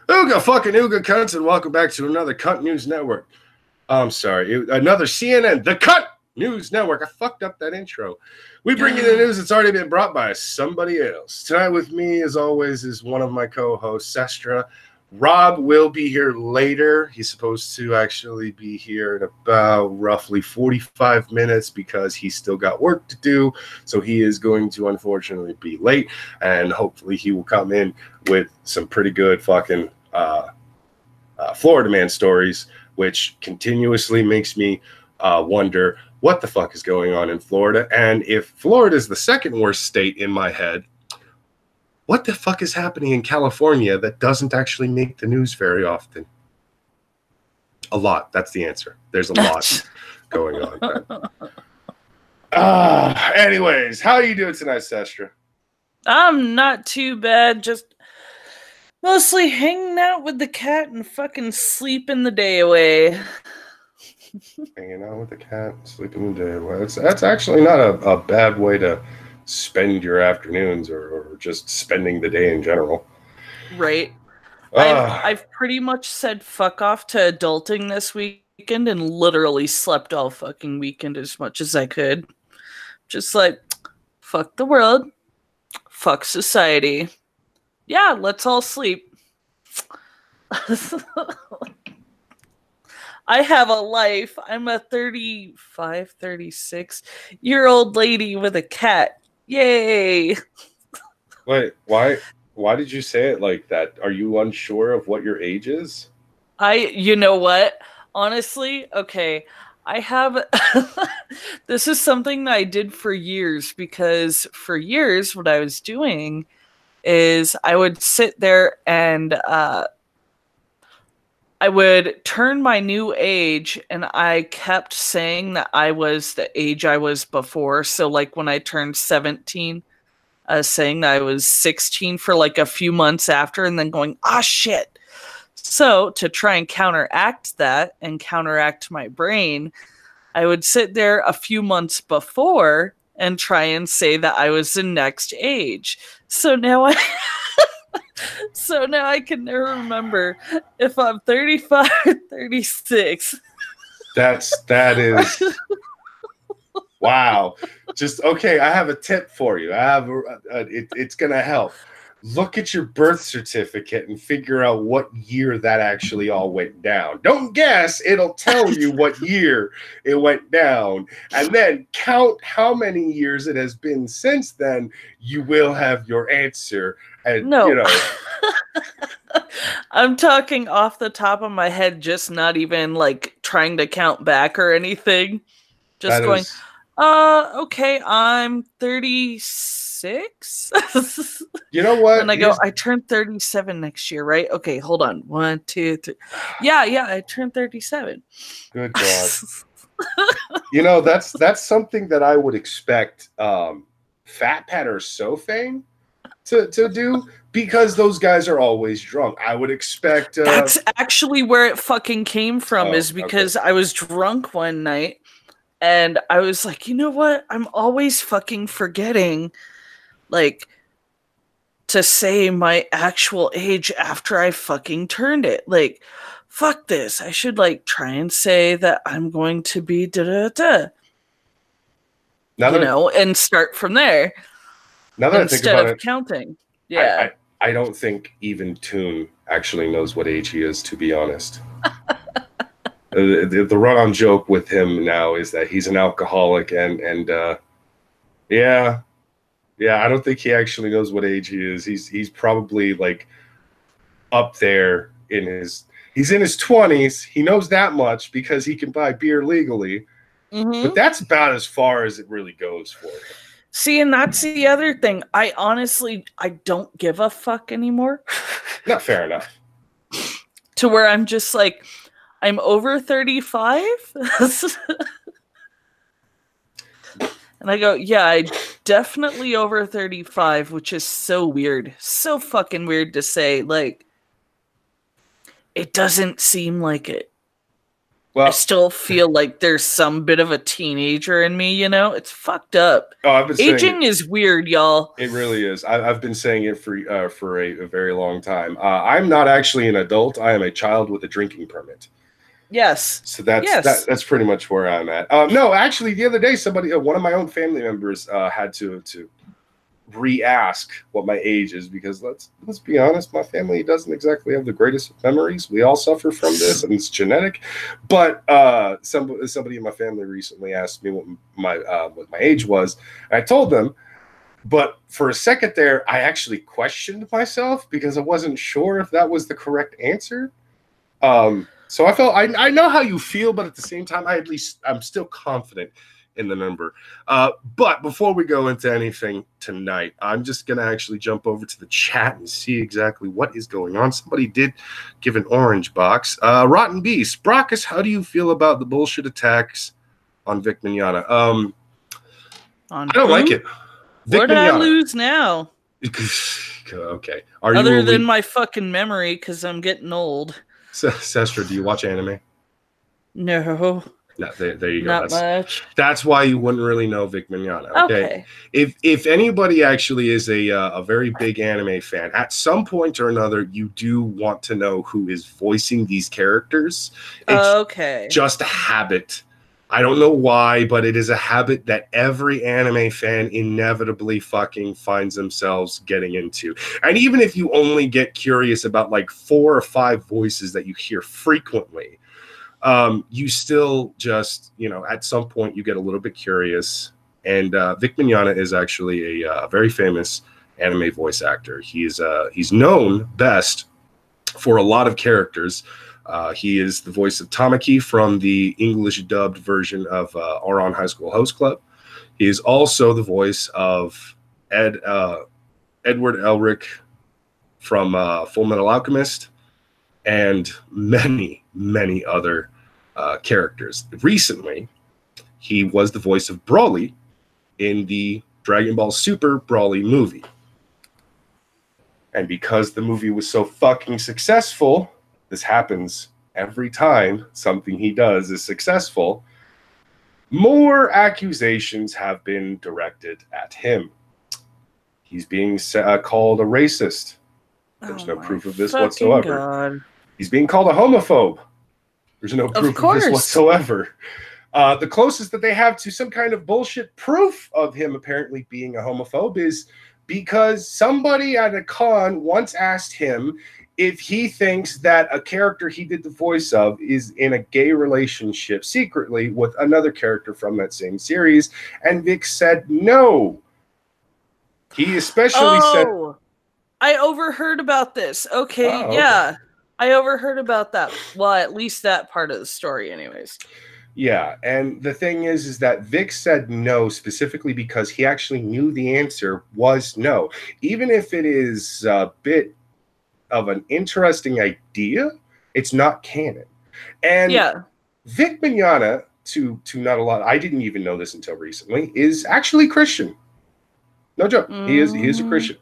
Ooga fucking Ooga cunts, and welcome back to another Cunt News Network. I'm sorry, another CNN, the Cunt News Network. I fucked up that intro. We bring you the news that's already been brought by somebody else. Tonight with me, as always, is one of my co-hosts, Sestra. Rob will be here later. He's supposed to actually be here in about roughly 45 minutes because he's still got work to do. So he is going to unfortunately be late, and hopefully he will come in with some pretty good fucking Florida man stories, which continuously makes me wonder what the fuck is going on in Florida. And if Florida is the second worst state in my head, what the fuck is happening in California that doesn't actually make the news very often? A lot. That's the answer. There's a lot going on. Anyways, how are you doing tonight, Sestra? I'm not too bad. Just mostly hanging out with the cat and fucking sleeping the day away. Hanging out with the cat, sleeping the day away. That's actually not a bad way to spend your afternoons or just spending the day in general. Right. I've pretty much said fuck off to adulting this weekend and literally slept all fucking weekend as much as I could. Just like, fuck the world. Fuck society. Yeah, let's all sleep. I have a life. I'm a 35, 36-year-old lady with a cat. Yay! Wait, why did you say it like that? Are you unsure of what your age is? You know what? Honestly, okay. I have this is something that I did for years, because for years what I was doing is I would sit there and I would turn my new age, and I kept saying that I was the age I was before. So like when I turned 17, I was saying that I was 16 for like a few months after, and then going, ah, shit. So to try and counteract that and counteract my brain, I would sit there a few months before and try and say that I was the next age. So now I can never remember if I'm 35 or 36. That is wow. Just okay. I have a tip for you. It's gonna help. Look at your birth certificate and figure out what year that actually all went down. Don't guess. It'll tell you what year it went down. And then count how many years it has been since then. You will have your answer. And, no. You know. I'm talking off the top of my head, just not even like trying to count back or anything. Just going, okay, I'm 36. You know what? And I go, I turned 37 next year, right? Okay, hold on. 1, 2, 3. Yeah, I turned 37. Good God. You know, that's something that I would expect Fat Pat or Sofang to do, because those guys are always drunk. I would expect that's actually where it fucking came from, is because I was drunk one night and I was like, you know what? I'm always fucking forgetting like to say my actual age after I fucking turned it. Like, fuck this. I should like try and say that I'm going to be da-da-da. And start from there. Now that instead of counting. Yeah. I don't think even Toon actually knows what age he is, to be honest. The run-on joke with him now is that he's an alcoholic, and yeah, I don't think he actually knows what age he is. He's probably like up there in his 20s. He knows that much because he can buy beer legally. Mm-hmm. But that's about as far as it really goes for him. See, and that's the other thing. I don't give a fuck anymore. Not fair enough. To where I'm just like, I'm over 35. And I go, yeah, I definitely over 35, which is so weird. So fucking weird to say. Like, it doesn't seem like it. I Well, still feel like there's some bit of a teenager in me, you know? It's fucked up. oh, I've been saying Aging is weird, y'all. it really is. I've been saying it for a very long time. I'm not actually an adult. I am a child with a drinking permit. Yes. So that's Yes. that's pretty much where I'm at. No, actually, the other day, somebody, one of my own family members, had to re-ask what my age is, because let's be honest, my family doesn't exactly have the greatest of memories. We all suffer from this, and it's genetic. But somebody in my family recently asked me what my age was, and I told them. But for a second there, I actually questioned myself because I wasn't sure if that was the correct answer. So I felt I know how you feel, but at the same time, I'm still confident in the number. But before we go into anything tonight, I'm just gonna actually jump over to the chat and see exactly what is going on. Somebody did give an orange box. Rotten Beast, Brockus, how do you feel about the bullshit attacks on Vic Mignogna? On I don't like it. Vic Where did I Mignogna. lose now? Okay. Other than my fucking memory, because I'm getting old. Sestra, do you watch anime? No. No, there you go. Not much. That's why you wouldn't really know Vic Mignogna. Okay. If anybody actually is a very big anime fan, at some point or another, you do want to know who is voicing these characters. It's just a habit. I don't know why, but it is a habit that every anime fan inevitably fucking finds themselves getting into. And even if you only get curious about like 4 or 5 voices that you hear frequently, you still just, at some point you get a little bit curious. And Vic Mignogna is actually a very famous anime voice actor. He's known best for a lot of characters. He is the voice of Tamaki from the English dubbed version of Ouran High School Host Club. He is also the voice of Edward Elric from Full Metal Alchemist, and many, many other characters. Recently, he was the voice of Broly in the Dragon Ball Super Broly movie. And because the movie was so fucking successful, this happens every time something he does is successful, more accusations have been directed at him. He's being called a racist. There's no proof of this whatsoever. God. He's being called a homophobe. There's no proof of this whatsoever. The closest that they have to some kind of bullshit proof of him apparently being a homophobe is because somebody at a con once asked him if he thinks that a character he did the voice of is in a gay relationship secretly with another character from that same series, and Vic said no. He especially said... I overheard about this. Okay, yeah. I overheard about that. Well, at least that part of the story anyways. Yeah, and the thing is that Vic said no specifically because he actually knew the answer was no. Even if it is a bit of an interesting idea, it's not canon. And Vic Mignogna, to not a lot, I didn't even know this until recently, is actually Christian. No joke. He is a Christian.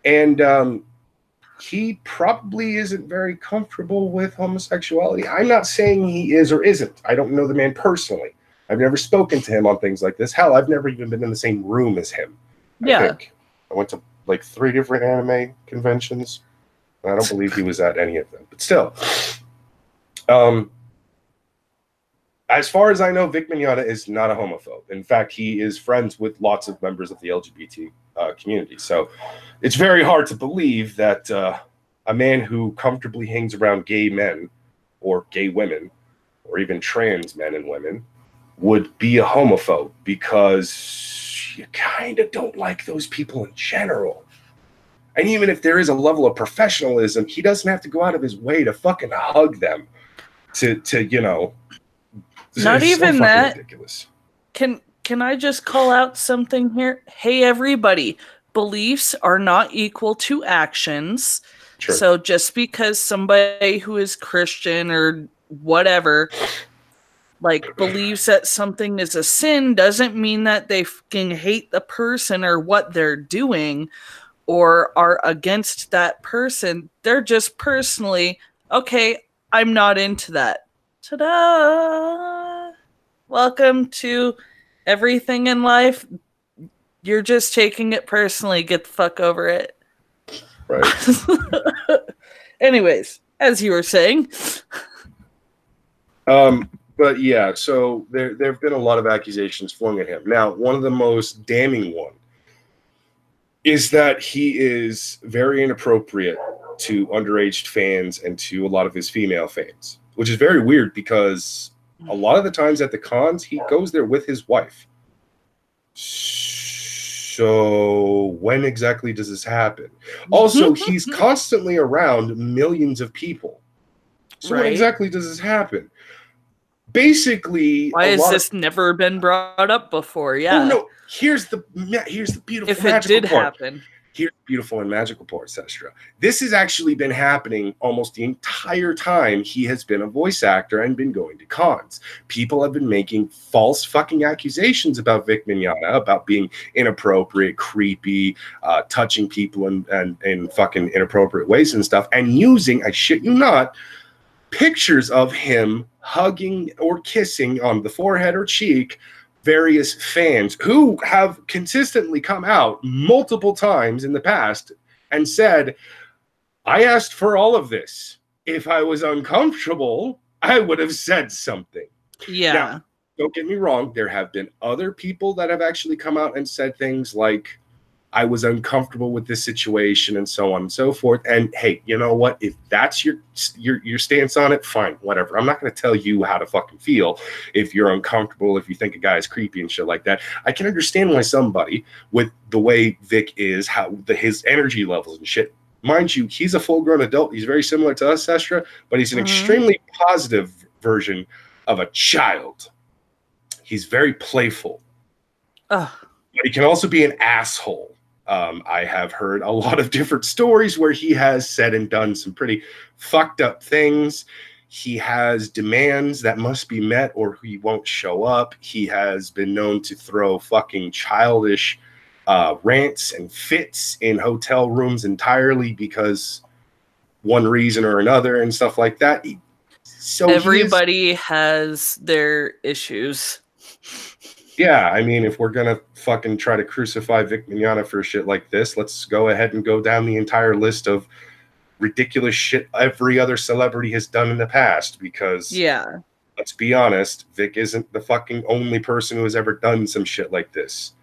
And he probably isn't very comfortable with homosexuality. I'm not saying he is or isn't. I don't know the man personally. I've never spoken to him on things like this. Hell, I've never even been in the same room as him. I think. I went to like 3 different anime conventions. I don't believe he was at any of them. But still. As far as I know, Vic Mignogna is not a homophobe. In fact, he is friends with lots of members of the LGBT community. So it's very hard to believe that a man who comfortably hangs around gay men or gay women or even trans men and women would be a homophobe, because you kind of don't like those people in general. And even if there is a level of professionalism, he doesn't have to go out of his way to fucking hug them to not even so that. Ridiculous. Can I just call out something here? Hey, everybody, beliefs are not equal to actions. Sure. So just because somebody who is Christian or whatever, like, believes that something is a sin doesn't mean that they fucking hate the person or what they're doing or are against that person. They're just personally, okay, I'm not into that. Ta-da! Welcome to Everything in Life. You're just taking it personally. Get the fuck over it. Right. Anyways, as you were saying. But yeah, so there have been a lot of accusations flung at him. Now, one of the most damning one is that he is very inappropriate to underage fans and to a lot of his female fans, which is very weird because a lot of the times at the cons, he goes there with his wife. So when exactly does this happen? Also, he's constantly around millions of people. So when exactly does this happen? Basically, why has this never been brought up before? Yeah. Oh no, here's the beautiful if it did part. Happen. Here's the beautiful and magical part, Sestra. This has actually been happening almost the entire time he has been a voice actor and been going to cons. People have been making false fucking accusations about Vic Mignogna, about being inappropriate, creepy, touching people in fucking inappropriate ways and stuff, and using, I shit you not, pictures of him hugging or kissing on the forehead or cheek various fans who have consistently come out multiple times in the past and said, I asked for all of this. If I was uncomfortable, I would have said something. Yeah. Now, don't get me wrong. There have been other people that have actually come out and said things like, I was uncomfortable with this situation and so on and so forth. And hey, you know what? If that's your stance on it, fine, whatever. I'm not going to tell you how to fucking feel if you're uncomfortable, if you think a guy is creepy and shit like that. I can understand why somebody with the way Vic is, his energy levels and shit. Mind you, he's a full-grown adult. He's very similar to us, Sestra, but he's an extremely positive version of a child. He's very playful. But he can also be an asshole. I have heard a lot of different stories where he has said and done some pretty fucked up things. He has demands that must be met or he won't show up. He has been known to throw fucking childish rants and fits in hotel rooms entirely because one reason or another and stuff like that. So everybody has their issues. Yeah, I mean, if we're going to fucking try to crucify Vic Mignogna for shit like this, let's go ahead and go down the entire list of ridiculous shit every other celebrity has done in the past. Because, let's be honest, Vic isn't the fucking only person who has ever done some shit like this.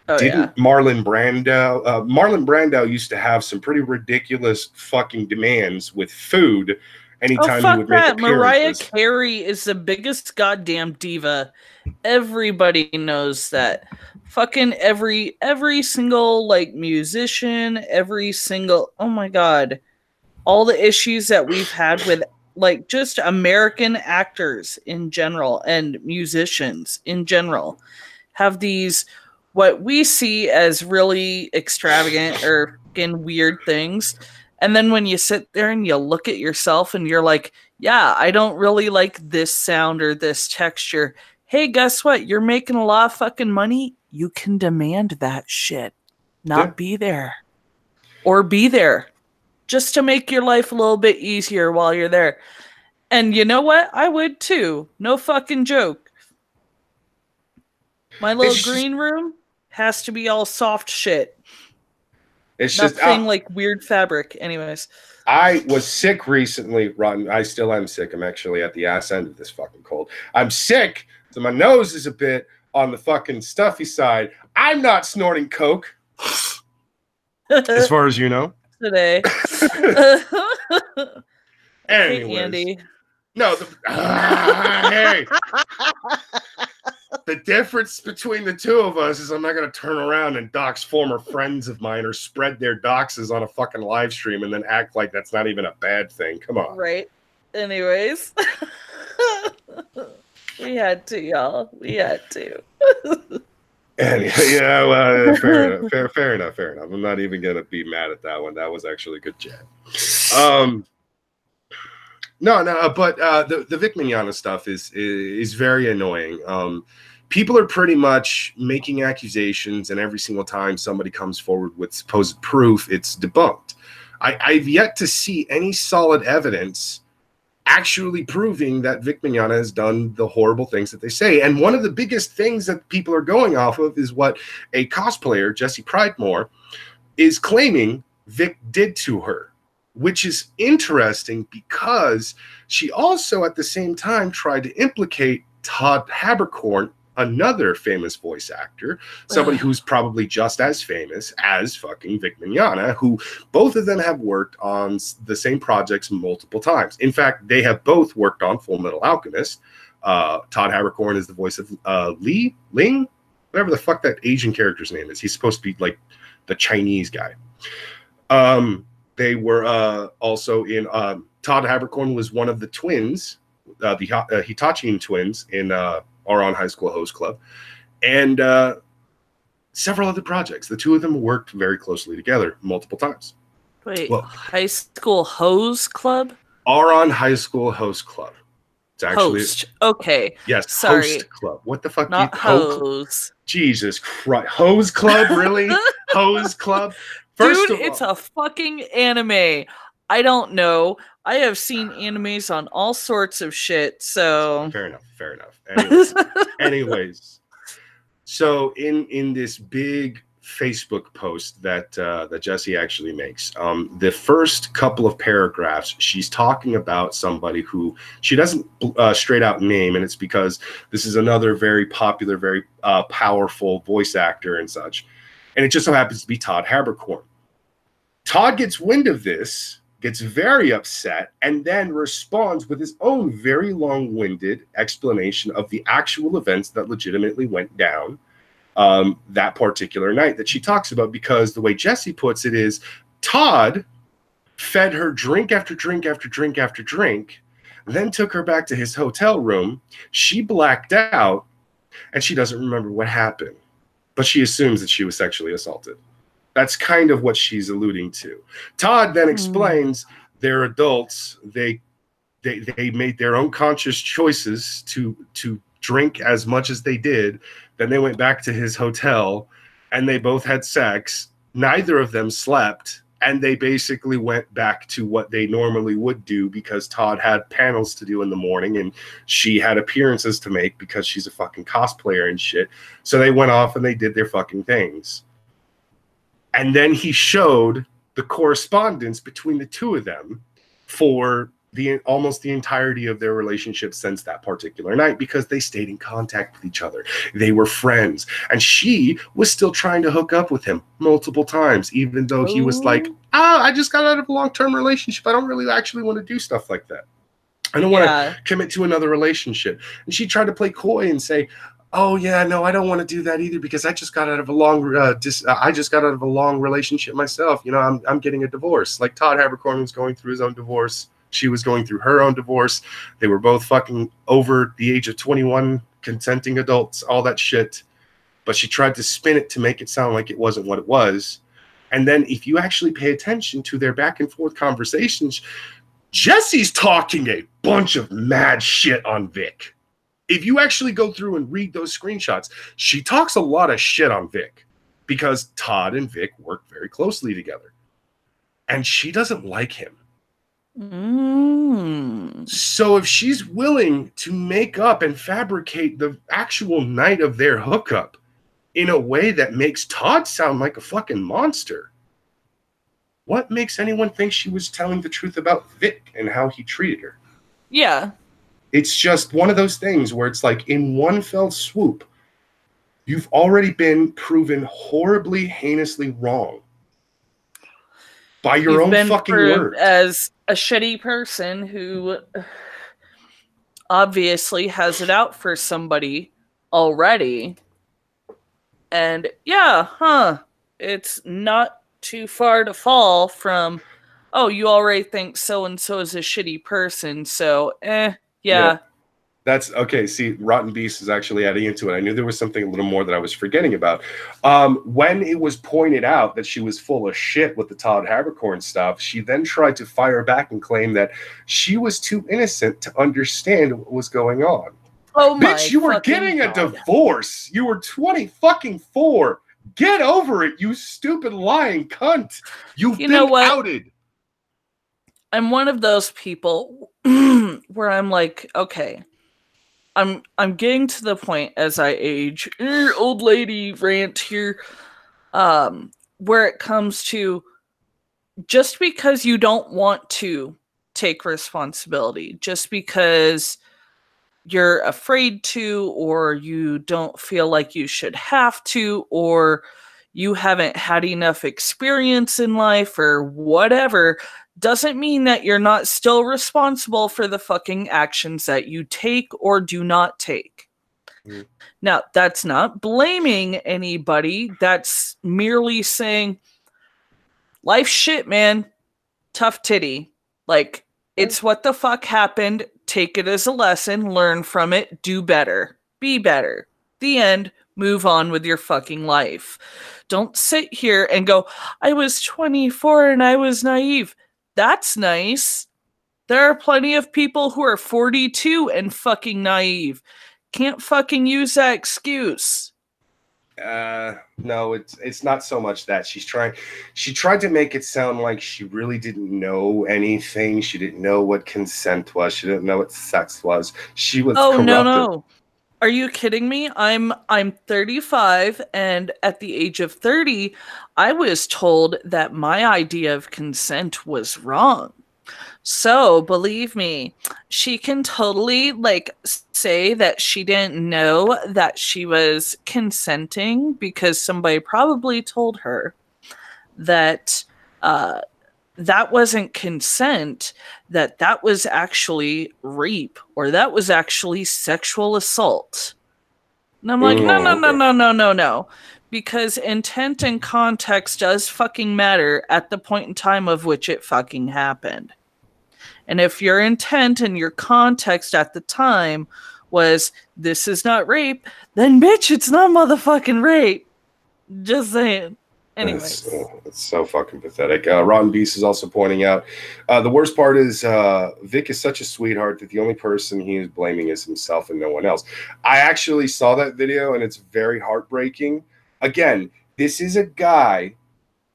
Marlon Brando? Marlon Brando used to have some pretty ridiculous fucking demands with food. Anytime he would make appearances. Mariah Carey is the biggest goddamn diva. Everybody knows that. Fucking every single like musician, every single, oh my god, all the issues that we've had with like just American actors in general and musicians in general have these what we see as really extravagant or fucking weird things. And then when you sit there and you look at yourself and you're like, yeah, I don't really like this sound or this texture. Hey, guess what? You're making a lot of fucking money. You can demand that shit. Not be there. Or be there. Just to make your life a little bit easier while you're there. And you know what? I would too. No fucking joke. My little green room has to be all soft shit. It's nothing like weird fabric. Anyways, I was sick recently, Rotten. I still am sick. I'm actually at the ass end of this fucking cold. I'm sick, so my nose is a bit on the fucking stuffy side. I'm not snorting coke, as far as you know. Today. Anyways, Andy. No, hey. The difference between the two of us is I'm not going to turn around and dox former friends of mine or spread their doxes on a fucking live stream and then act like that's not even a bad thing. Come on. Right. Anyways. We had to, y'all. We had to. Anyway, yeah, well, fair enough. I'm not even going to be mad at that one. That was actually a good jab. But the Vic Mignogna stuff is very annoying. People are pretty much making accusations, and every single time somebody comes forward with supposed proof, it's debunked. I've yet to see any solid evidence actually proving that Vic Mignogna has done the horrible things that they say. And one of the biggest things that people are going off of is what a cosplayer, Jesse Pridemore, is claiming Vic did to her, which is interesting because she also at the same time tried to implicate Todd Haberkorn, another famous voice actor, somebody who's probably just as famous as fucking Vic Mignogna, who both of them have worked on the same projects multiple times. In fact, they have both worked on Full Metal Alchemist. Todd Haberkorn is the voice of Ling, whatever the fuck that Asian character's name is. He's supposed to be like the Chinese guy. They were also in Todd Haberkorn was one of the twins, the Hitachian twins in Aron High School Hose Club, and several other projects. The two of them worked very closely together multiple times. Wait, well, High School Hose Club? Aron High School Hose Club. It's actually Host. Okay. Yes, sorry. Host Club. What the fuck? Not hose. Jesus Christ. Hose Club? Really? Hose Club? First Dude, it's a fucking anime. I don't know. I have seen animes on all sorts of shit, so... Fair enough. Anyways. So in this big Facebook post that Jesse actually makes, the first couple of paragraphs, she's talking about somebody who she doesn't straight out name, and it's because this is another very popular, very powerful voice actor and such. And it just so happens to be Todd Haberkorn. Todd gets wind of this, gets very upset, and then responds with his own very long-winded explanation of the actual events that legitimately went down that particular night that she talks about, because the way Jesse puts it is Todd fed her drink after drink after drink after drink, then took her back to his hotel room. She blacked out, and she doesn't remember what happened, but she assumes that she was sexually assaulted. That's kind of what she's alluding to. Todd then explains they're adults. They made their own conscious choices to drink as much as they did. Then they went back to his hotel, and they both had sex. Neither of them slept, and they basically went back to what they normally would do because Todd had panels to do in the morning, and she had appearances to make because she's a fucking cosplayer and shit. So they went off and they did their fucking things. And then he showed the correspondence between the two of them for almost the entirety of their relationship since that particular night, because they stayed in contact with each other. They were friends. And she was still trying to hook up with him multiple times, even though he was like, I just got out of a long-term relationship. I don't really actually want to do stuff like that. I don't want to commit to another relationship. And she tried to play coy and say, oh yeah, no, I don't want to do that either because I just got out of a long relationship myself. You know, I'm getting a divorce. Like Todd Haberkorn was going through his own divorce. She was going through her own divorce. They were both fucking over the age of 21, consenting adults, all that shit. But she tried to spin it to make it sound like it wasn't what it was. And then if you actually pay attention to their back and forth conversations, Jesse's talking a bunch of mad shit on Vic. If you actually go through and read those screenshots, she talks a lot of shit on Vic because Todd and Vic work very closely together. And she doesn't like him. So if she's willing to make up and fabricate the actual night of their hookup in a way that makes Todd sound like a fucking monster, what makes anyone think she was telling the truth about Vic and how he treated her? Yeah. It's just one of those things where it's like in one fell swoop, you've already been proven horribly, heinously wrong by your own fucking words. As a shitty person who obviously has it out for somebody already. And it's not too far to fall from, oh, you already think so-and-so is a shitty person, so yeah. That's okay. See, Rotten Beast is actually adding into it. I knew there was something a little more that I was forgetting about. When it was pointed out that she was full of shit with the Todd Haberkorn stuff, she then tried to fire back and claim that she was too innocent to understand what was going on. Oh my bitch, you were getting a divorce. You were 20 fucking 4. Get over it, you stupid lying cunt. You've been outed. I'm one of those people where I'm like, okay, I'm getting to the point as I age, old lady rant here, where it comes to just because you don't want to take responsibility, just because you're afraid to, or you don't feel like you should have to, or you haven't had enough experience in life, or whatever, doesn't mean that you're not still responsible for the fucking actions that you take or do not take. Mm-hmm. Now, that's not blaming anybody. That's merely saying, life shit, man. Tough titty. Like, it's what the fuck happened. Take it as a lesson, learn from it, do better, be better. The end. Move on with your fucking life. Don't sit here and go, I was 24 and I was naive. That's nice. There are plenty of people who are 42 and fucking naive. Can't fucking use that excuse. No, it's not so much that she tried to make it sound like she really didn't know anything. She didn't know what consent was. She didn't know what sex was. She was corrupted. No. Are you kidding me? I'm 35, and at the age of 30, I was told that my idea of consent was wrong. So, believe me, she can totally say that she didn't know that she was consenting because somebody probably told her that that wasn't consent, that was actually rape, or that was actually sexual assault. And I'm like, no. Because intent and context does fucking matter at the point in time of which it fucking happened. And if your intent and your context at the time was, this is not rape, then bitch, it's not motherfucking rape. Just saying. Anyways. It's so fucking pathetic. Rotten Beast is also pointing out, the worst part is Vic is such a sweetheart that the only person he is blaming is himself and no one else. I actually saw that video and it's very heartbreaking. Again, this is a guy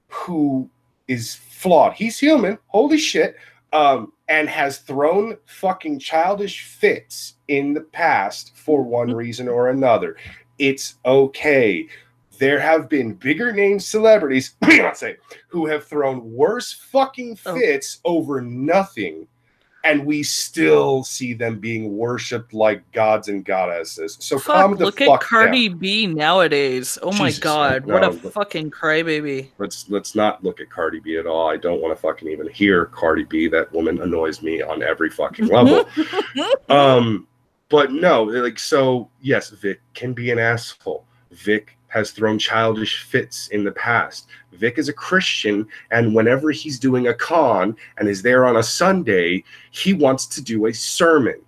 who is flawed. He's human. Holy shit. And has thrown fucking childish fits in the past for one reason or another. It's okay. There have been bigger name celebrities, Beyonce, who have thrown worse fucking fits over nothing, and we still see them being worshipped like gods and goddesses. So calm the fuck down. Look at Cardi B nowadays. Oh my god, what a fucking crybaby. Let's not look at Cardi B at all. I don't want to fucking even hear Cardi B. That woman annoys me on every fucking level. But no, so yes, Vic can be an asshole. Vic has thrown childish fits in the past. Vic is a Christian, and whenever he's doing a con and is there on a Sunday, he wants to do a sermon.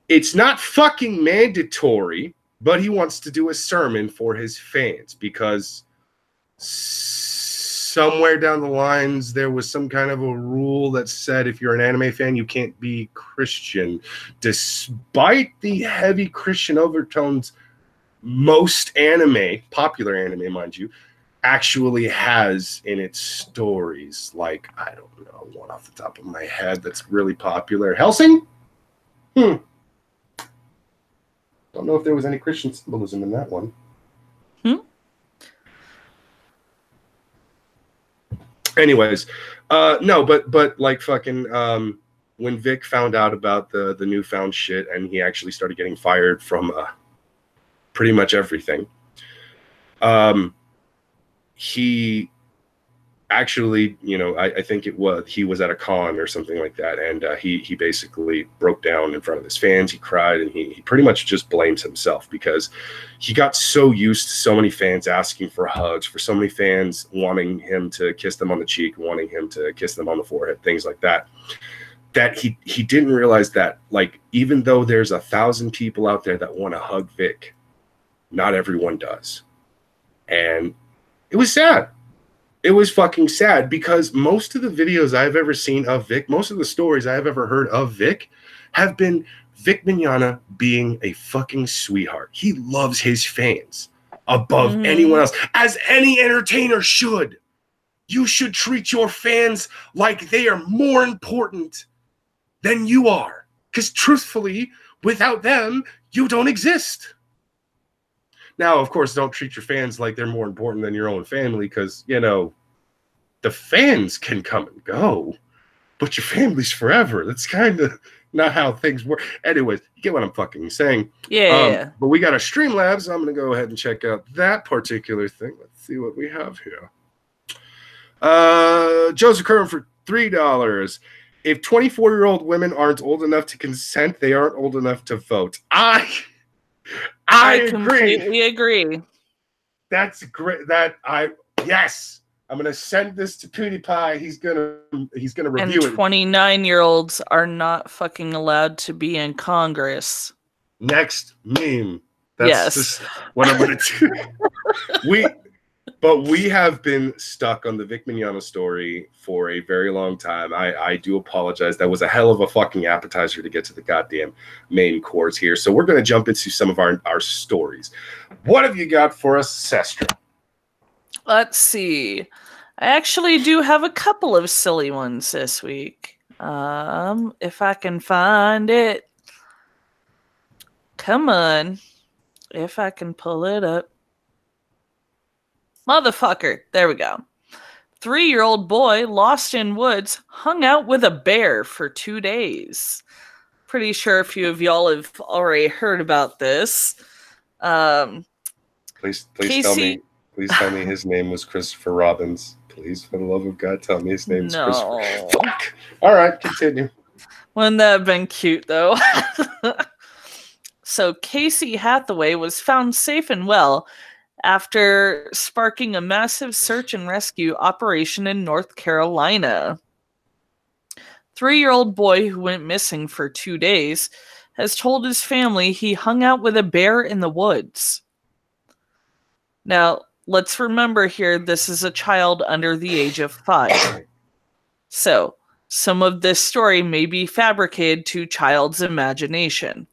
It's not fucking mandatory, but he wants to do a sermon for his fans because somewhere down the lines there was some kind of a rule that said if you're an anime fan, you can't be Christian. Despite the heavy Christian overtones most anime, popular anime, mind you, actually has in its stories. Like, I don't know, one off the top of my head that's really popular. Hellsing? Don't know if there was any Christian symbolism in that one. Anyways, no, but like fucking when Vic found out about the newfound shit and he actually started getting fired from pretty much everything. He actually, I think he was at a con or something like that, and he basically broke down in front of his fans. He cried, and he pretty much just blames himself because he got so used to so many fans asking for hugs, for so many fans wanting him to kiss them on the cheek, wanting him to kiss them on the forehead, things like that. That he didn't realize that, like, even though there's 1,000 people out there that want to hug Vic, not everyone does. And it was sad. It was fucking sad because most of the videos I've ever seen of Vic, most of the stories I've ever heard of Vic have been Vic Mignogna being a fucking sweetheart. He loves his fans above anyone else, as any entertainer should. You should treat your fans like they are more important than you are. Because truthfully, without them, you don't exist. Now, of course, don't treat your fans like they're more important than your own family because, you know, the fans can come and go, but your family's forever. That's kind of not how things work. Anyways, you get what I'm fucking saying. Yeah. But we got a Streamlabs. I'm going to go ahead and check out that particular thing. Let's see what we have here. Joseph Curran for $3. If 24-year-old women aren't old enough to consent, they aren't old enough to vote. I agree. Completely agree. That's great. Yes. I'm gonna send this to PewDiePie. He's gonna review it. And 29-year-olds are not fucking allowed to be in Congress. Next meme. That's just what I'm gonna do. We have been stuck on the Vic Mignogna story for a very long time. I do apologize. That was a hell of a fucking appetizer to get to the goddamn main course here. So we're gonna jump into some of our stories. What have you got for us, Sestra? Let's see. I actually do have a couple of silly ones this week. If I can find it. Come on. If I can pull it up. Motherfucker. There we go. 3-year-old boy lost in woods hung out with a bear for 2 days. Pretty sure a few of y'all have already heard about this. Please tell me. Please tell me his name was Christopher Robbins. Please, for the love of God, tell me his name is Christopher. Fuck. All right, continue. Wouldn't that have been cute, though? So Casey Hathaway was found safe and well after sparking a massive search and rescue operation in North Carolina. 3-year-old boy who went missing for 2 days has told his family he hung out with a bear in the woods. Now, let's remember here, this is a child under the age of 5. So, some of this story may be fabricated to child's imagination.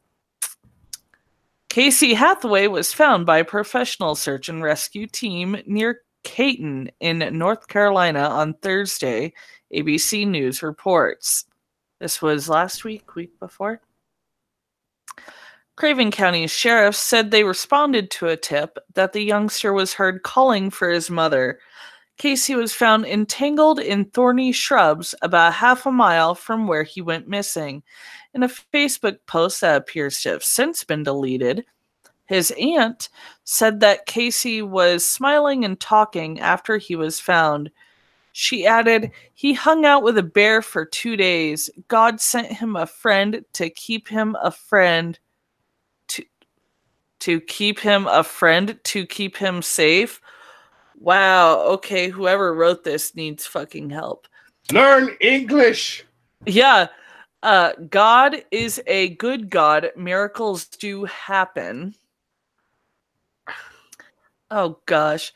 Casey Hathaway was found by a professional search and rescue team near Caton in North Carolina on Thursday, ABC News reports. This was last week before. Craven County Sheriff said they responded to a tip that the youngster was heard calling for his mother. Casey was found entangled in thorny shrubs about half a mile from where he went missing. In a Facebook post that appears to have since been deleted, his aunt said that Casey was smiling and talking after he was found. She added, "He hung out with a bear for 2 days. God sent him a friend to keep him a friend. To keep him a friend to keep him safe." Wow, okay, whoever wrote this needs fucking help. Learn English! Yeah, God is a good God. Miracles do happen. Oh, gosh.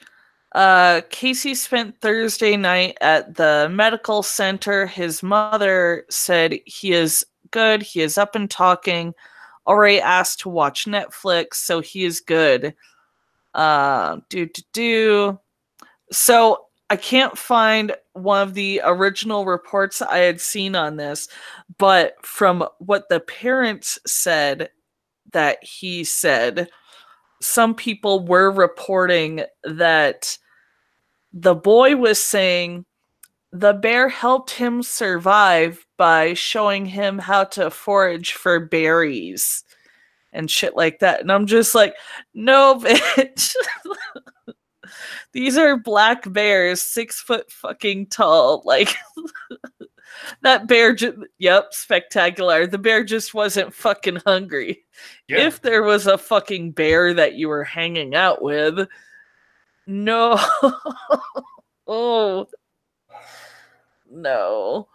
Casey spent Thursday night at the medical center. His mother said he is good. He is up and talking. Already asked to watch Netflix, so he is good. So I can't find one of the original reports I had seen on this, but from what the parents said that he said, some people were reporting that the boy was saying the bear helped him survive by showing him how to forage for berries and shit like that. And I'm just like, no, bitch. These are black bears, 6 foot fucking tall. Like, that bear, yep, spectacular. The bear just wasn't fucking hungry. Yeah. If there was a fucking bear that you were hanging out with, no. Oh, no.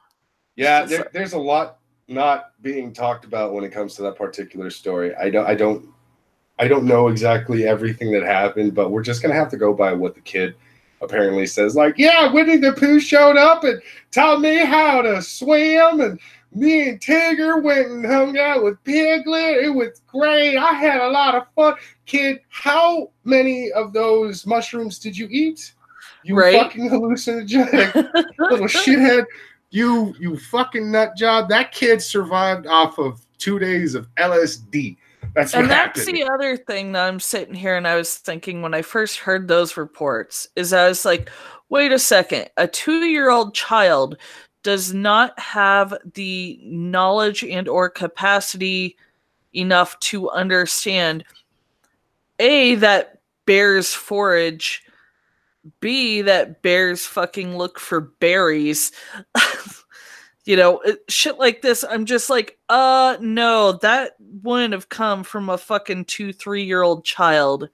Yeah, there's a lot not being talked about when it comes to that particular story. I don't know exactly everything that happened, but we're just gonna have to go by what the kid apparently says. Like, yeah, Winnie the Pooh showed up and taught me how to swim, and me and Tigger went and hung out with Piglet. It was great. I had a lot of fun. Kid, how many of those mushrooms did you eat? You fucking hallucinogenic little shithead. You fucking nut job. That kid survived off of 2 days of LSD. That's what happened. That's the other thing that I'm sitting here and I was thinking when I first heard those reports is I was like, wait a second, a 2-year-old child does not have the knowledge and or capacity enough to understand A, that bears forage, B, that bears fucking look for berries. You know, shit like this. I'm just like, no, that wouldn't have come from a fucking 2-3-year-old child.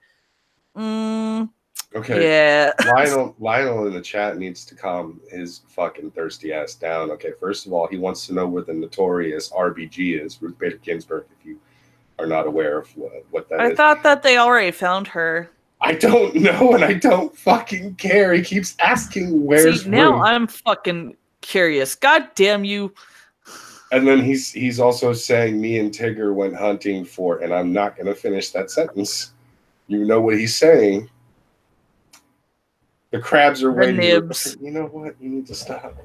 Okay. Yeah. Lionel in the chat needs to calm his fucking thirsty ass down. Okay, first of all, he wants to know where the notorious RBG is, Ruth Bader Ginsburg, if you are not aware of what that is. I thought that they already found her. I don't know, and I don't fucking care. He keeps asking where's now Ruth. I'm fucking curious. God damn you. And then he's also saying me and Tigger went hunting for, and I'm not going to finish that sentence. You know what he's saying. The crabs are waiting. Nibs. You know what? You need to stop.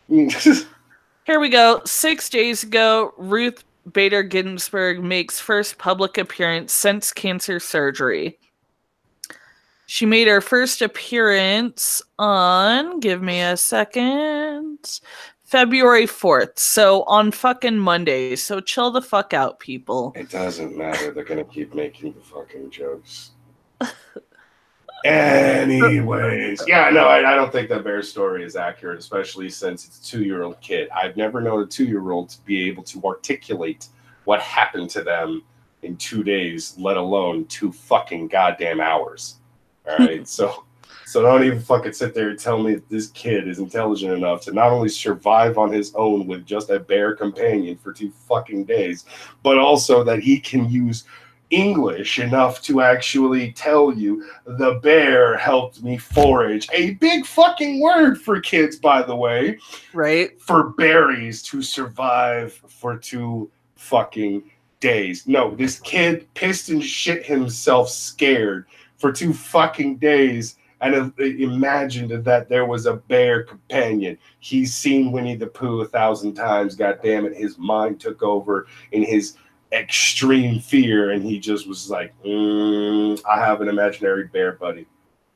Here we go. 6 days ago, Ruth Bader Ginsburg makes first public appearance since cancer surgery. She made her first appearance on, give me a second, February 4th. So on fucking Monday. So chill the fuck out, people. It doesn't matter. They're going to keep making the fucking jokes. Anyways. Yeah, no, I don't think that bear story is accurate, especially since it's a 2-year-old kid. I've never known a 2-year-old to be able to articulate what happened to them in 2 days, let alone 2 fucking goddamn hours. All right, so don't even fucking sit there and tell me that this kid is intelligent enough to not only survive on his own with just a bear companion for 2 fucking days, but also that he can use English enough to actually tell you the bear helped me forage. A big fucking word for kids, by the way. Right. For berries to survive for 2 fucking days. No, this kid pissed and shit himself scared for 2 fucking days and imagined that there was a bear companion. He's seen Winnie the Pooh 1,000 times. God damn it, his mind took over in his extreme fear, and he just was like, I have an imaginary bear buddy.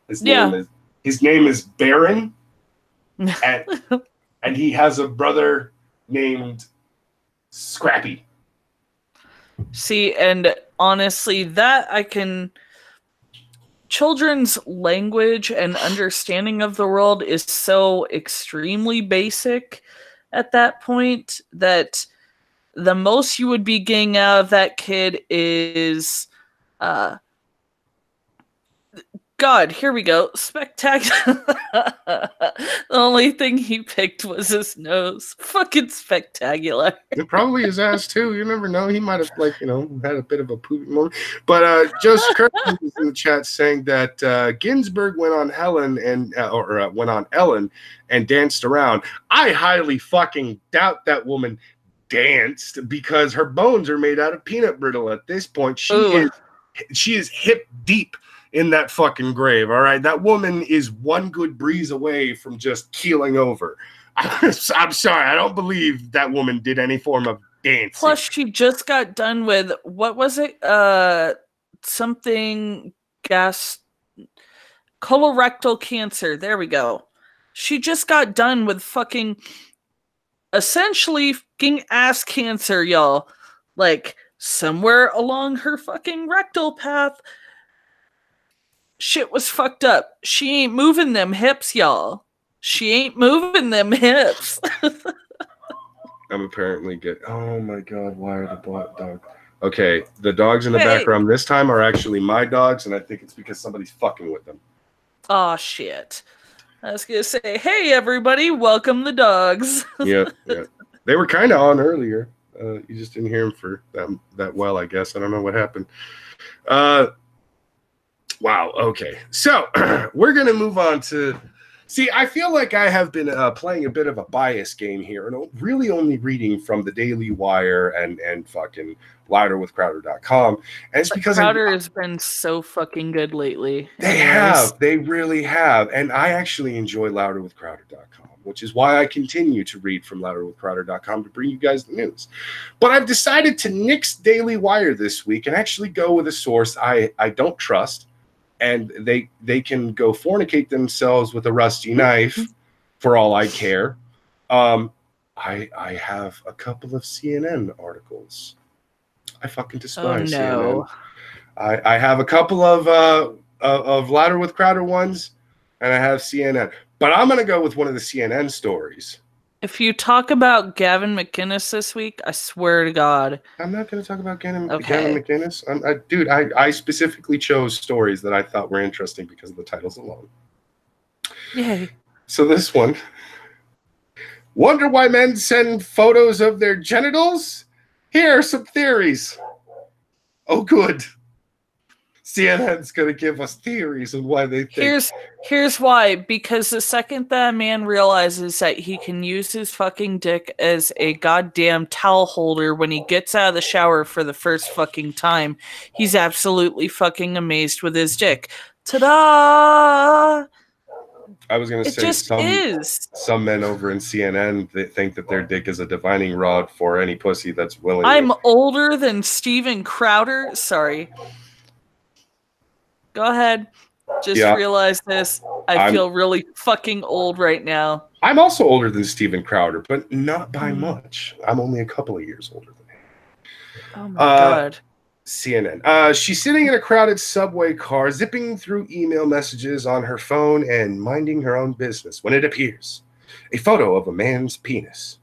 His name is Baron, and he has a brother named Scrappy. See, and honestly, that I can... Children's language and understanding of the world is so extremely basic at that point that the most you would be getting out of that kid is God, here we go. Spectacular. The only thing he picked was his nose. Fucking spectacular. It probably his ass too. You never know. He might have, had a bit of a poopy moment. But Joseph Kirkman was in the chat saying that Ginsburg went on went on Ellen and danced around. I highly fucking doubt that woman danced because her bones are made out of peanut brittle at this point. She is hip deep in that fucking grave, all right? That woman is one good breeze away from just keeling over. I'm sorry, I don't believe that woman did any form of dancing. Plus, she just got done with, what was it? Something colorectal cancer. There we go. She just got done with fucking, essentially fucking ass cancer, y'all. Like, somewhere along her fucking rectal path, shit was fucked up. She ain't moving them hips, y'all. She ain't moving them hips. I'm apparently good. Oh my god, why are the dogs? Okay, the dogs in the background this time are actually my dogs, and I think it's because somebody's fucking with them. Oh shit. I was gonna say, hey everybody, welcome the dogs. Yeah. They were kind of on earlier. You just didn't hear them for that well, I guess. I don't know what happened. Wow. Okay. So we're going to move on to See, I feel like I have been playing a bit of a bias game here and really only reading from the Daily Wire and fucking louderwithcrowder.com. And it's because Crowder has been so fucking good lately. They really have. And I actually enjoy louderwithcrowder.com, which is why I continue to read from louderwithcrowder.com to bring you guys the news. But I've decided to nix Daily Wire this week and actually go with a source I don't trust. And they can go fornicate themselves with a rusty knife for all I care. I have a couple of CNN articles. I fucking despise CNN. I have a couple of Louder with Crowder ones, and I have CNN. But I'm going to go with one of the CNN stories. If you talk about Gavin McInnes this week, I swear to God. I'm not going to talk about Gavin McInnes. Dude, I specifically chose stories that I thought were interesting because of the titles alone. Yay. So this one. Wonder why men send photos of their genitals? Here are some theories. Oh, good. CNN's going to give us theories on why they think. Here's why. Because the second that a man realizes that he can use his fucking dick as a goddamn towel holder when he gets out of the shower for the first fucking time, he's absolutely fucking amazed with his dick. Ta-da! I was going to say some men over in CNN that think that their dick is a divining rod for any pussy that's willing. I'm older than Steven Crowder. Sorry. Go ahead. Just realize this. I feel really fucking old right now. I'm also older than Steven Crowder, but not by much. I'm only a couple of years older than him. Oh my God. CNN. She's sitting in a crowded subway car, zipping through email messages on her phone and minding her own business when it appears a photo of a man's penis.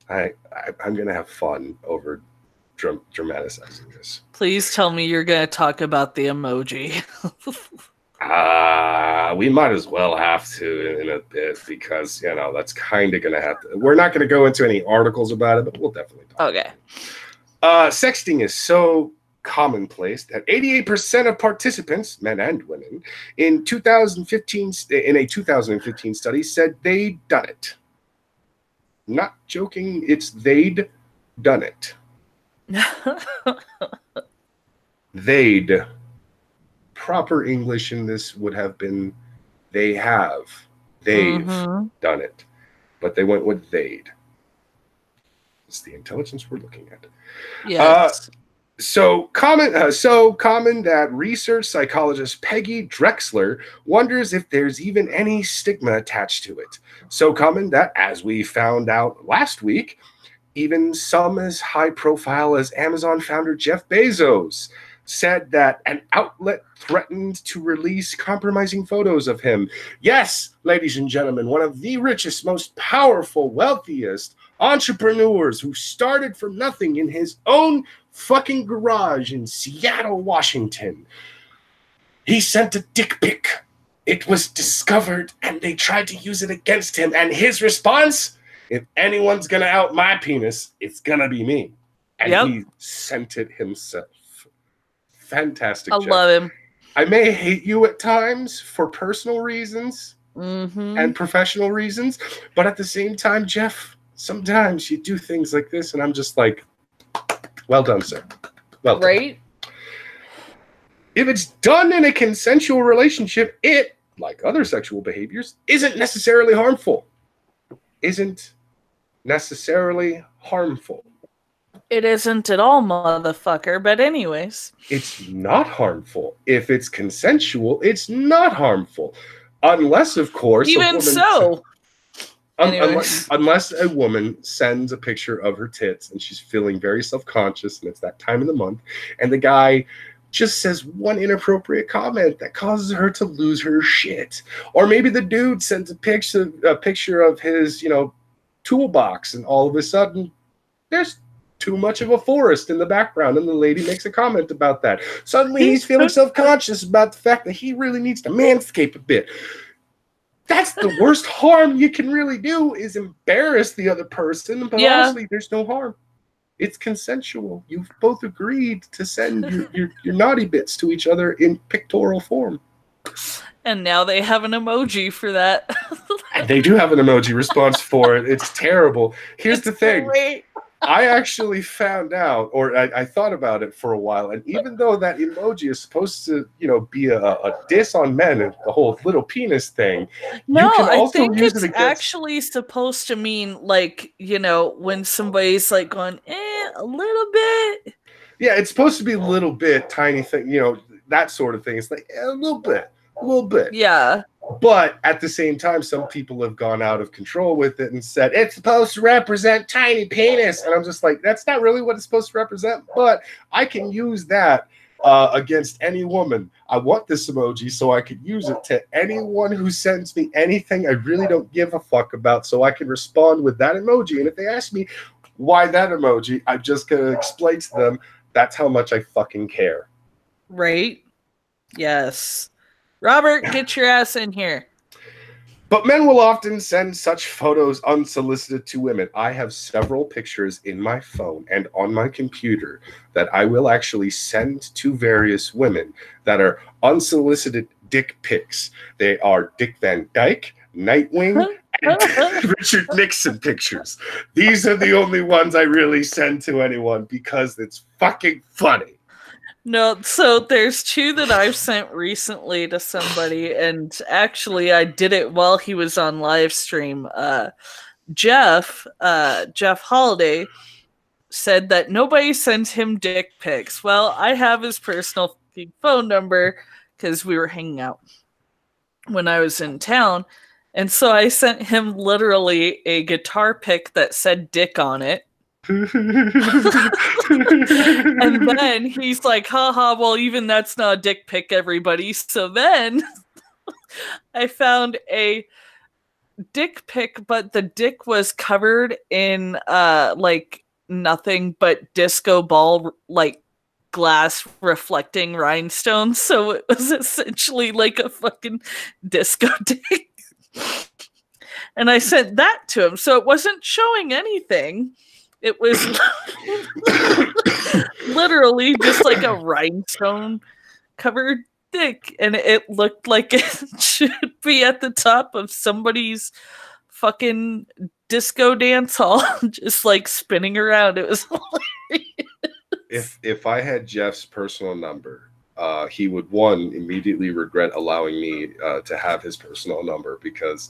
I'm going to have fun over dramaticizing this. Please tell me you're going to talk about the emoji. We might as well have to in a bit because, that's kind of going to have to. We're not going to go into any articles about it, but we'll definitely talk. Okay. Sexting is so commonplace that 88% of participants, men and women, in a 2015 study said they'd done it. Not joking, it's they'd done it. They'd. Proper English in this would have been they have. They've done it. But they went with they'd. It's the intelligence we're looking at. Yes. So common that research psychologist Peggy Drexler wonders if there's even any stigma attached to it. So common that, as we found out last week, even some as high profile as Amazon founder Jeff Bezos said that an outlet threatened to release compromising photos of him. Yes, ladies and gentlemen, one of the richest, most powerful, wealthiest entrepreneurs who started from nothing in his own fucking garage in Seattle, Washington. He sent a dick pic. It was discovered and they tried to use it against him. And his response, if anyone's going to out my penis, it's going to be me. And he sent it himself. Fantastic. I love him. I may hate you at times for personal reasons and professional reasons. But at the same time, Jeff, sometimes you do things like this and I'm just like, well done, sir. Well done. Right? If it's done in a consensual relationship, it, like other sexual behaviors, isn't necessarily harmful. Isn't necessarily harmful. It isn't at all, motherfucker. But anyways. It's not harmful. If it's consensual, it's not harmful. Unless, of course... Even so... Unless a woman sends a picture of her tits and she's feeling very self-conscious and it's that time of the month and the guy just says one inappropriate comment that causes her to lose her shit. Or maybe the dude sends a picture of his, toolbox and all of a sudden there's too much of a forest in the background and the lady makes a comment about that. Suddenly he's feeling self-conscious about the fact that he really needs to manscape a bit. That's the worst harm you can really do is embarrass the other person. But honestly, there's no harm. It's consensual. You've both agreed to send your naughty bits to each other in pictorial form. And now they have an emoji for that. They do have an emoji response for it. It's terrible. Here's the thing. Great. I actually found out, or I thought about it for a while, and even though that emoji is supposed to, be a diss on men and the whole little penis thing, no, you can I also think use it's it against... actually supposed to mean like, when somebody's like going, a little bit. Yeah, it's supposed to be a little bit, tiny thing, that sort of thing. It's like a little bit. Yeah. But at the same time, some people have gone out of control with it and said, it's supposed to represent tiny penis. And I'm just like, that's not really what it's supposed to represent. But I can use that against any woman. I want this emoji so I could use it to anyone who sends me anything I really don't give a fuck about, so I can respond with that emoji. And if they ask me why that emoji, I'm just going to explain to them that's how much I fucking care. Right? Yes. Robert, get your ass in here. But men will often send such photos unsolicited to women. I have several pictures in my phone and on my computer that I will actually send to various women that are unsolicited dick pics. They are Dick Van Dyke, Nightwing, and Richard Nixon pictures. These are the only ones I really send to anyone because it's fucking funny. No, so there's two that I've sent recently to somebody, and actually I did it while he was on live stream. Jeff Holiday said that nobody sends him dick pics. Well, I have his personal phone number because we were hanging out when I was in town, and so I sent him literally a guitar pic that said dick on it. And then he's like, haha, well, even that's not a dick pic, everybody. So then I found a dick pic, but the dick was covered in like nothing but disco ball like glass reflecting rhinestones. So it was essentially like a fucking disco dick. And I sent that to him. So it wasn't showing anything. It was literally just like a rhinestone covered dick, and it looked like it should be at the top of somebody's fucking disco dance hall, just like spinning around. It was hilarious. If I had Jeff's personal number, he would, one, immediately regret allowing me to have his personal number, because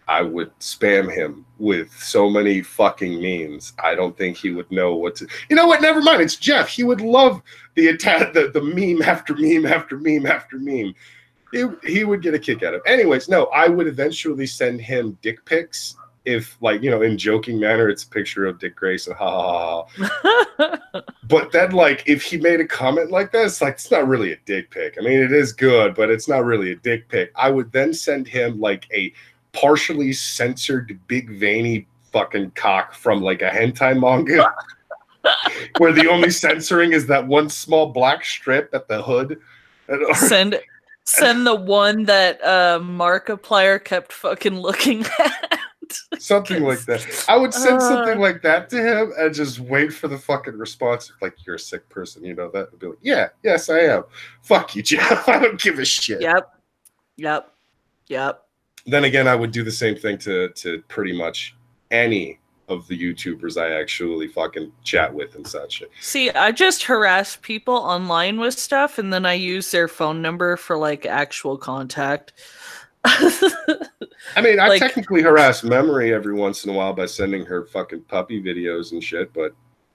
I would spam him with so many fucking memes. I don't think he would know what to... You know what? Never mind. It's Jeff. He would love the meme after meme after meme after meme. He would get a kick out of it. Anyways, no, I would eventually send him dick pics. If, like, in joking manner, it's a picture of Dick Grayson, ha ha ha. But then, like, if he made a comment like that, it's like, it's not really a dick pic. I mean, it is good, but it's not really a dick pic. I would then send him, like, a partially censored big veiny fucking cock from like a hentai manga where the only censoring is that one small black strip at the hood. Send the one that Markiplier kept fucking looking at. Something like that. I would send something like that to him and just wait for the fucking response. Like, you're a sick person, that would be like, yeah, yes, I am. Fuck you, Jeff. I don't give a shit. Yep. Then again, I would do the same thing to pretty much any of the YouTubers I actually fucking chat with and such. See, I just harass people online with stuff, and then I use their phone number for like actual contact. I mean, I technically harass Memory every once in a while by sending her fucking puppy videos and shit, but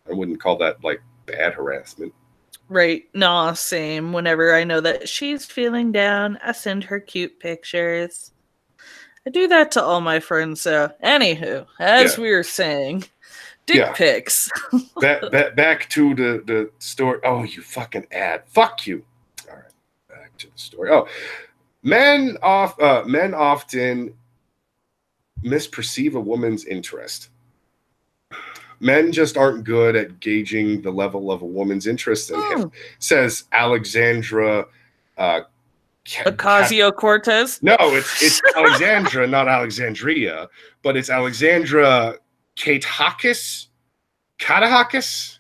I wouldn't call that like bad harassment. Right. Nah, same. Whenever I know that she's feeling down, I send her cute pictures. I do that to all my friends. So, anywho, as we were saying, dick pics. back to the story. Oh, you fucking ad. Fuck you. All right, back to the story. Oh, men often misperceive a woman's interest. Men just aren't good at gauging the level of a woman's interest in him, says Alexandra. Ocasio-Cortez? No, it's Alexandra, not Alexandria, but it's Alexandra Katehakis. Katehakis?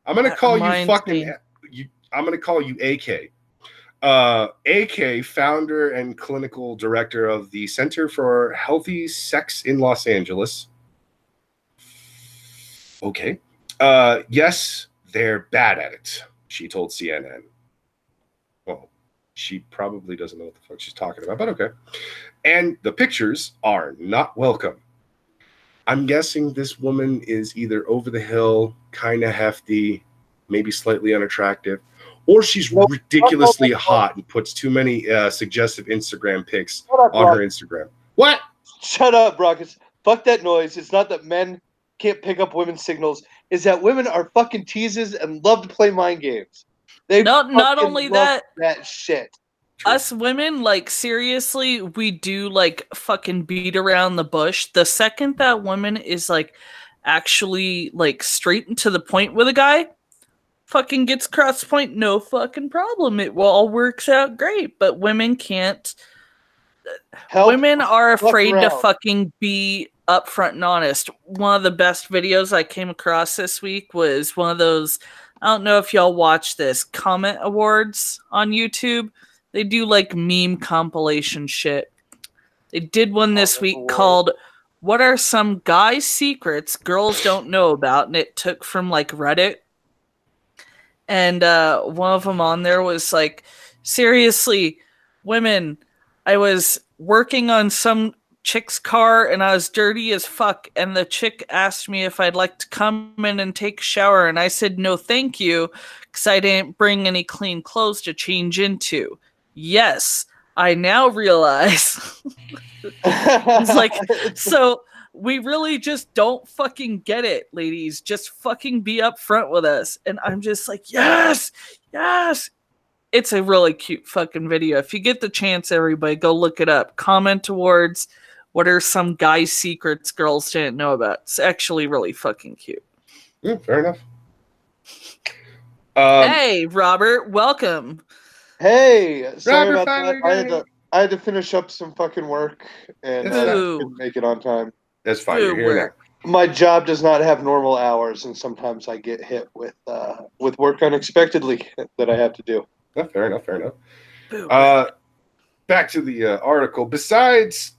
I'm gonna call you fucking. I'm gonna call you AK. AK, founder and clinical director of the Center for Healthy Sex in Los Angeles. Okay. Yes, they're bad at it, she told CNN. Well, she probably doesn't know what the fuck she's talking about, but okay. And the pictures are not welcome. I'm guessing this woman is either over the hill, kind of hefty, maybe slightly unattractive, or she's ridiculously hot and puts too many suggestive Instagram pics on her Instagram. What? Shut up, Brockets. Fuck that noise. It's not that men can't pick up women's signals. It's that women are fucking teases and love to play mind games. They not only that shit. Us women, like, seriously, we do, like, fucking beat around the bush. The second that woman is, like, actually, like, straight and to the point with a guy, fucking gets cross point, no fucking problem. It all works out great. But women can't. Women are afraid to fucking be upfront and honest. One of the best videos I came across this week was one of those, I don't know if y'all watch this, comment awards on YouTube. They do like meme compilation shit. They did one this week called "What Are Some Guy Secrets Girls Don't Know About?" and it took from like Reddit. And one of them on there was like, seriously, women, I was working on some chick's car and I was dirty as fuck, and the chick asked me if I'd like to come in and take a shower, and I said no thank you because I didn't bring any clean clothes to change into. Yes, I now realize. It's like, so we really just don't fucking get it, ladies. Just fucking be upfront with us. And I'm just like, yes, yes. It's a really cute fucking video. If you get the chance, everybody, go look it up. Comment awards. What are some guy secrets girls didn't know about? It's actually really fucking cute. Yeah, fair enough. Hey, Robert, welcome. Hey, sorry Robert, about that. I had to finish up some fucking work, and I couldn't make it on time. That's fine. You're here now. My job does not have normal hours, and sometimes I get hit with work unexpectedly that I have to do. Oh, fair enough. Fair enough. Back to the article. Besides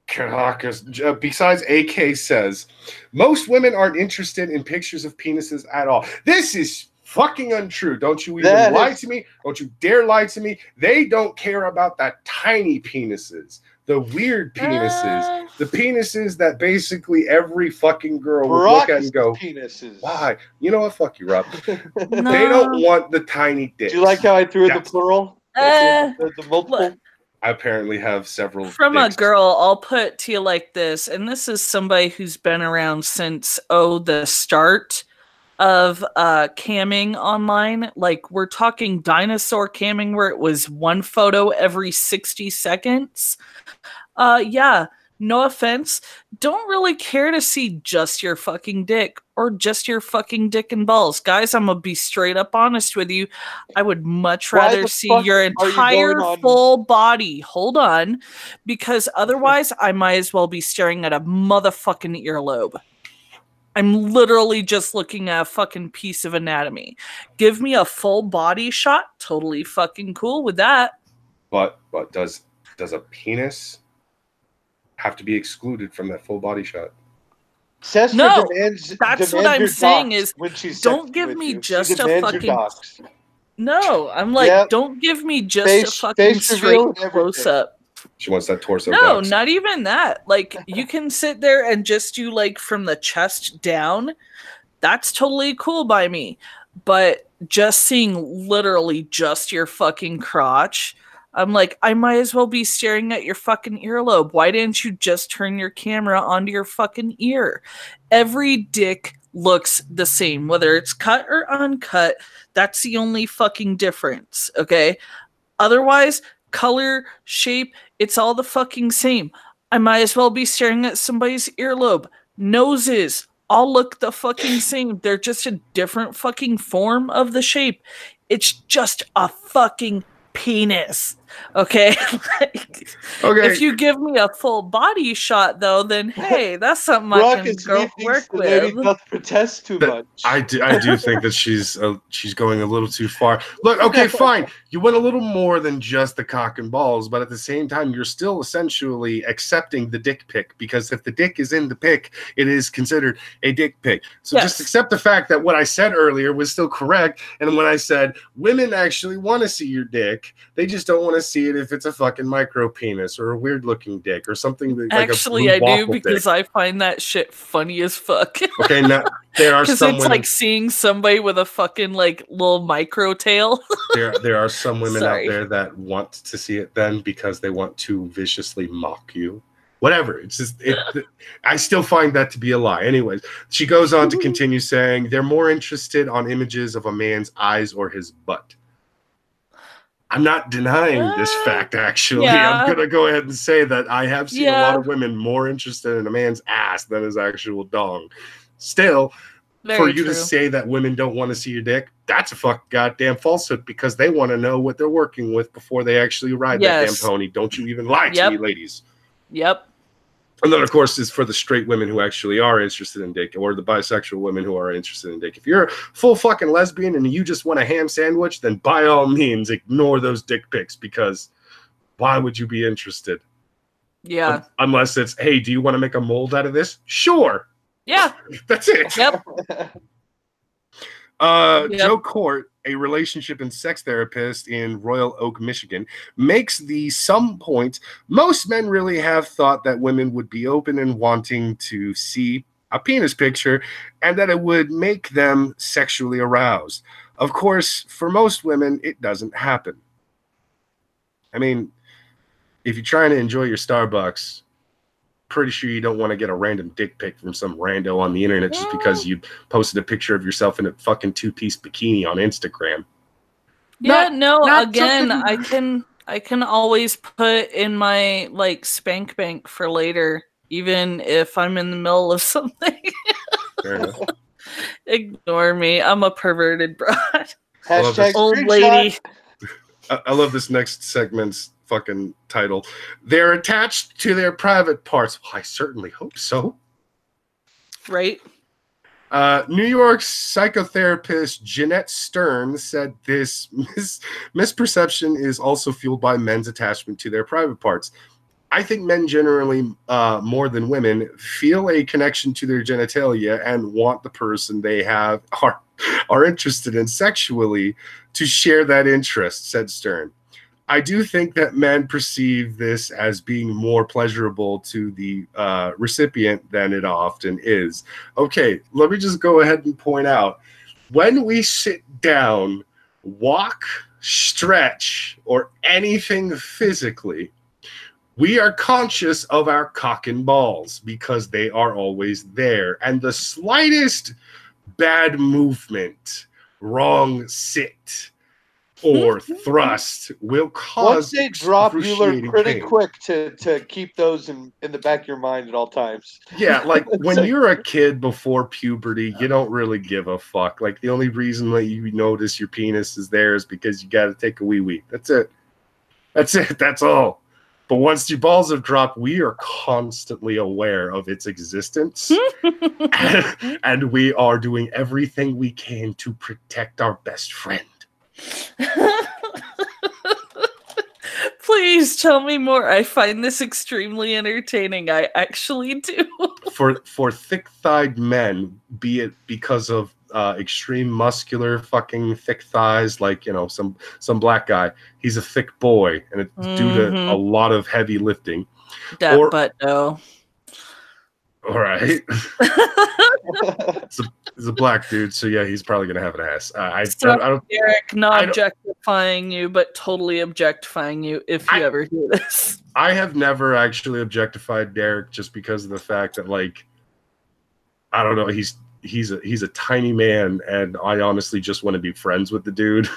AK says, most women aren't interested in pictures of penises at all. This is fucking untrue. Don't you even lie to me. Don't you dare lie to me. They don't care about that tiny penises, the weird penises, the penises that basically every fucking girl would look at and go, penises. Why? You know what? Fuck you, Rob. No. They don't want the tiny dicks. Do you like how I threw the plural? The multiple? Look, I apparently have several. From dicks. A girl, I'll put it to you like this, and this is somebody who's been around since, the start of camming online. Like, we're talking dinosaur camming where it was one photo every 60 seconds. Yeah, no offense. Don't really care to see just your fucking dick or just your fucking dick and balls. Guys, I'm gonna be straight up honest with you. I would much rather see your entire full body. Hold on. Because otherwise, I might as well be staring at a motherfucking earlobe. I'm literally just looking at a fucking piece of anatomy. Give me a full body shot. Totally fucking cool with that. But does a penis have to be excluded from that full body shot? No, that's what I'm saying is, don't give me just a fucking... No, I'm like, don't give me just a fucking straight close-up. She wants that torso. No, box. Not even that. Like, you can sit there and just do, like, from the chest down. That's totally cool by me. But just seeing literally just your fucking crotch, I'm like, I might as well be staring at your fucking earlobe. Why didn't you just turn your camera onto your fucking ear? Every dick looks the same, whether it's cut or uncut. That's the only fucking difference, okay? Otherwise, color, shape, it's all the fucking same. I might as well be staring at somebody's earlobe. Noses all look the fucking same. They're just a different fucking form of the shape. It's just a fucking penis. Okay. Like, Okay. if you give me a full body shot, though, then hey, that's something I can Rockets, go he thinks work the lady with. doth protest too much. I do think that she's going a little too far. Look, okay, fine. You went a little more than just the cock and balls, but at the same time, you're still essentially accepting the dick pic, because if the dick is in the pic, it is considered a dick pic. So Yes. just accept the fact that what I said earlier was still correct. And when I said women actually want to see your dick, they just don't want to see it if it's a fucking micro penis or a weird looking dick or something that, like Actually, a I do, waffle because dick. I find that shit funny as fuck. Okay, now there are Because some it's women. like seeing somebody with a fucking like little micro tail. There are some women out Sorry. there that want to see it then because they want to viciously mock you. Whatever. It's just I still find that to be a lie. Anyways, she goes on to continue saying they're more interested on images of a man's eyes or his butt. I'm not denying this fact, actually. Yeah. I'm gonna go ahead and say that I have seen a lot Yeah. of women more interested in a man's ass than his actual dong. Still, for Very you true. to say that women don't want to see your dick, that's a fucking goddamn falsehood, because they want to know what they're working with before they actually ride that damn Yes. pony. Don't you even lie to Yep. me, ladies. Yep. And then, of course, is for the straight women who actually are interested in dick, or the bisexual women who are interested in dick. If you're a full fucking lesbian and you just want a ham sandwich, then by all means ignore those dick pics, because why would you be interested? Yeah. Unless it's, hey, do you want to make a mold out of this? Sure. Yeah. That's it. Yep. Yep. Joe Court, a relationship and sex therapist in Royal Oak, Michigan, makes the some point most men really have thought that women would be open and wanting to see a penis picture, and that it would make them sexually aroused. Of course, for most women, it doesn't happen. I mean, if you're trying to enjoy your Starbucks, pretty sure you don't want to get a random dick pic from some rando on the internet just because you posted a picture of yourself in a fucking two-piece bikini on Instagram. Yeah, Not again, something- I can always put in my like spank bank for later, even if I'm in the middle of something. Fair enough. Ignore me. I'm a perverted broad. Hashtag Old screenshot. lady. I love this next segment's fucking title. They're attached to their private parts. Well, I certainly hope so. Right? New York psychotherapist Jeanette Stern said this misperception is also fueled by men's attachment to their private parts. I think men generally, more than women, feel a connection to their genitalia and want the person they have are interested in sexually to share that interest, said Stern. I do think that men perceive this as being more pleasurable to the recipient than it often is. Okay, let me just go ahead and point out, when we sit down, walk, stretch, or anything physically, we are conscious of our cock and balls because they are always there. And the slightest bad movement, wrong sit, or thrust will cause Once they drop, you learn excruciating pretty pain. quick to keep those in the back of your mind at all times. Yeah, like when like- you're a kid before puberty, you don't really give a fuck. Like the only reason that you notice your penis is there is because you got to take a wee-wee. That's it. That's it. That's all. But once your balls have dropped, we are constantly aware of its existence. And we are doing everything we can to protect our best friend. Please tell me more. I find this extremely entertaining. I actually do. For thick-thighed men, be it because of extreme muscular fucking thick thighs, like, you know, some black guy, he's a thick boy, and it's due to a lot of heavy lifting. That butt, though. All right. He's a black dude, so yeah, he's probably gonna have an ass. I don't, Derek, not objectifying you, but totally objectifying you if you ever hear this. I have never actually objectified Derek just because of the fact that, like, I don't know, he's a tiny man, and I honestly just want to be friends with the dude.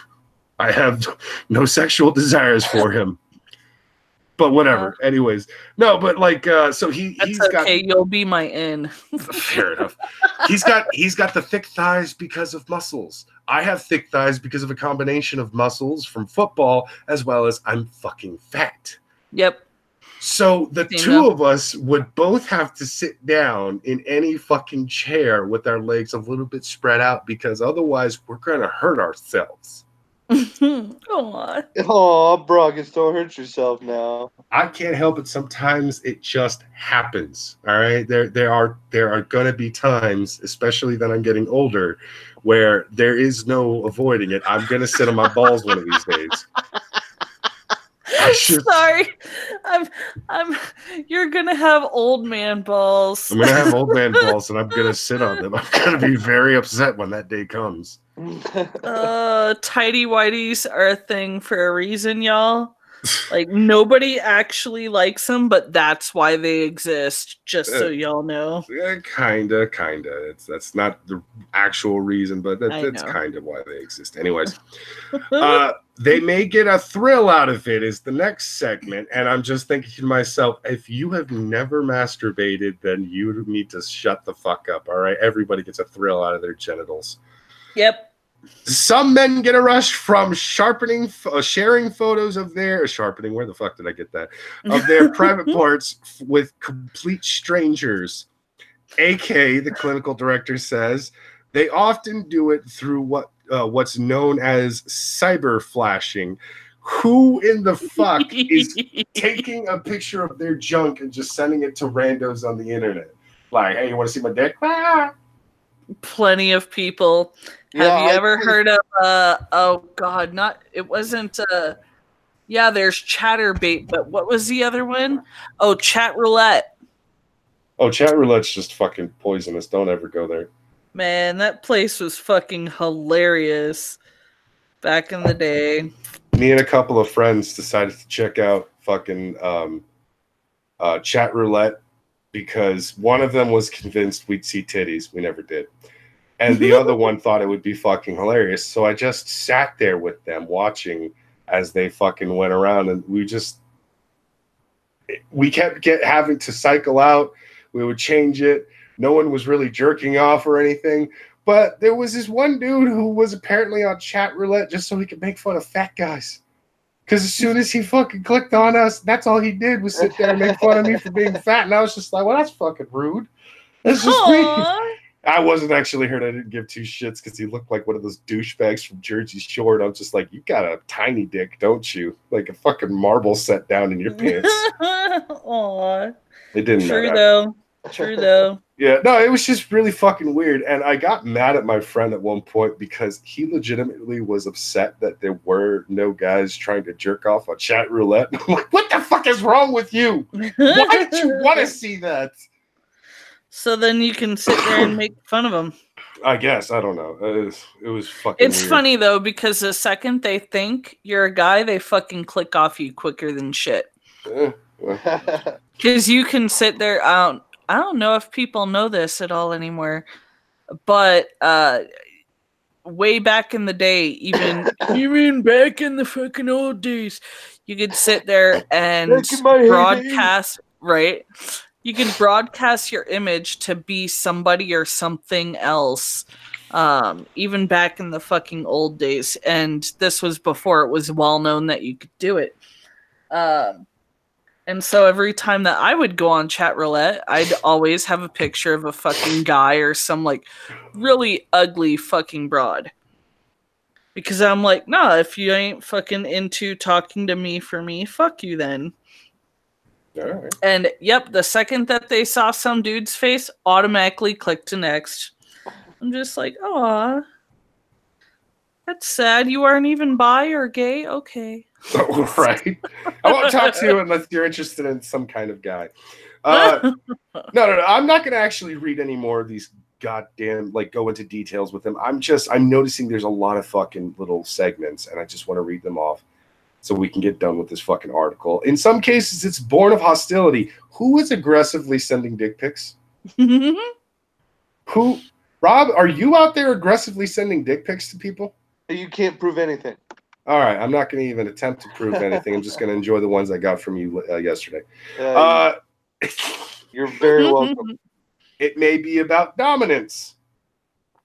I have no sexual desires for him. But whatever. Anyways, no, but like, so he's okay. got. You'll be my in. Fair enough. He's got the thick thighs because of muscles. I have thick thighs because of a combination of muscles from football as well as I'm fucking fat. Yep. So the two of us would both have to sit down in any fucking chair with our legs a little bit spread out because otherwise we're gonna hurt ourselves. Oh, Brogus, don't hurt yourself now. I can't help it. Sometimes it just happens. All right. There are going to be times, especially that I'm getting older, where there is no avoiding it. I'm going to sit on my balls one of these days. Sorry, you're gonna have old man balls. I'm gonna have old man balls, and I'm gonna sit on them. I'm gonna be very upset when that day comes. Tidy whities are a thing for a reason, y'all. Like nobody actually likes them, but that's why they exist. Just so y'all know. Yeah, kinda. That's not the actual reason, but that's kind of why they exist. Anyways, they may get a thrill out of it. Is the next segment, and I'm just thinking to myself, if you have never masturbated, then you need to shut the fuck up. All right, everybody gets a thrill out of their genitals. Yep. Some men get a rush from sharing photos of their sharpening. Where the fuck did I get that? Of their private parts with complete strangers. AK, the clinical director says, they often do it through what's known as cyber flashing. Who in the fuck is taking a picture of their junk and just sending it to randos on the internet? Like, hey, you want to see my dick? Ah! Plenty of people. Have you ever heard of oh god, it wasn't yeah, there's Chatterbait, but what was the other one? Oh, Chat Roulette. Oh, Chat Roulette's just fucking poisonous. Don't ever go there. Man, that place was fucking hilarious back in the day. Me and a couple of friends decided to check out fucking Chat Roulette because one of them was convinced we'd see titties. We never did. And the other one thought it would be fucking hilarious. So I just sat there with them watching as they fucking went around. And we kept having to cycle out. We would change it. No one was really jerking off or anything. But there was this one dude who was apparently on Chat Roulette just so he could make fun of fat guys. Because as soon as he fucking clicked on us, that's all he did was sit there and make fun of me for being fat. And I was just like, well, that's fucking rude. That's just weird. I wasn't actually hurt. I didn't give two shits because he looked like one of those douchebags from Jersey Shore. And I'm just like, you got a tiny dick, don't you? Like a fucking marble set down in your pants. Aww. It didn't matter. True though. Yeah, no, it was just really fucking weird. And I got mad at my friend at one point because he legitimately was upset that there were no guys trying to jerk off on Chat Roulette. I'm like, what the fuck is wrong with you? Why did you want to see that? So then you can sit there and make fun of them. I guess. I don't know. It was fucking It's weird. Funny, though, because the second they think you're a guy, they fucking click off you quicker than shit. Because you can sit there. I don't know if people know this at all anymore, but way back in the day, even back in the fucking old days, you could sit there and broadcast, right? You can broadcast your image to be somebody or something else, even back in the fucking old days. And this was before it was well known that you could do it. And so every time that I would go on Chat Roulette, I'd always have a picture of a fucking guy or some like really ugly fucking broad. Because I'm like, nah, if you ain't fucking into talking to me for me, fuck you then. All right. And yep, the second that they saw some dude's face, automatically click to next. I'm just like, aw, that's sad. You aren't even bi or gay? Okay. Oh, right. I won't talk to you unless you're interested in some kind of guy. No. I'm not going to actually read any more of these goddamn, like, go into details with them. I'm noticing there's a lot of fucking little segments, and I just want to read them off so we can get done with this fucking article. In some cases, it's born of hostility. Who is aggressively sending dick pics? Who? Rob, are you out there aggressively sending dick pics to people? You can't prove anything. All right, I'm not going to even attempt to prove anything. I'm just going to enjoy the ones I got from you yesterday. You're very welcome. It may be about dominance.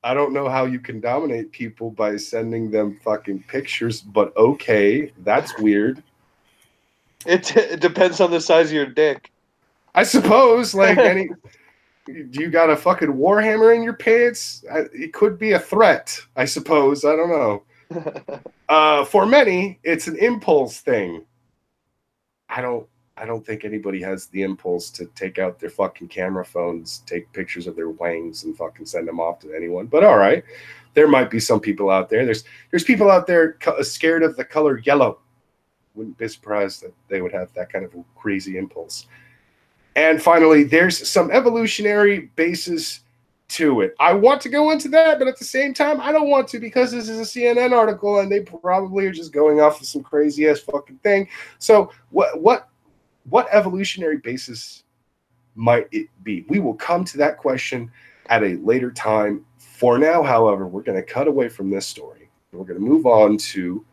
I don't know how you can dominate people by sending them fucking pictures, but okay, that's weird. It depends on the size of your dick. I suppose, like any... Do you got a fucking warhammer in your pants? It could be a threat, I suppose. I don't know. For many, it's an impulse thing. I don't think anybody has the impulse to take out their fucking camera phones, take pictures of their wangs, and fucking send them off to anyone. But all right, there might be some people out there. There's people out there scared of the color yellow. Wouldn't be surprised that they would have that kind of crazy impulse. And finally, there's some evolutionary basis to it. I want to go into that, but at the same time, I don't want to, because this is a CNN article and they probably are just going off of some crazy ass fucking thing. So what evolutionary basis might it be? We will come to that question at a later time. For now, however, we're going to cut away from this story. We're going to move on to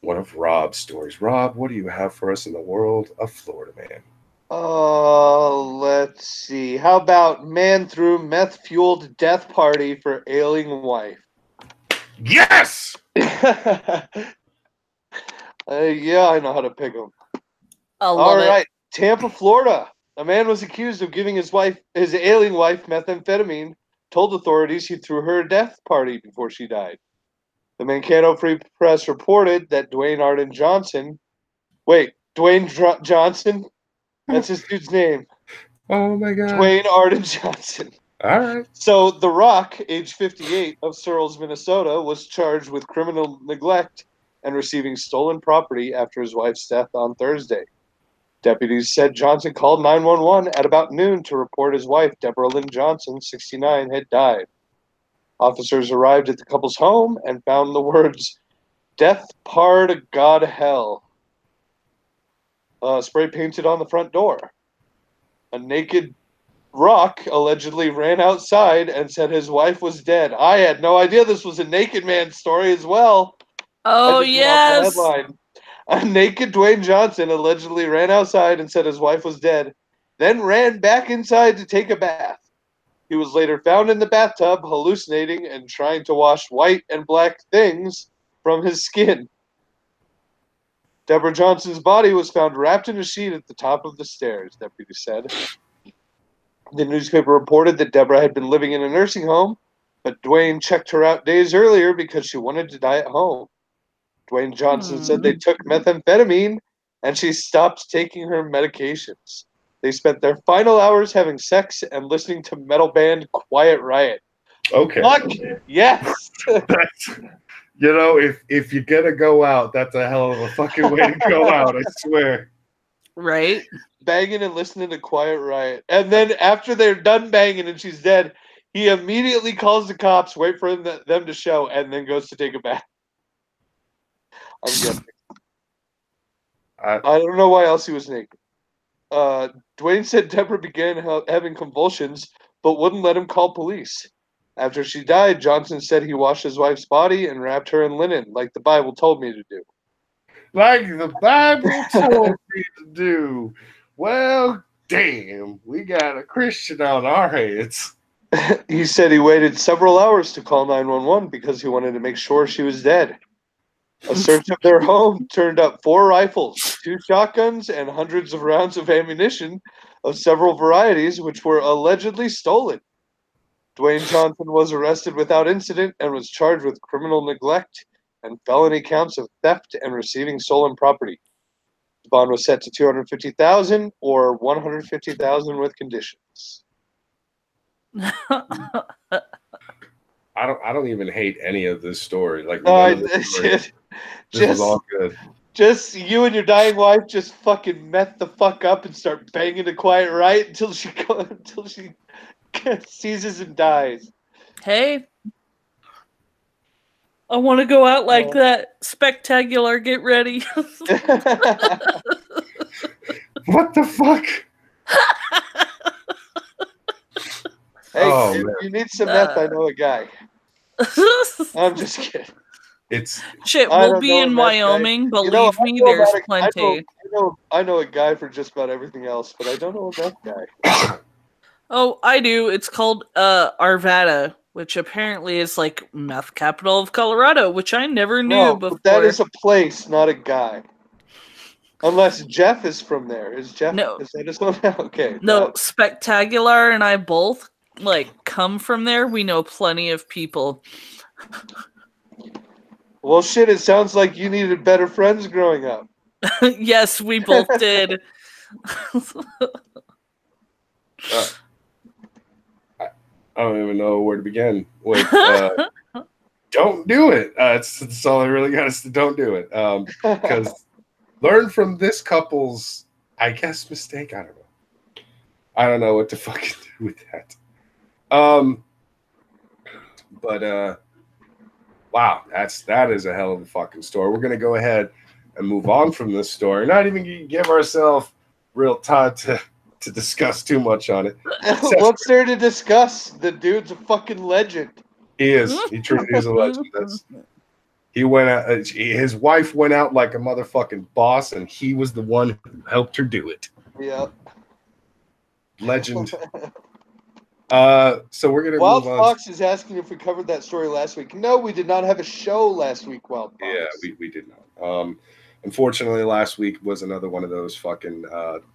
one of Rob's stories. Rob, what do you have for us in the world of Florida Man? Let's see. How about man threw meth-fueled death party for ailing wife? Yes! Yeah, I know how to pick them. All right, Tampa, Florida. A man was accused of giving his ailing wife methamphetamine, told authorities he threw her a death party before she died. The Mankato Free Press reported that Dwayne Johnson... That's his dude's name. Oh my God. Dwayne Arden Johnson. All right. So The Rock, age 58, of Searles, Minnesota, was charged with criminal neglect and receiving stolen property after his wife's death on Thursday. Deputies said Johnson called 911 at about noon to report his wife, Deborah Lynn Johnson, 69, had died. Officers arrived at the couple's home and found the words, "Death Pard God Hell," spray painted on the front door. A naked Rock allegedly ran outside and said his wife was dead. I had no idea this was a naked man story as well. Oh, yes. A naked Dwayne Johnson allegedly ran outside and said his wife was dead, then ran back inside to take a bath. He was later found in the bathtub, hallucinating and trying to wash white and black things from his skin. Deborah Johnson's body was found wrapped in a sheet at the top of the stairs, deputies said. The newspaper reported that Deborah had been living in a nursing home, but Dwayne checked her out days earlier because she wanted to die at home. Dwayne Johnson said they took methamphetamine and she stopped taking her medications. They spent their final hours having sex and listening to metal band Quiet Riot. Okay. Fuck yes. You know, if you're gonna go out, that's a hell of a fucking way to go out, I swear. Right? Banging and listening to Quiet Riot. And then after they're done banging and she's dead, he immediately calls the cops, wait for them to show, and then goes to take a bath. I'm guessing. I don't know why else he was naked. Dwayne said Deborah began having convulsions, but wouldn't let him call police. After she died, Johnson said he washed his wife's body and wrapped her in linen, like the Bible told me to do. Like the Bible told me to do. Well, damn, we got a Christian on our hands. He said he waited several hours to call 911 because he wanted to make sure she was dead. A search of their home turned up 4 rifles, 2 shotguns, and hundreds of rounds of ammunition of several varieties, which were allegedly stolen. Dwayne Johnson was arrested without incident and was charged with criminal neglect and felony counts of theft and receiving stolen property. The bond was set to $250,000 or $150,000 with conditions. I don't even hate any of this story. Like, this is all good. Just you and your dying wife just fucking meth the fuck up and start banging to Quiet Riot until she seizes and dies. Hey, I want to go out like that. Spectacular, get ready. What the fuck? Hey, if you need some meth, I know a guy. I'm just kidding. It's Shit, I we'll don't be know a in meth guy. Wyoming. You know, Believe me, there's plenty. I know a guy for just about everything else, but I don't know a meth guy. Oh, I do. It's called Arvada, which apparently is like meth capital of Colorado, which I never knew No, before. but that is a place, not a guy. Unless Jeff is from there. Is Jeff? No. Is that his one? Okay. No, Spectacular and I both come from there. We know plenty of people. Well, shit. It sounds like you needed better friends growing up. Yes, we both did. I don't even know where to begin with. Don't do it. That's all I really got is to don't do it. Because learn from this couple's, I guess, mistake. I don't know what to fucking do with that. But wow, that is a hell of a fucking story. We're gonna go ahead and move on from this story. Not even give ourselves real time to discuss too much on it. What's there to discuss? The dude's a fucking legend. He is. He truly is a legend. He went out. His wife went out like a motherfucking boss, and he was the one who helped her do it. Yep. Legend. So we're gonna Wild move on. Fox is asking if we covered that story last week. No, we did not have a show last week, Wild Fox. Yeah, we did not. Unfortunately, last week was another one of those fucking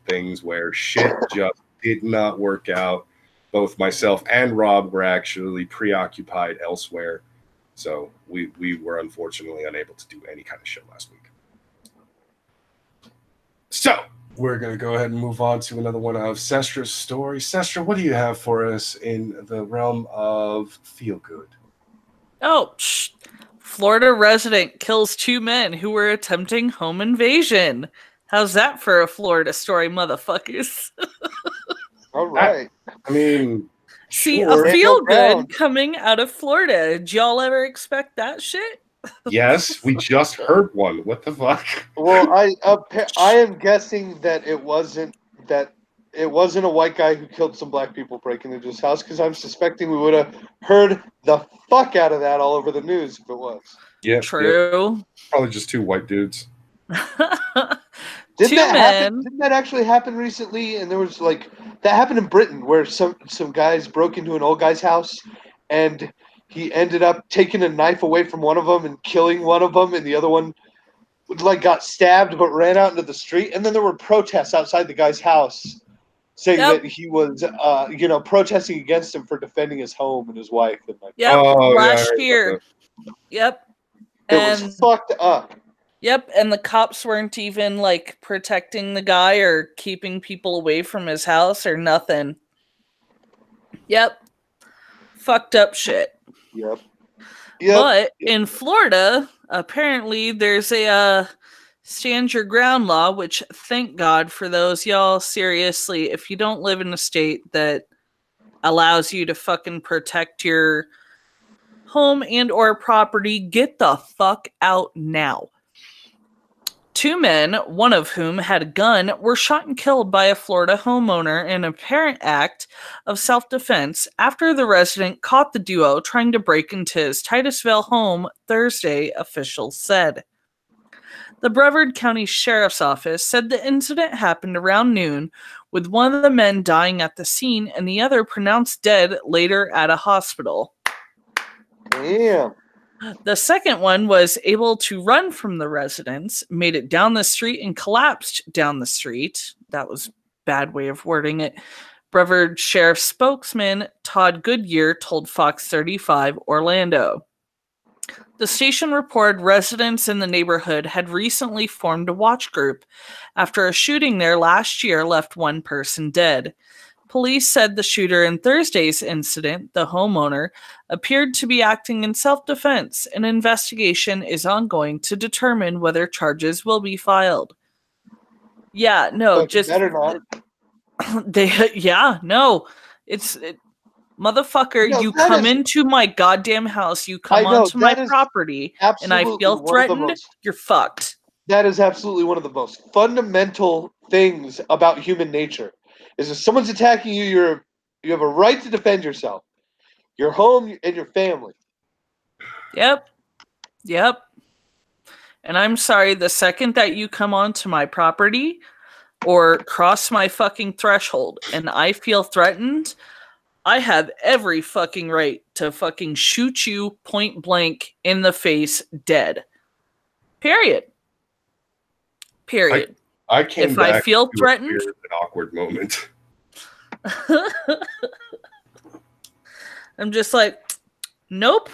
things where shit just did not work out. Both myself and Rob were actually preoccupied elsewhere. So we were unfortunately unable to do any kind of show last week. So we're going to go ahead and move on to another one of Sestra's stories. Sestra, what do you have for us in the realm of feel good? Oh, Florida resident kills 2 men who were attempting home invasion. How's that for a Florida story, motherfuckers? All right. I mean, see, sure. a feel good coming out of Florida. Did y'all ever expect that shit? Yes, we just heard one. What the fuck? Well, I am guessing that it wasn't a white guy who killed some black people breaking into his house, because I'm suspecting we would have heard the fuck out of that all over the news if it was. Yeah, true. Yeah. Probably just 2 white dudes. Didn't that actually happen recently? And there was that happened in Britain where some guys broke into an old guy's house, and he ended up taking a knife away from one of them and killing one of them, and the other one got stabbed but ran out into the street. And then there were protests outside the guy's house saying that he was protesting against him for defending his home and his wife. And last year. Yep. It was fucked up. Yep, and the cops weren't even protecting the guy or keeping people away from his house or nothing. Yep. Fucked up shit. Yep. But in Florida, apparently there's a stand your ground law, which thank God for those. Y'all, seriously, if you don't live in a state that allows you to fucking protect your home and or property, get the fuck out now. 2 men, one of whom had a gun, were shot and killed by a Florida homeowner in an apparent act of self-defense after the resident caught the duo trying to break into his Titusville home Thursday, officials said. The Brevard County Sheriff's Office said the incident happened around noon, with one of the men dying at the scene and the other pronounced dead later at a hospital. Damn. The second one was able to run from the residence, made it down the street, and collapsed down the street. That was a bad way of wording it. Brevard Sheriff spokesman Todd Goodyear told Fox 35 Orlando. The station reported residents in the neighborhood had recently formed a watch group after a shooting there last year left one person dead. Police said the shooter in Thursday's incident, the homeowner, appeared to be acting in self-defense. An investigation is ongoing to determine whether charges will be filed. Yeah, no, but just better not. Motherfucker, No, you come into my goddamn house, you come onto my property, and I feel threatened, you're fucked. That is absolutely one of the most fundamental things about human nature. Is if someone's attacking you, you have a right to defend yourself. Your home and your family. Yep. Yep. And I'm sorry, the second that you come onto my property or cross my fucking threshold and I feel threatened, I have every fucking right to fucking shoot you point blank in the face dead. Period. Period. I came if back I feel to threatened, a weird and awkward moment. I'm just like, nope.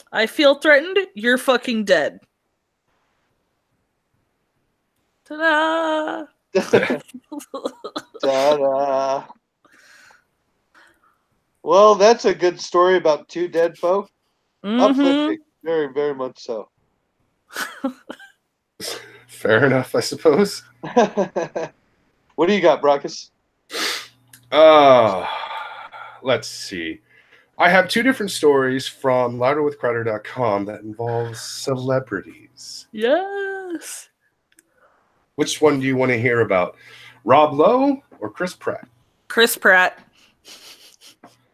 I feel threatened. You're fucking dead. Ta-da! Ta-da. Well, that's a good story about two dead folk. Uplifting. Very, very much so. Fair enough, I suppose. What do you got, Brockus? Let's see. I have two different stories from louderwithcrowder.com that involve celebrities. Yes. Which one do you want to hear about? Rob Lowe or Chris Pratt? Chris Pratt.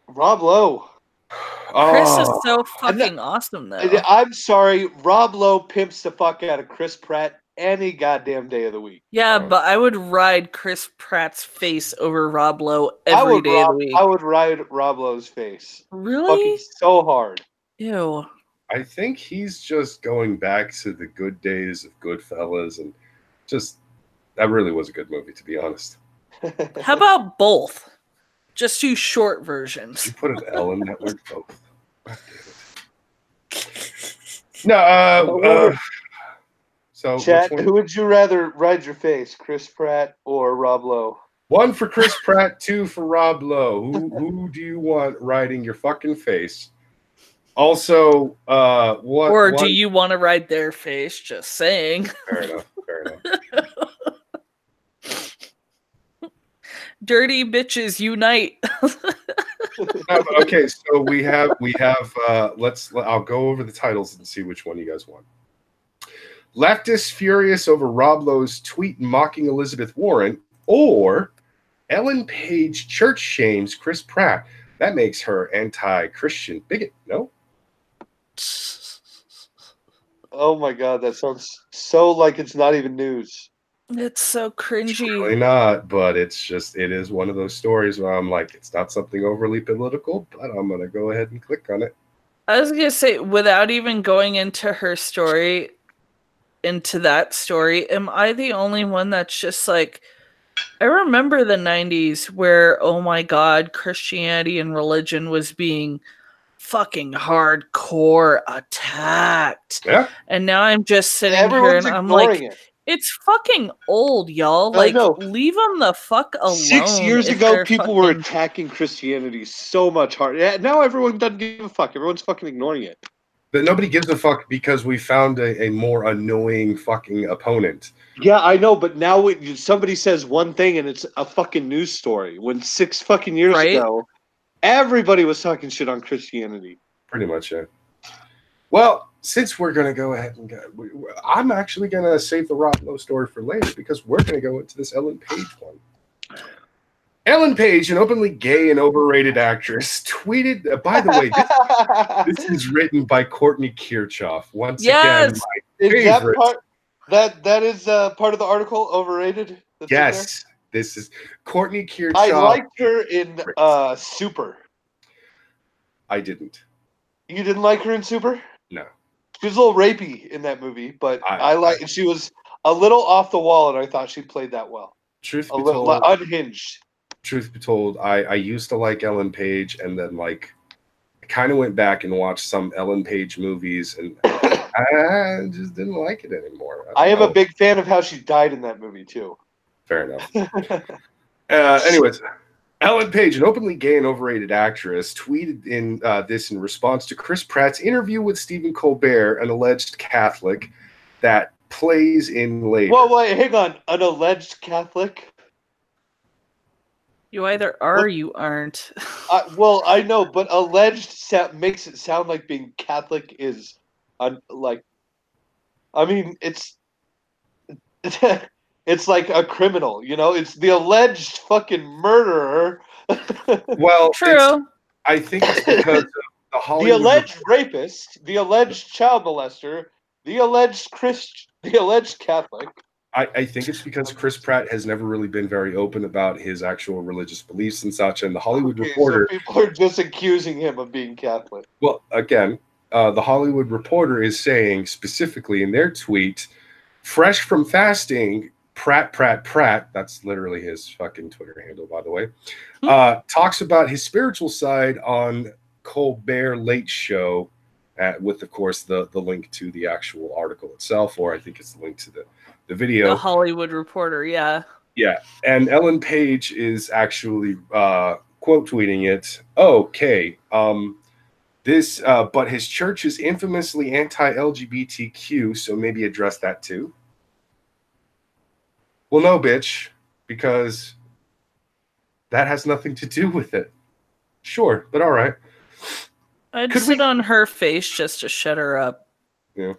Rob Lowe. Chris is so fucking awesome, though. I'm sorry. Rob Lowe pimps the fuck out of Chris Pratt any goddamn day of the week. Yeah, but I would ride Chris Pratt's face over Rob Lowe every day of the week. I would ride Rob Lowe's face. Really? Fucking so hard. Ew. I think he's just going back to the good days of Goodfellas, and just that really was a good movie, to be honest. How about both? Just two short versions. You put an L in that word, both. God damn it. No, so Chat, who would you rather ride your face, Chris Pratt or Rob Lowe? One for Chris Pratt, two for Rob Lowe. Who do you want riding your fucking face? Also, what? Or do you want to ride their face? Just saying. Fair enough. Fair enough. Dirty bitches unite. Okay, so we have. I'll go over the titles and see which one you guys want. Leftists furious over Rob Lowe's tweet mocking Elizabeth Warren, or Ellen Page church shames Chris Pratt. That makes her anti-Christian bigot. No. Oh my god, that sounds so like it's not even news. It's so cringy. It's really not, but it is one of those stories where I'm like, it's not something overly political, but I'm gonna go ahead and click on it. I was gonna say, without even going into her story, into that story, am I the only one that's just like, I remember the 90s where, oh my god, Christianity and religion was being fucking hardcore attacked. Yeah. And now I'm just sitting here and I'm like, it's fucking old, y'all. Like, leave them the fuck alone. 6 years ago, people were attacking Christianity so much harder. Yeah, now everyone doesn't give a fuck. Everyone's fucking ignoring it. But nobody gives a fuck because we found a more annoying fucking opponent. Yeah, I know, but now somebody says one thing and it's a fucking news story. When 6 fucking years ago, everybody was talking shit on Christianity. Pretty much, yeah. Well, since we're going to go ahead and go, I'm actually going to save the Rob Lowe story for later because we're going to go into this Ellen Page one. Ellen Page, an openly gay and overrated actress, tweeted, by the way, this is written by Courtney Kirchhoff. Once again, my favorite. That is part of the article, overrated? Yes, this is Courtney Kirchhoff. I liked her in Super. I didn't. You didn't like her in Super? No. She was a little rapey in that movie, but she was a little off the wall, and I thought she played that well. Truth be told, little unhinged. Truth be told, I used to like Ellen Page, and then I kind of went back and watched some Ellen Page movies, and I just didn't like it anymore. I am a big fan of how she died in that movie too. Fair enough. Anyways, Ellen Page, an openly gay and overrated actress, tweeted in this in response to Chris Pratt's interview with Stephen Colbert, an alleged Catholic that plays in later. Well, wait, hang on. An alleged Catholic? You either are or you aren't. Well, I know, but alleged makes it sound like being Catholic is, it's like a criminal, you know? It's the alleged fucking murderer. Well, true. I think it's because of the Hollywood... The alleged rapist, the alleged child molester the alleged Catholic. I think it's because Chris Pratt has never really been very open about his actual religious beliefs and such. And the Hollywood Reporter. So people are just accusing him of being Catholic. Well, again, the Hollywood Reporter is saying specifically in their tweet, fresh from fasting, Pratt, that's literally his fucking Twitter handle, by the way, talks about his spiritual side on Colbert Late Show, with, of course, the link to the actual article itself, or I think it's the link to the video. The Hollywood Reporter, yeah. Yeah, and Ellen Page is actually quote tweeting it. Okay, but his church is infamously anti-LGBTQ, so maybe address that too. Well, no, bitch, because that has nothing to do with it. Sure, but all right. I'd sit on her face just to shut her up. Yeah.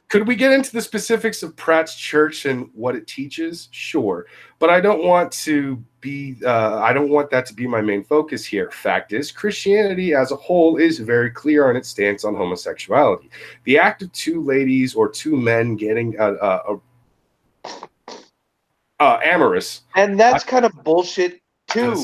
Could we get into the specifics of Pratt's church and what it teaches? Sure, but I don't want to be. I don't want that to be my main focus here. Fact is, Christianity as a whole is very clear on its stance on homosexuality. The act of two ladies or two men getting amorous, and that's kind of bullshit too.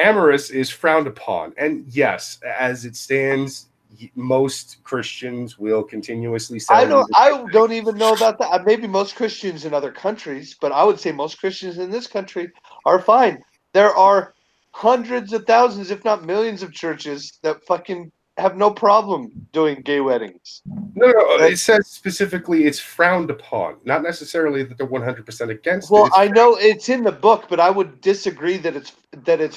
Amorous is frowned upon, and yes, as it stands, most Christians will continuously say. I don't even know about that. Maybe most Christians in other countries, but I would say most Christians in this country are fine. There are hundreds of thousands, if not millions, of churches that fucking have no problem doing gay weddings. No, it says specifically it's frowned upon, not necessarily that they're 100% against it. Well, I know it's in the book, but I would disagree that it's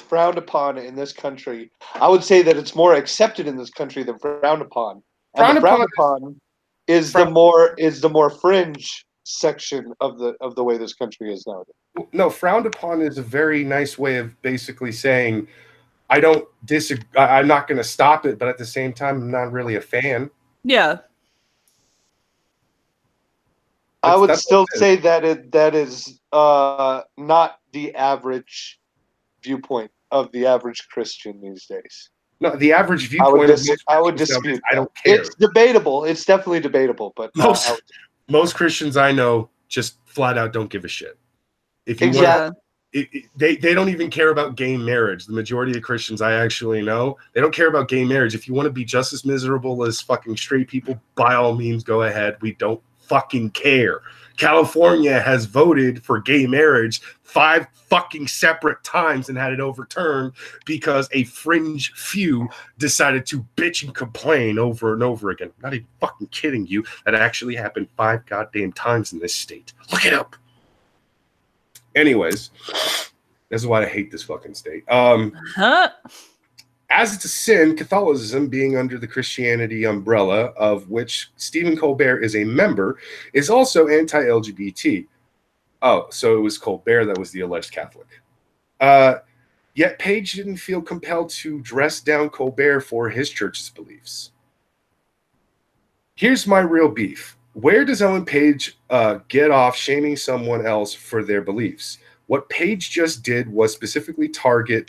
frowned upon in this country. I would say that it's more accepted in this country than frowned upon. And frowned upon is the more fringe section of the way this country is nowadays. No, frowned upon is a very nice way of basically saying, I don't disagree. I'm not going to stop it, but at the same time, I'm not really a fan. Yeah. I would still say that is not the average viewpoint of the average Christian these days. No, the average viewpoint. I would dispute. I don't care. It's debatable. It's definitely debatable, but most Christians I know just flat out don't give a shit. If you they don't even care about gay marriage. The majority of Christians I actually know, they don't care about gay marriage. If you want to be just as miserable as fucking straight people, by all means, go ahead. We don't fucking care. California has voted for gay marriage 5 fucking separate times and had it overturned because a fringe few decided to bitch and complain over and over again. I'm not even fucking kidding you. That actually happened 5 goddamn times in this state. Look it up. Anyways, this is why I hate this fucking state. As it's a sin, Catholicism, being under the Christianity umbrella, of which Stephen Colbert is a member, is also anti-LGBT. Oh, so it was Colbert that was the alleged Catholic. Yet Page didn't feel compelled to dress down Colbert for his church's beliefs. Here's my real beef. Where does Ellen Page get off shaming someone else for their beliefs? What Page just did was specifically target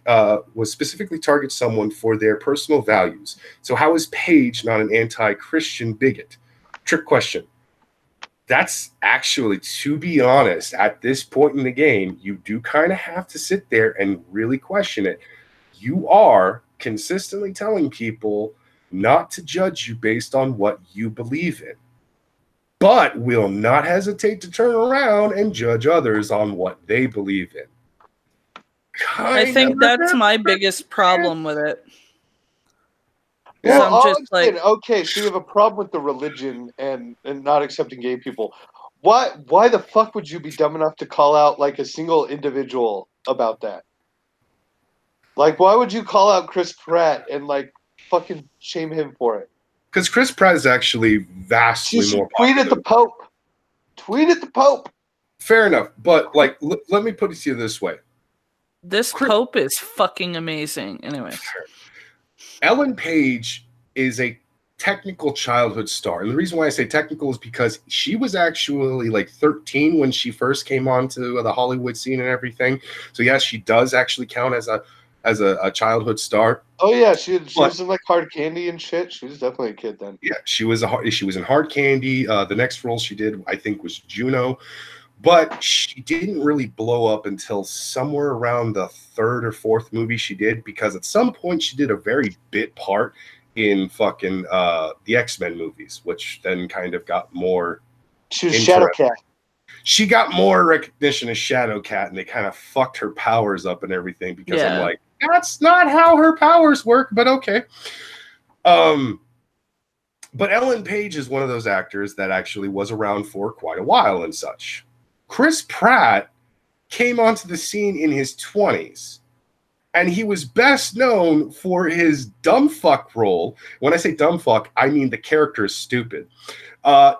someone for their personal values. So how is Page not an anti-Christian bigot? Trick question. That's actually, to be honest, at this point in the game, you do kind of have to sit there and really question it. You are consistently telling people not to judge you based on what you believe in, but will not hesitate to turn around and judge others on what they believe in. I think that's my biggest problem with it. Yeah, I'm just like, okay, so you have a problem with the religion and not accepting gay people. Why the fuck would you be dumb enough to call out like a single individual about that? Like, why would you call out Chris Pratt and like fucking shame him for it? Because Chris Pratt is actually vastly more popular. Tweet at the Pope. Tweet at the Pope. Fair enough, but like, let me put it to you this way. This Pope is fucking amazing. Anyway. Ellen Page is a technical childhood star. And the reason why I say technical is because she was actually like 13 when she first came onto the Hollywood scene and everything. So yes, she does actually count as a as a childhood star. Oh yeah, she was in like Hard Candy and shit. She was definitely a kid then. Yeah, she was in Hard Candy. The next role she did, I think, was Juno, but she didn't really blow up until somewhere around the third or fourth movie she did, because at some point she did a very bit part in fucking the X-Men movies, which then kind of got more. She was Shadowcat. She got more recognition as Shadowcat, and they kind of fucked her powers up and everything, because I'm like, that's not how her powers work, but okay. But Ellen Page is one of those actors that actually was around for quite a while and such. Chris Pratt came onto the scene in his 20s, and he was best known for his dumb fuck role. When I say dumb fuck, I mean the character is stupid.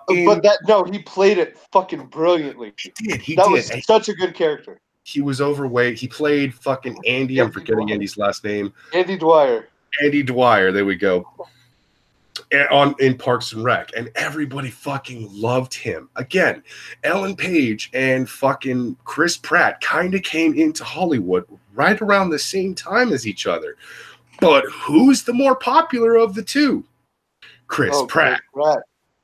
He played it fucking brilliantly. He did. That was such a good character. He was overweight. He played fucking Andy. I'm forgetting Andy's last name. Andy Dwyer. Andy Dwyer. There we go. In Parks and Rec, and everybody fucking loved him. Again, Ellen Page and fucking Chris Pratt kind of came into Hollywood right around the same time as each other. But who's the more popular of the two? Chris Pratt.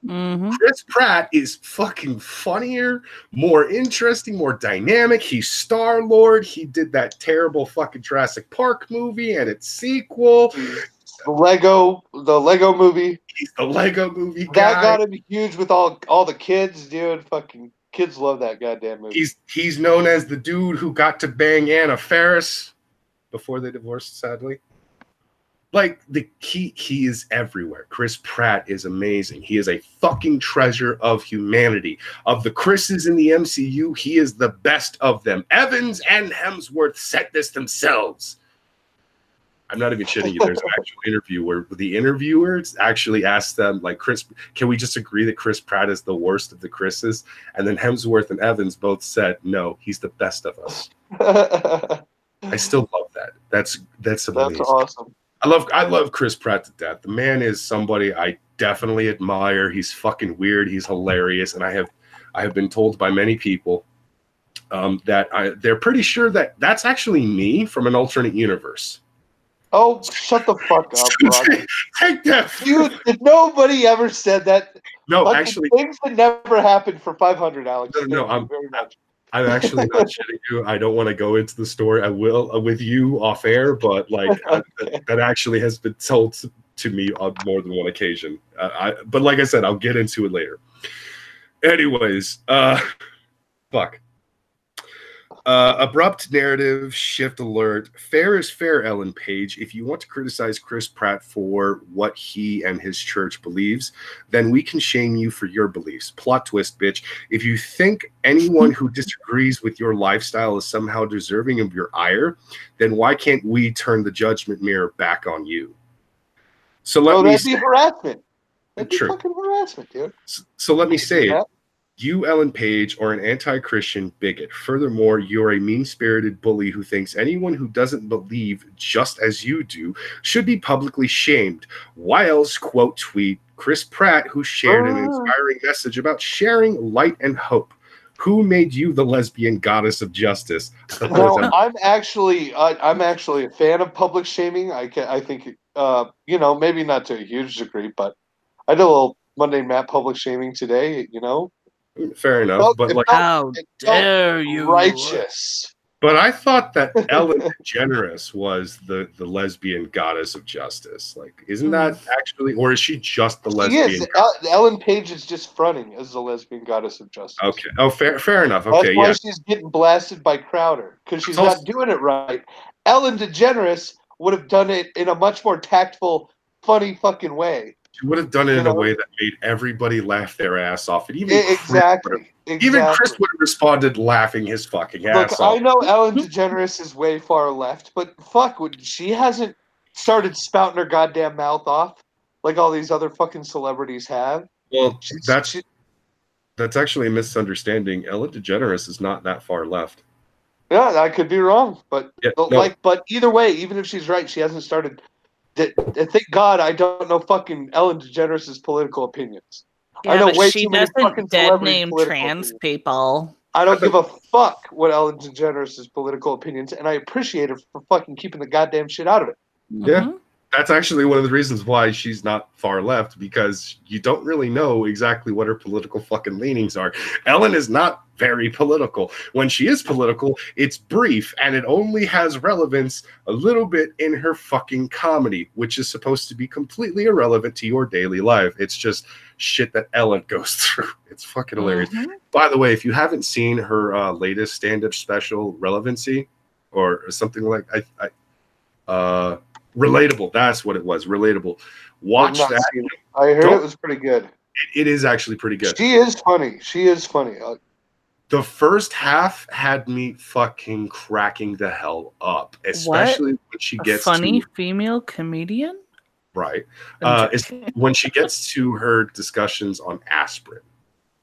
Mm-hmm. Chris Pratt is fucking funnier, more interesting, more dynamic. He's Star-Lord. He did that terrible fucking Jurassic Park movie and its sequel. The Lego movie. He's the Lego movie guy. That got him huge with all the kids, dude. Fucking kids love that goddamn movie. He's known as the dude who got to bang Anna Faris before they divorced, sadly. Like, he is everywhere. Chris Pratt is amazing. He is a fucking treasure of humanity. Of the Chris's in the MCU, he is the best of them. Evans and Hemsworth said this themselves. I'm not even shitting you. There's an actual interview where the interviewers actually asked them, like, Chris, can we just agree that Chris Pratt is the worst of the Chris's? And then Hemsworth and Evans both said, no, he's the best of us. I still love that. That's amazing. That's awesome. I love Chris Pratt to death. The man is somebody I definitely admire. He's fucking weird. He's hilarious. And I have been told by many people that they're pretty sure that that's actually me from an alternate universe. Oh, shut the fuck up, Roger. Take that. Dude, nobody ever said that. No, Fucking actually. Things that never happened for 500, Alex. No, I'm actually not shitting you. I don't want to go into the story. I will with you off air, but like okay. that actually has been told to me on more than one occasion. But like I said, I'll get into it later. Anyways, fuck. Abrupt narrative shift alert. Fair is fair, Ellen Page. If you want to criticize Chris Pratt for what he and his church believes, then we can shame you for your beliefs. Plot twist, bitch. If you think anyone who disagrees with your lifestyle is somehow deserving of your ire, then why can't we turn the judgment mirror back on you? So that'd be harassment. That'd be fucking harassment, dude. So let me say it. You, Ellen Page, are an anti-Christian bigot. Furthermore, you're a mean-spirited bully who thinks anyone who doesn't believe just as you do should be publicly shamed. Wiles quote tweet Chris Pratt, who shared an inspiring message about sharing light and hope. Who made you the lesbian goddess of justice? No, I'm actually a fan of public shaming. I think maybe not to a huge degree, but I did a little Monday Matt public shaming today. Fair enough, but like, how dare you? Righteous. But I thought that Ellen DeGeneres was the lesbian goddess of justice. Like, isn't that actually, or is she just the lesbian? Yes, Ellen Page is just fronting as the lesbian goddess of justice. Okay. Oh, fair enough. Okay, that's why she's getting blasted by Crowder, because she's not doing it right. Ellen DeGeneres would have done it in a much more tactful, funny fucking way. She would have done it in a way that made everybody laugh their ass off. And even exactly. Even Chris would have responded laughing his fucking ass off. I know Ellen DeGeneres is way far left, but fuck, she hasn't started spouting her goddamn mouth off like all these other fucking celebrities have. Well, that's actually a misunderstanding. Ellen DeGeneres is not that far left. Yeah, I could be wrong, but but either way, even if she's right, she hasn't started. Thank God I don't know fucking Ellen DeGeneres' political opinions. Yeah, I know but way she too many doesn't fucking dead name political trans opinions. people. I don't give a fuck what Ellen DeGeneres' political opinions, and I appreciate her for fucking keeping the goddamn shit out of it. Yeah. That's actually one of the reasons why she's not far left, because you don't really know exactly what her political fucking leanings are. Ellen is not very political. When she is political, it's brief, and it only has relevance a little bit in her fucking comedy, which is supposed to be completely irrelevant to your daily life. It's just shit that Ellen goes through. It's fucking hilarious. By the way, if you haven't seen her latest stand-up special, Relevancy, or something like Relatable, that's what it was. Relatable. Watch that. I heard it was pretty good. It is actually pretty good. She is funny. She is funny. The first half had me fucking cracking the hell up, especially when she gets funny female comedian. Right. When she gets to her discussions on aspirin.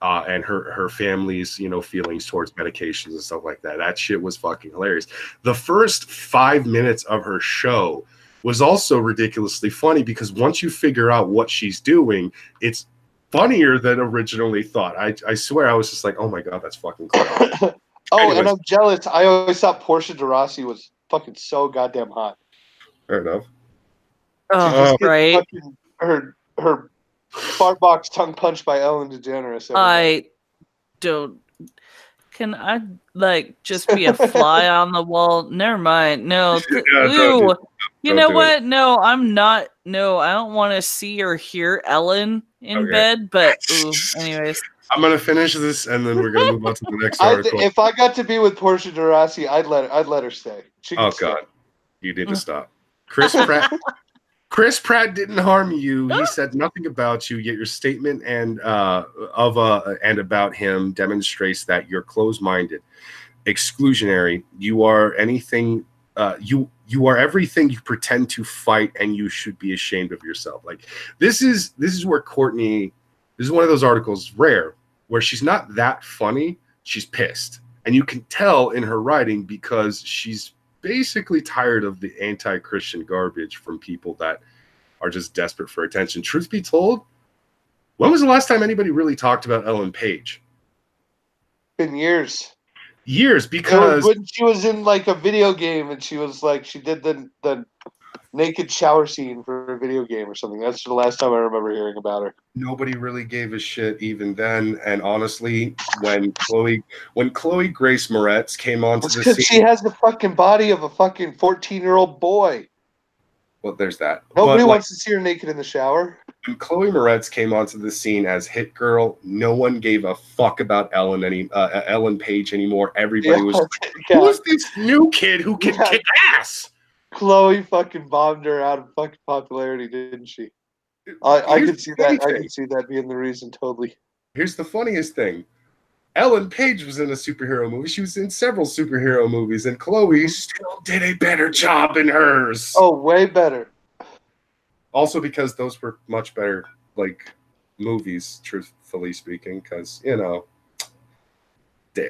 And her family's, feelings towards medications and stuff like that. That shit was fucking hilarious. The first 5 minutes of her show was also ridiculously funny, because once you figure out what she's doing, it's funnier than originally thought. I swear, I was just like, oh my God, that's fucking cool. Anyways. And I'm jealous. I always thought Portia de Rossi was fucking so goddamn hot. Fair enough. Right. Her fart box tongue punched by Ellen DeGeneres. I don't. Can I just be a fly on the wall? Never mind. No. You know what? No, I'm not. No, I don't want to see or hear Ellen in bed. But anyways, I'm gonna finish this, and then we're gonna move on to the next article. If I got to be with Portia de Rossi, I'd let her stay. Oh God, you need to stop, Chris Pratt. Chris Pratt didn't harm you. He said nothing about you, yet your statement and about him demonstrates that you're closed-minded, exclusionary. You are anything. You are everything you pretend to fight, and you should be ashamed of yourself. Like this is where Courtney. This is one of those articles, rare, where she's not that funny. She's pissed, and you can tell in her writing, because she's basically tired of the anti-Christian garbage from people that are just desperate for attention. Truth be told, when was the last time anybody really talked about Ellen Page? Been years. Because when she was in a video game, and she was she did the naked shower scene for a video game or something. That's the last time I remember hearing about her. Nobody really gave a shit even then. And honestly, when Chloe Grace Moretz came onto the scene, she has the fucking body of a fucking 14-year-old boy. Well, there's that. Nobody wants to see her naked in the shower. When Chloe Moretz came onto the scene as Hit Girl, no one gave a fuck about Ellen Page anymore. Everybody was like, who's this new kid who can kick ass? Chloe fucking bombed her out of fucking popularity, didn't she? I could see that. I could see that being the reason, totally. Here's the funniest thing. Ellen Page was in a superhero movie. She was in several superhero movies, and Chloe still did a better job in hers. Oh, way better. Also because those were much better, movies, truthfully speaking, because,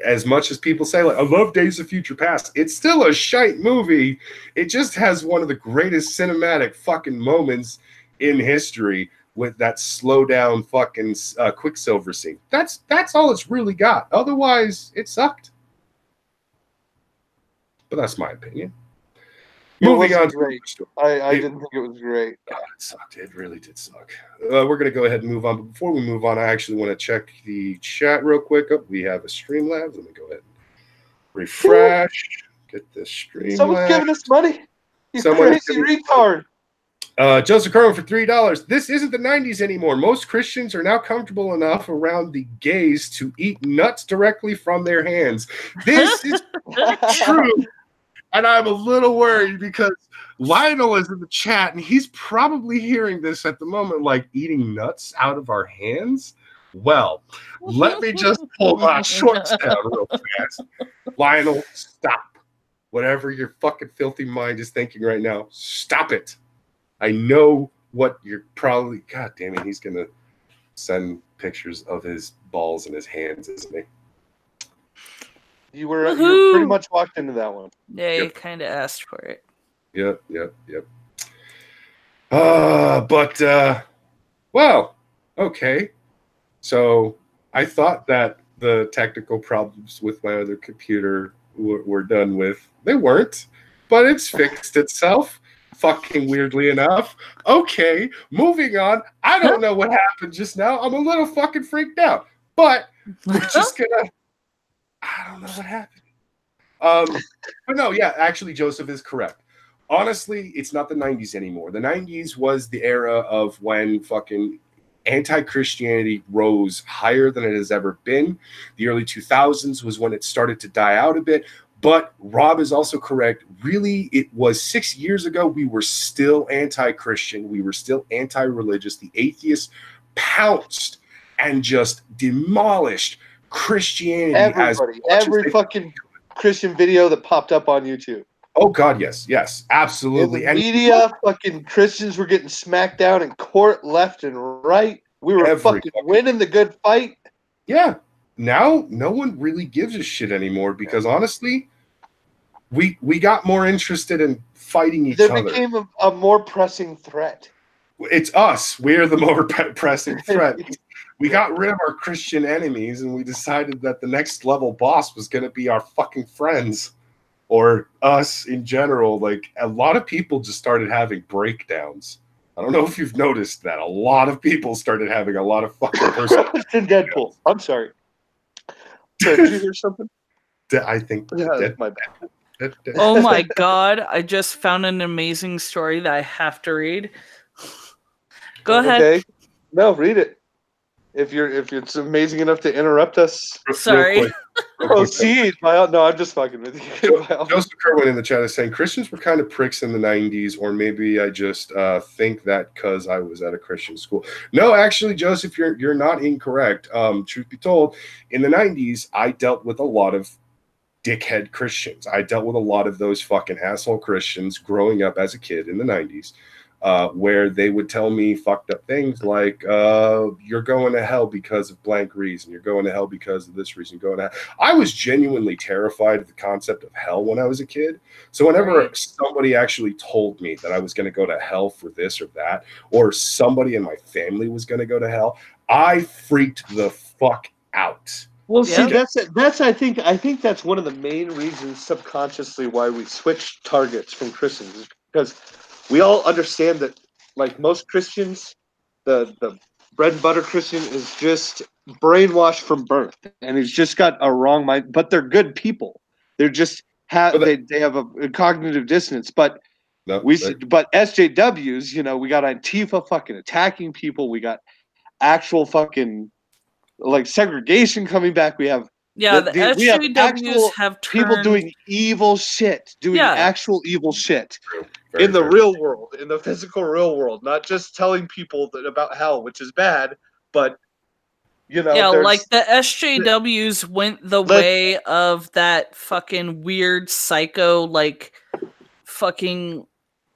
as much as people say, I love Days of Future Past, it's still a shite movie. It just has one of the greatest cinematic fucking moments in history with that slow down fucking Quicksilver scene. That's all it's really got. Otherwise, it sucked. But that's my opinion. Moving on to great. I didn't think it was great. God, it sucked. It really did suck. We're going to go ahead and move on. But before we move on, I actually want to check the chat real quick. Oh, we have a Streamlabs. Let me go ahead and refresh. Get this Streamlabs. Someone's giving us money. You crazy retard. Joseph Carmen for $3. This isn't the 90s anymore. Most Christians are now comfortable enough around the gays to eat nuts directly from their hands. This is true. And I'm a little worried because Lionel is in the chat and he's probably hearing this at the moment, eating nuts out of our hands. Well, let me just pull my shorts down real fast. Lionel, stop. Whatever your fucking filthy mind is thinking right now, stop it. I know what you're probably... God damn it, he's going to send pictures of his balls in his hands, isn't he? You pretty much walked into that one. Yeah, you kind of asked for it. Yep. Well, okay. So I thought that the technical problems with my other computer were done with. They weren't, but it's fixed itself. Fucking weirdly enough. Okay, moving on. I don't know what happened just now. I'm a little fucking freaked out, but we're just gonna. I don't know what happened. But no, yeah, actually, Joseph is correct. Honestly, it's not the 90s anymore. The 90s was the era of when fucking anti-Christianity rose higher than it has ever been. The early 2000s was when it started to die out a bit. But Rob is also correct. Really, it was 6 years ago. We were still anti-Christian. We were still anti-religious. The atheists pounced and just demolished Christianity. Everybody, every fucking Christian video that popped up on YouTube. Oh God, yes, absolutely. In the media, fucking Christians were getting smacked down in court left and right. We were fucking winning the good fight. Yeah. Now no one really gives a shit anymore because honestly, we got more interested in fighting each other. There became a more pressing threat. It's us. We're the more pressing threat. We got rid of our Christian enemies and we decided that the next level boss was going to be our fucking friends. Or us in general. Like, a lot of people just started having breakdowns. I don't know if you've noticed that. A lot of people started having a lot of fucking personal Deadpool. I'm sorry. Did you hear something? I think my bad. Oh my God. I just found an amazing story that I have to read. Go ahead. Okay. No, read it. If it's amazing enough to interrupt us. Sorry. Proceed. No, I'm just fucking with you. Joseph Kerwin in the chat is saying Christians were kind of pricks in the 90s, or maybe I just think that because I was at a Christian school. No, actually, Joseph, you're not incorrect. Truth be told, in the 90s, I dealt with a lot of dickhead Christians. I dealt with a lot of those fucking asshole Christians growing up as a kid in the 90s. Where they would tell me fucked up things like, you're going to hell because of blank reason. You're going to hell because of this reason. Going to hell. I was genuinely terrified of the concept of hell when I was a kid. So whenever somebody actually told me that I was going to go to hell for this or that, or somebody in my family was going to go to hell, I freaked the fuck out. Well, see, that's I think that's one of the main reasons subconsciously why we switched targets from Christians is because we all understand that, like most Christians, the bread and butter Christian is just brainwashed from birth, and he's just got a wrong mind. But they're good people. They're just they have a cognitive dissonance. But but SJWs, you know, we got Antifa fucking attacking people. We got actual fucking like segregation coming back. We have the SJWs have turned people doing evil shit, actual evil shit. In the real world, in the physical real world, not just telling people about hell, which is bad, but you know, like the SJWs went the way of that fucking weird psycho, like fucking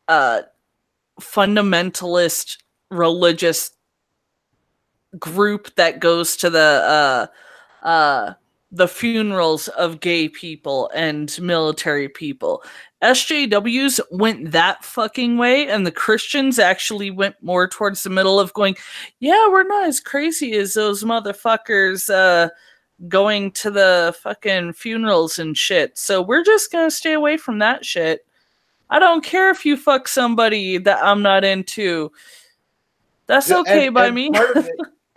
fundamentalist religious group that goes to the funerals of gay people and military people. SJWs went that fucking way, and the Christians actually went more towards the middle of going, yeah, we're not as crazy as those motherfuckers going to the fucking funerals and shit. So we're just gonna stay away from that shit. I don't care if you fuck somebody that I'm not into. That's okay by me.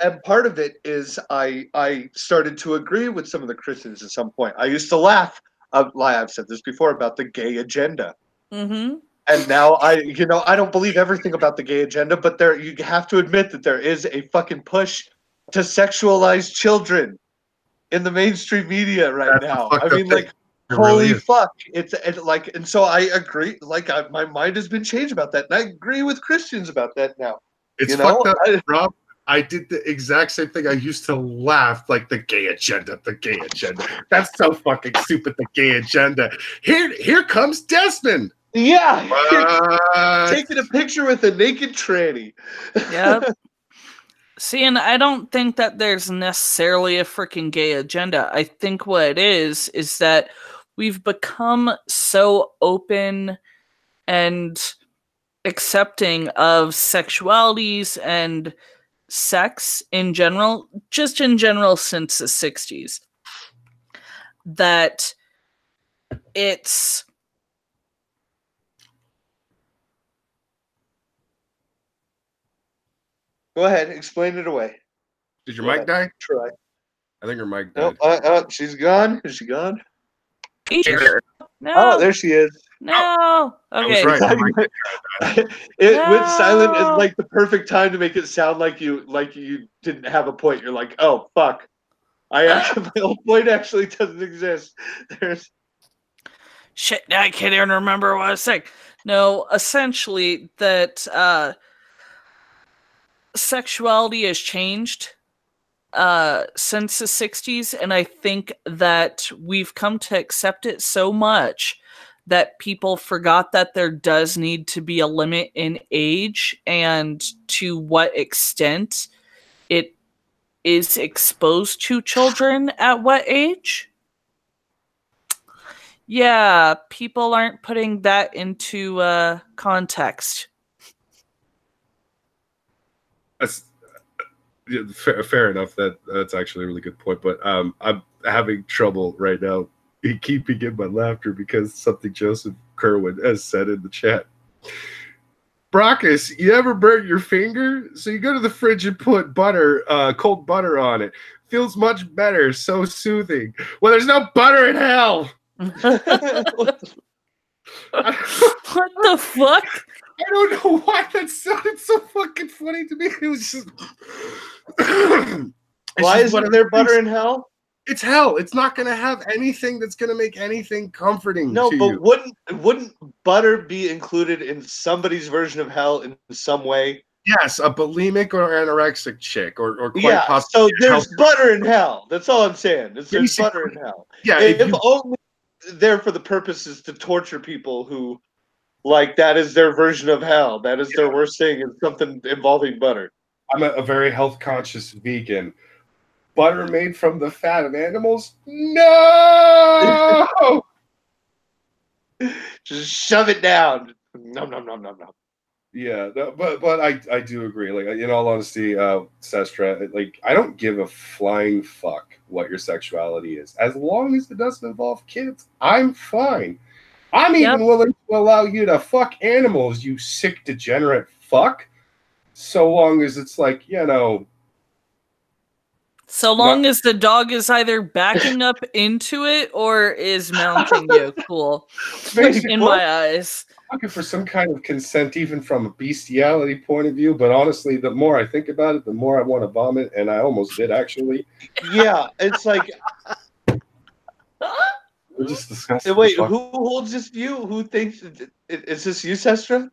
And part of it is I started to agree with some of the Christians at some point. I used to laugh. I've said this before about the gay agenda. Mm-hmm. And now I don't believe everything about the gay agenda, but you have to admit that there is a fucking push to sexualize children in the mainstream media right now. I mean, like, holy fuck! And so I agree. Like, my mind has been changed about that, and I agree with Christians about that now. It's fucked up, Rob. I did the exact same thing. I used to laugh like the gay agenda. That's so fucking stupid. The gay agenda. Here comes Desmond. Yeah, taking a picture with a naked tranny. Yeah. See, and I don't think that there's necessarily a freaking gay agenda. I think what it is that we've become so open and accepting of sexualities and sex in general, just in general since the 60s, that it's Go ahead, explain it away. Did your mic die? Try. I think her mic died. Nope. She's gone. Is she gone? no, Oh, there she is. no. Okay, I was right. It went silent is like the perfect time to make it sound like you didn't have a point. You're like, oh fuck, my whole point actually doesn't exist. There's shit. I can't even remember what I was saying. No, essentially that sexuality has changed since the 60s, and I think that we've come to accept it so much that people forgot that there does need to be a limit in age and to what extent it is exposed to children at what age. Yeah, people aren't putting that into context. That's fair enough. That's actually a really good point. But I'm having trouble right now keeping in my laughter because something Joseph Kerwin has said in the chat. Brockus, you ever burnt your finger? So you go to the fridge and put butter, cold butter on it. Feels much better, so soothing. Well, there's no butter in hell. What the fuck? I don't know why that sounded so fucking funny to me. It was just. Why isn't there butter in hell? It's hell. It's not going to have anything that's going to make anything comforting. No, to but you. wouldn't butter be included in somebody's version of hell in some way? Yes, a bulimic or anorexic chick, or quite possibly. So there's butter in hell. That's all I'm saying. There's butter in hell. Yeah, if only there for the purposes to torture people who, like, that is their version of hell. That is their worst thing. Is something involving butter. I'm a very health conscious vegan. Butter made from the fat of animals? No! Just shove it down. Nom nom nom nom nom. Yeah, no, but I do agree. Like, in all honesty, Sestra, like, I don't give a flying fuck what your sexuality is. As long as it doesn't involve kids, I'm fine. I'm even willing to allow you to fuck animals, you sick, degenerate fuck. So long as it's like, so long as the dog is either backing up into it or is mounting you. Cool. In my eyes. I'm looking for some kind of consent, even from a bestiality point of view. But honestly, the more I think about it, the more I want to vomit. And I almost did, actually. Yeah, it's like... We're just disgusting. Wait, who holds this view? Who thinks... Is this you, Sestra?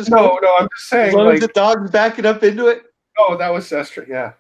No, I'm just saying. As long as the dog's backing up into it? Oh, that was Sestra, yeah.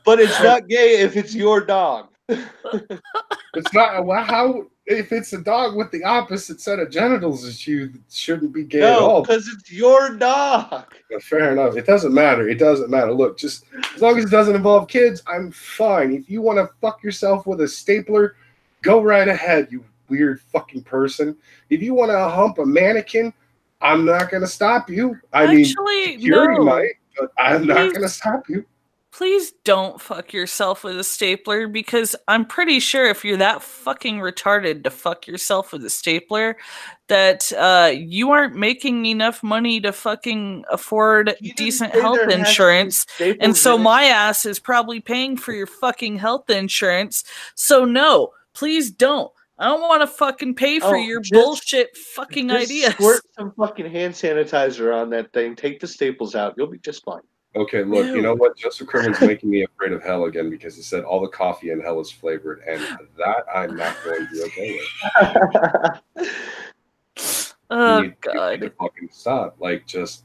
But it's not gay if it's your dog. It's not. How? If it's a dog with the opposite set of genitals as you, it shouldn't be gay at all. No, because it's your dog. Fair enough. It doesn't matter. It doesn't matter. Look, just as long as it doesn't involve kids, I'm fine. If you want to fuck yourself with a stapler, go right ahead, you weird fucking person. If you want to hump a mannequin, I'm not going to stop you. Actually, security might, but I'm not going to stop you. Please don't fuck yourself with a stapler, because I'm pretty sure if you're that fucking retarded to fuck yourself with a stapler, that you aren't making enough money to fucking afford decent health insurance. And so my ass is probably paying for your fucking health insurance. So no, please don't. I don't want to fucking pay for your bullshit fucking ideas. Squirt some fucking hand sanitizer on that thing. Take the staples out. You'll be just fine. Okay, look, you know what? Joseph Kerwin's making me afraid of hell again because he said all the coffee in hell is flavored, and that I'm not going to be okay with. Oh, God. To fucking stop. Like, just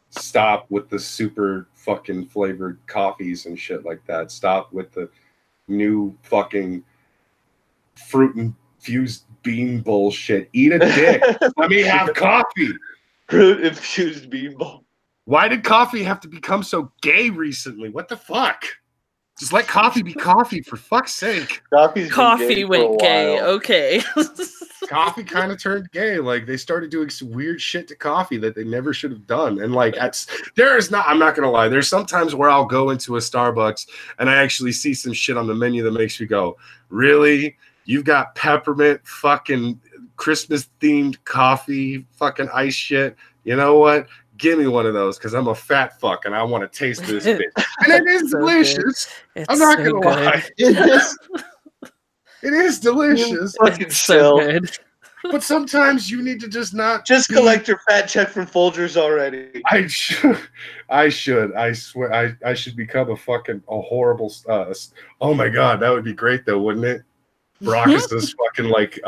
stop with the super fucking flavored coffees and shit like that. Stop with the new fucking fruit-infused bean bullshit. Eat a dick. Let me have coffee. Fruit-infused bean bowl. Why did coffee have to become so gay recently? What the fuck? Just let coffee be coffee, for fuck's sake. Coffee's been Coffee gay for went a gay. while. Okay. Coffee kind of turned gay. Like they started doing some weird shit to coffee that they never should have done. And like I'm not gonna lie, there's sometimes where I'll go into a Starbucks and I actually see some shit on the menu that makes me go, really? You've got peppermint fucking Christmas themed coffee, fucking ice shit. You know what? Give me one of those because I'm a fat fuck and I want to taste this bitch. And it is So delicious. It's I'm not so gonna good. lie. It is delicious. Fucking It's so chill. good. But sometimes you need to just not Just be- collect your fat check from Folgers already. I should. I swear. I should become a horrible. Oh my god, that would be great though, wouldn't it? Brachus's fucking like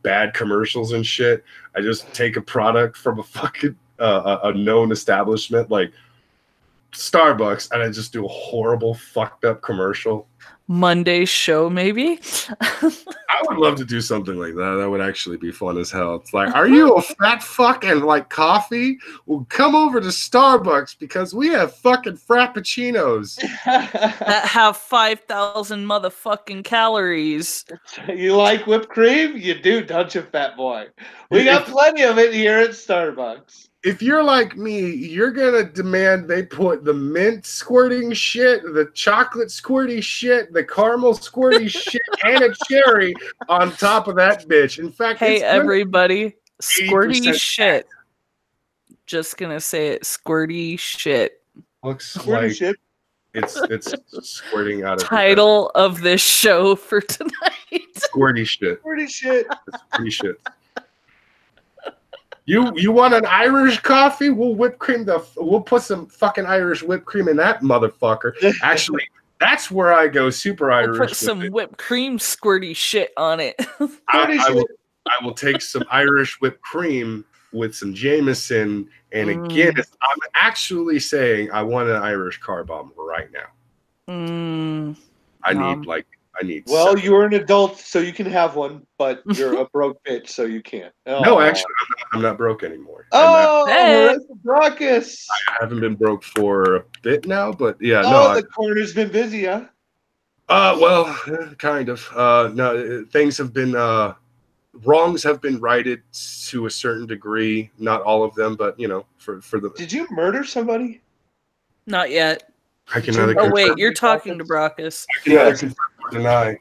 bad commercials and shit. I just take a product from a fucking a known establishment like Starbucks, and I just do a horrible fucked up commercial. Monday's show, maybe. I would love to do something like that. That would actually be fun as hell. It's like, are you a fat fuck and like coffee? Well, come over to Starbucks because we have fucking frappuccinos. That have 5,000 motherfucking calories. You like whipped cream? You do, don't you, fat boy? We got plenty of it here at Starbucks. If you're like me, you're gonna demand they put the mint squirting shit, the chocolate squirty shit, the caramel squirty shit, and a cherry on top of that bitch. In fact, Hey, it's everybody, squirty 80% shit. Just gonna say it, squirty shit. looks Squirty like shit. it's squirting out of Title of this show for tonight. squirty shit. Squirty shit. It's squirty shit. You want an Irish coffee? We'll we'll put some fucking Irish whipped cream in that motherfucker. Actually, that's where I go super Irish. We'll put some whipped cream squirty shit on it. I will take some Irish whipped cream with some Jameson, and again, I'm actually saying I want an Irish car bomb right now. I need. Well, you're an adult, so you can have one, but you're a broke bitch, so you can't. Oh. No, actually, I'm not broke anymore. Oh, Hey. Brachus. I haven't been broke for a bit now, but yeah, The corner's been busy, huh? Well, kind of. No, things have been wrongs have been righted to a certain degree. Not all of them, but you know, for the. Did you murder somebody? Not yet. I can neither. Oh wait, you're talking to Brachus. I can neither confirm or deny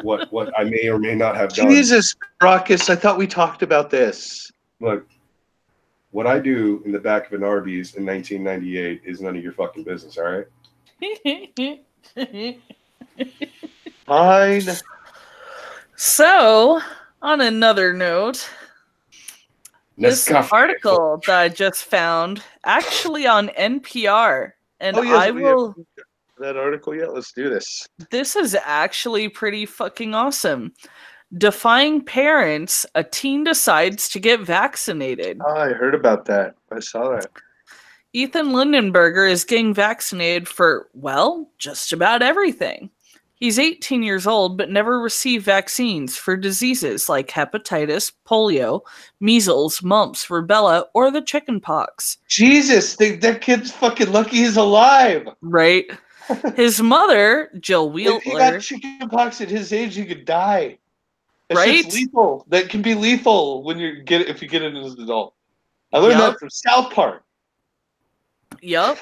what I may or may not have done. Jesus, Brachus, I thought we talked about this. Look, what I do in the back of an Arby's in 1998 is none of your fucking business. All right. Fine. So, on another note, this article that I just found actually on NPR, and I will. That article yet? Let's do this. This is actually pretty fucking awesome. Defying parents, a teen decides to get vaccinated. Oh, I heard about that. I saw that. Ethan Lindenberger is getting vaccinated for, well, just about everything. He's 18 years old, but never received vaccines for diseases like hepatitis, polio, measles, mumps, rubella, or the chickenpox. Jesus, that kid's fucking lucky he's alive. Right? His mother, Jill Wheeler. If he got chickenpox at his age, he could die. That Right? shit's lethal. That can be lethal when if you get it as an adult. I learned that from South Park. Yup.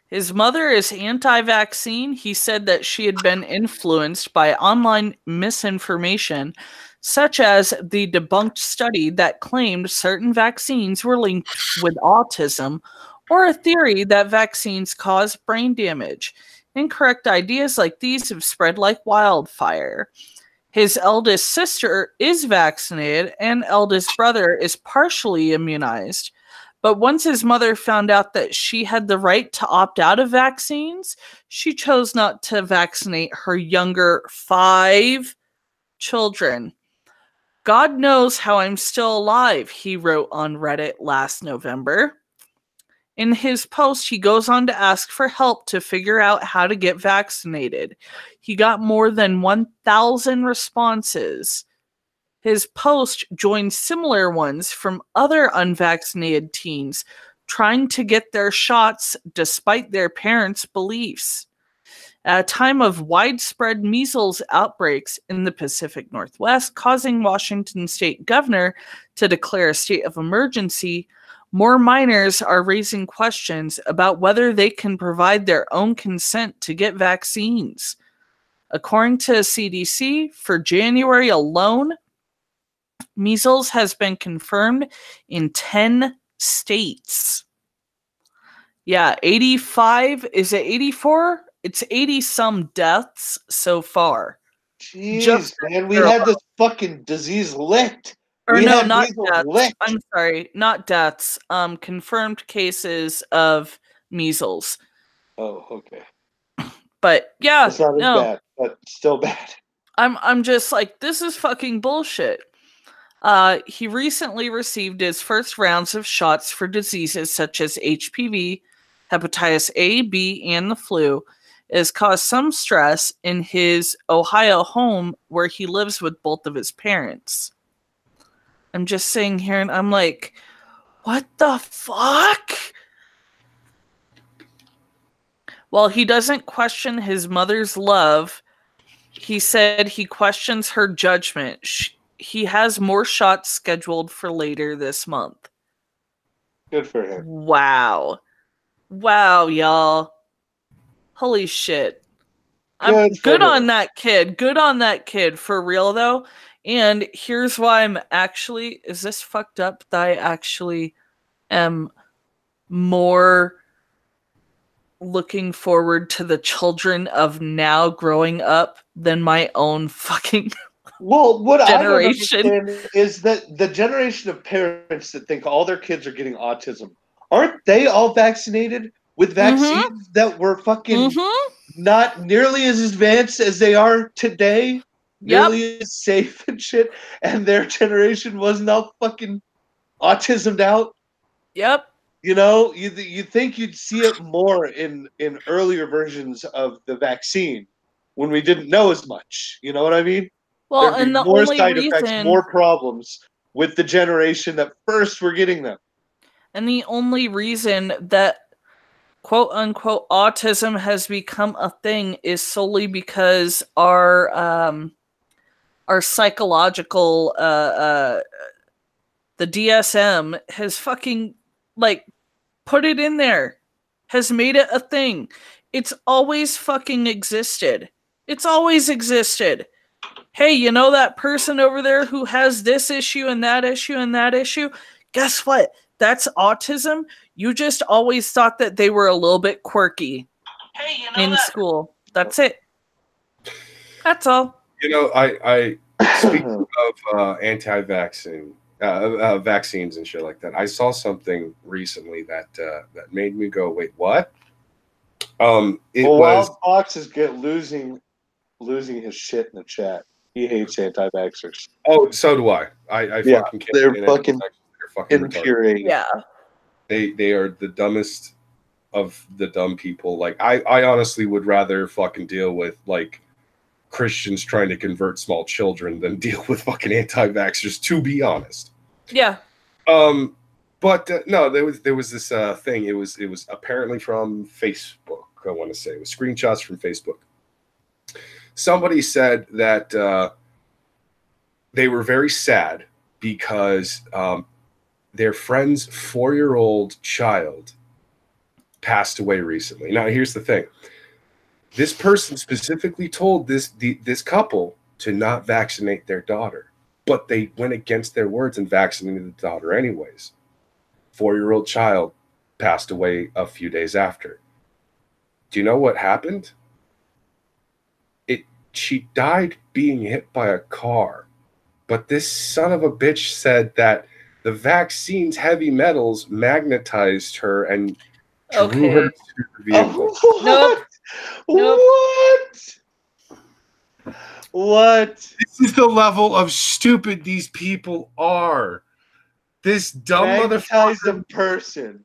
His mother is anti-vaccine. He said that she had been influenced by online misinformation, such as the debunked study that claimed certain vaccines were linked with autism, or a theory that vaccines cause brain damage. Incorrect ideas like these have spread like wildfire. His eldest sister is vaccinated, and eldest brother is partially immunized. But once his mother found out that she had the right to opt out of vaccines, she chose not to vaccinate her younger 5 children. God knows how I'm still alive, he wrote on Reddit last November. In his post, he goes on to ask for help to figure out how to get vaccinated. He got more than 1,000 responses. His post joined similar ones from other unvaccinated teens trying to get their shots despite their parents' beliefs. at a time of widespread measles outbreaks in the Pacific Northwest, causing Washington state governor to declare a state of emergency. More minors are raising questions about whether they can provide their own consent to get vaccines. According to CDC, for January alone, measles has been confirmed in 10 states. Yeah, 85. Is it 84? It's 80 some deaths so far. Jeez, man, we had this fucking disease licked. Or no, not deaths. I'm sorry, not deaths. Confirmed cases of measles. Oh, okay. But yeah, it's not as bad, but still bad. I'm just like, this is fucking bullshit. He recently received his first rounds of shots for diseases such as HPV, hepatitis A, B, and the flu. It has caused some stress in his Ohio home where he lives with both of his parents. I'm just sitting here and I'm like, what the fuck? While he doesn't question his mother's love, he said he questions her judgment. He has more shots scheduled for later this month. Good for him. Wow. Wow, y'all. Holy shit. I'm good on that kid. Good on that kid, for real, though. And here's why I'm actually... Is this fucked up that I actually am more looking forward to the children of now growing up than my own fucking... Well, what generation. I don't understand is that the generation of parents that think all their kids are getting autism, aren't they all vaccinated with vaccines that were fucking not nearly as advanced as they are today? Nearly as safe and shit, and their generation wasn't all fucking autismed out? Yep. You know, you think you'd see it more in earlier versions of the vaccine when we didn't know as much. You know what I mean? Well, There'd be and the more only side reason, effects, more problems with the generation that first were getting them. And the only reason that quote unquote autism has become a thing is solely because our psychological the DSM has fucking like put it in there, has made it a thing. It's always fucking existed. It's always existed. Hey, you know that person over there who has this issue and that issue and that issue? Guess what? That's autism. You just always thought that they were a little bit quirky in school. That's it. That's all. You know, I speaking of anti-vaccine vaccines and shit like that, I saw something recently that that made me go, wait, what? Wild Fox is losing his shit in the chat. He hates anti-vaxxers. Oh, so do I. I fucking can't. They're fucking infuriating. Yeah. They are the dumbest of the dumb people. Like I honestly would rather fucking deal with like Christians trying to convert small children than deal with fucking anti-vaxxers, to be honest. Yeah. But no, there was this thing. It was apparently from Facebook. I want to say it was screenshots from Facebook. Somebody said that they were very sad because their friend's 4-year-old child passed away recently. Now, here's the thing. This person specifically told this couple to not vaccinate their daughter, but they went against their words and vaccinated the daughter anyways. 4-year-old child passed away a few days after. Do you know what happened? She died being hit by a car. But this son of a bitch said that the vaccine's heavy metals magnetized her and drew her to the vehicle. Nope. What? This is the level of stupid these people are. This dumb motherfucker person.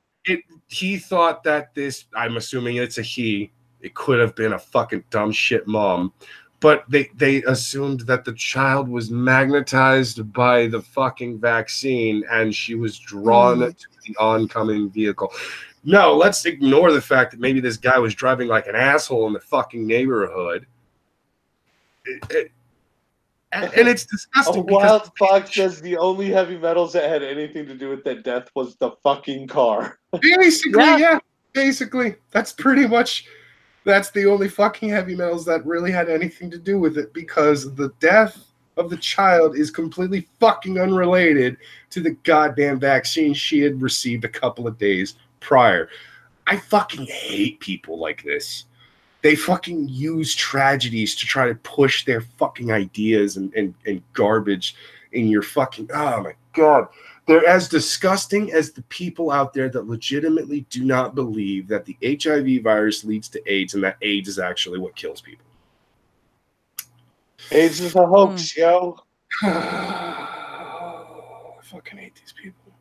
He thought that this, I'm assuming it's a he, it could have been a fucking dumb shit mom, but they assumed that the child was magnetized by the fucking vaccine and she was drawn to the oncoming vehicle. No, let's ignore the fact that maybe this guy was driving like an asshole in the fucking neighborhood. And it's disgusting. Wild Fox says the only heavy metals that had anything to do with that death was the fucking car. Basically, yeah. Basically, that's the only fucking heavy metals that really had anything to do with it, because the death of the child is completely fucking unrelated to the goddamn vaccine she had received a couple of days prior. I fucking hate people like this. They fucking use tragedies to try to push their fucking ideas and garbage in your fucking... Oh, my God. They're as disgusting as the people out there that legitimately do not believe that the HIV virus leads to AIDS and that AIDS is actually what kills people. AIDS is a hoax, yo. I fucking hate these people.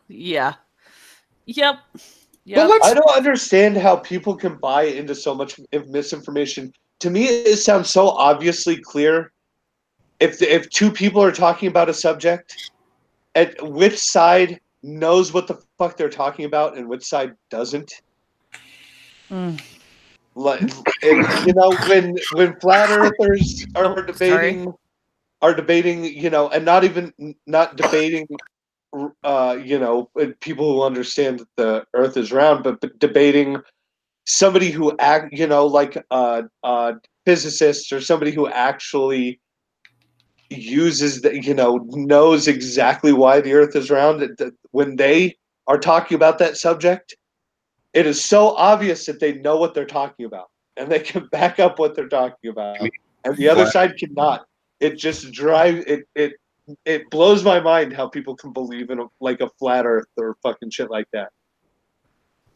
Yeah. Yep. But I don't understand how people can buy into so much misinformation. To me, it sounds so obviously clear. If two people are talking about a subject, at which side knows what the fuck they're talking about and which side doesn't. Like, you know, when flat earthers are debating, you know, and not debating, you know, people who understand that the Earth is round, but debating somebody who you know, like physicists or somebody who actually uses the, you know, knows exactly why the Earth is round. When they are talking about that subject, it is so obvious that they know what they're talking about and they can back up what they're talking about, and the other side cannot. It just drives it blows my mind how people can believe in a flat Earth or fucking shit like that.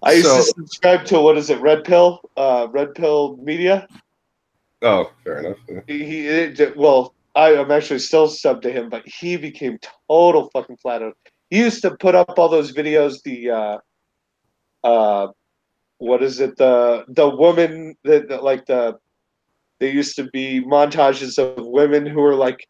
I used to subscribe to, what is it, Red Pill Media. Oh, fair enough. Yeah. I'm actually still subbed to him, but he became total fucking flat Earth. He used to put up all those videos. What is it? The woman that they used to be montages of women who were like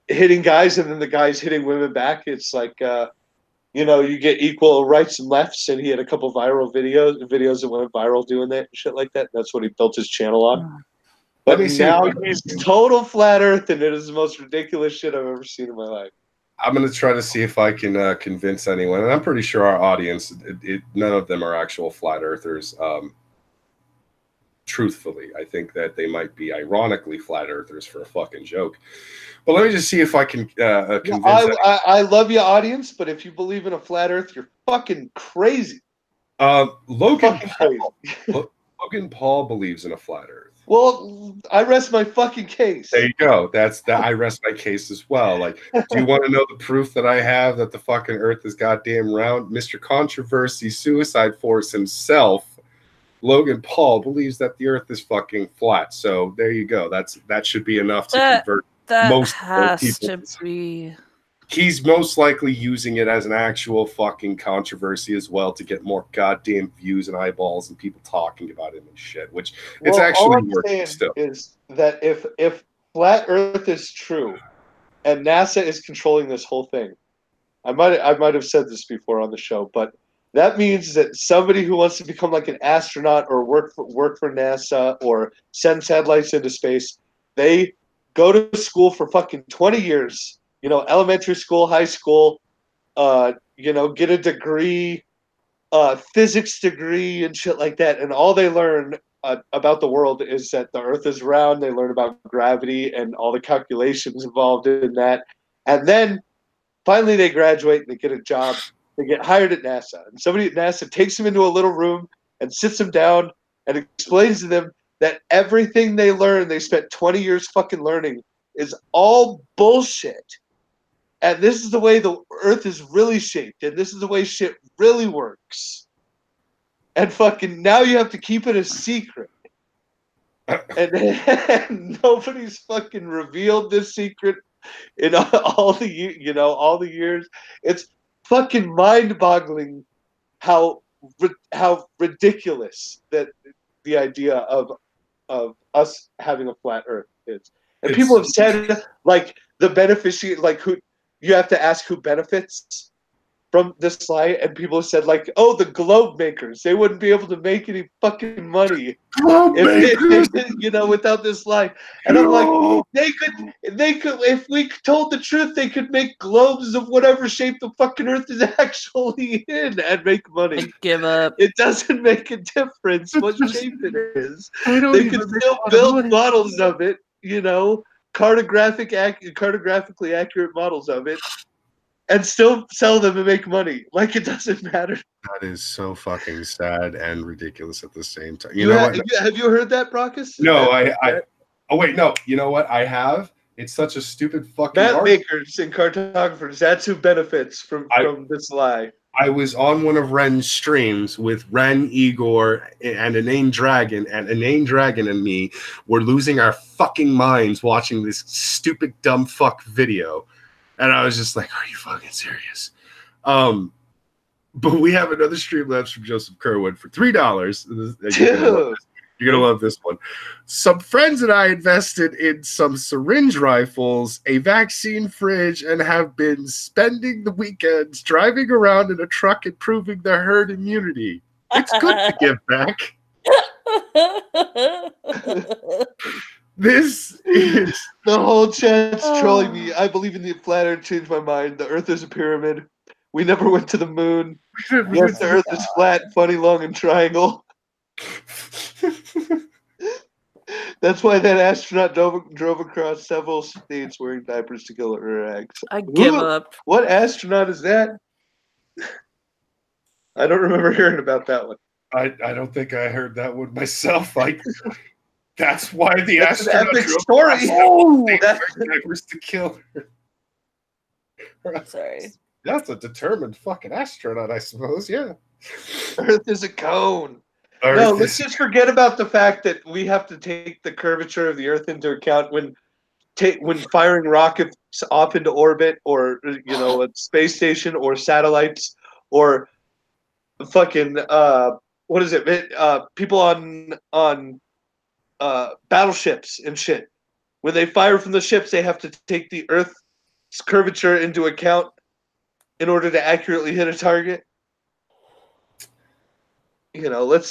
hitting guys, and then the guys hitting women back. It's like, you know, you get equal rights and lefts, and he had a couple viral videos that went viral doing that and shit like that. That's what he built his channel on. But now he's total flat Earth, and it is the most ridiculous shit I've ever seen in my life. I'm going to try to see if I can convince anyone, and I'm pretty sure our audience, none of them are actual flat earthers. Truthfully, I think that they might be ironically flat earthers for a fucking joke. But let me just see if I can convince. I love you, audience, but if you believe in a flat Earth, you're fucking crazy. Logan Paul believes in a flat Earth. Well, I rest my fucking case. There you go. I rest my case as well. Like, do you want to know the proof that I have that the fucking Earth is goddamn round? Mr. Controversy, Suicide Force himself, Logan Paul, believes that the Earth is fucking flat. So there you go. That should be enough to convert most people. He's most likely using it as an actual fucking controversy as well to get more goddamn views and eyeballs and people talking about him and shit, which it's actually working still. Is that if flat Earth is true and NASA is controlling this whole thing, I might have said this before on the show, but that means that somebody who wants to become like an astronaut or work for NASA or send satellites into space, they go to school for fucking 20 years. You know, elementary school, high school, you know, get a degree, physics degree and shit like that. And all they learn about the world is that the Earth is round. They learn about gravity and all the calculations involved in that. And then finally they graduate and they get a job. They get hired at NASA. And somebody at NASA takes them into a little room and sits them down and explains to them that everything they learned, they spent 20 years fucking learning, is all bullshit. And this is the way the Earth is really shaped, and this is the way shit really works. And fucking now you have to keep it a secret. And nobody's fucking revealed this secret in all the years. It's fucking mind-boggling how ridiculous that the idea of us having a flat Earth is. And people have said, like, the beneficiary, like, who you have to ask who benefits from this lie, and people have said, like, oh, the globe makers, they wouldn't be able to make any fucking money without this lie. And I'm like, they could, if we told the truth, they could make globes of whatever shape the fucking Earth is actually in and make money. I give up. It doesn't make a difference what shape it is. They could still build models of it, cartographically accurate models of it, and still sell them and make money. Like, it doesn't matter. That is so fucking sad and ridiculous at the same time. Have you heard that, Brockus? No, oh wait, no. You know what? I have. It's such a stupid fucking map makers and cartographers. That's who benefits from this lie. I was on one of Ren's streams with Ren, Igor, and Inane Dragon, and Inane Dragon and me were losing our fucking minds watching this stupid dumb fuck video. And I was just like, are you fucking serious? But we have another Streamlabs from Joseph Kerwin for $3. You're going to love this one. Some friends and I invested in some syringe rifles, a vaccine fridge, and have been spending the weekends driving around in a truck improving the herd immunity. It's good to give back. This is... The whole chat's trolling me. I believe in the flat Earth. Changed my mind. The Earth is a pyramid. We never went to the moon. Yes, the Earth is flat, funny, long, and triangle. That's why that astronaut drove across several states wearing diapers to kill her eggs. I give up. What astronaut is that? I don't remember hearing about that one. I don't think I heard that one myself. That's why the astronaut drove diapers to kill her. Sorry. That's a determined fucking astronaut, I suppose. Yeah. Earth is a cone. Let's just forget about the fact that we have to take the curvature of the Earth into account when firing rockets off into orbit, or a space station, or satellites, or fucking what is it? People on battleships and shit. When they fire from the ships, they have to take the Earth's curvature into account in order to accurately hit a target. Let's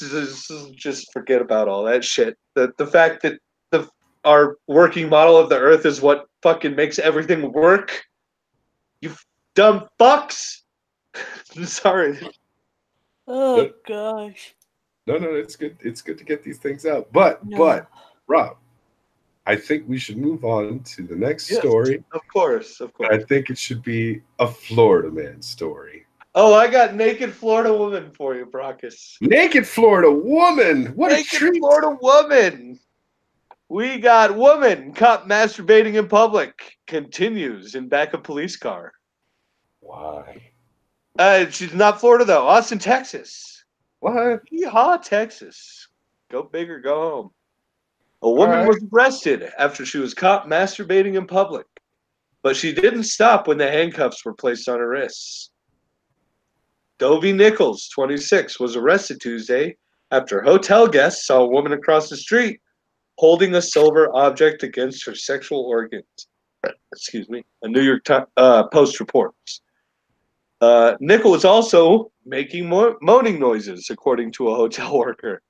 just forget about all that shit. The fact that our working model of the Earth is what fucking makes everything work. You dumb fucks. I'm sorry. Oh gosh. No, it's good. It's good to get these things out. But Rob, I think we should move on to the next story. Of course. I think it should be a Florida man story. Oh, I got naked Florida woman for you, Brockus. Naked Florida woman. What a treat. Naked Florida woman. We got woman caught masturbating in public. Continues in back of police car. Why? She's not Florida, though. Austin, Texas. What? Yeehaw, Texas. Go big or go home. A woman was arrested after she was caught masturbating in public, but she didn't stop when the handcuffs were placed on her wrists. Dovie Nichols, 26, was arrested Tuesday after hotel guests saw a woman across the street holding a silver object against her sexual organs. Excuse me. A New York Post reports. Nichols was also making moaning noises, according to a hotel worker.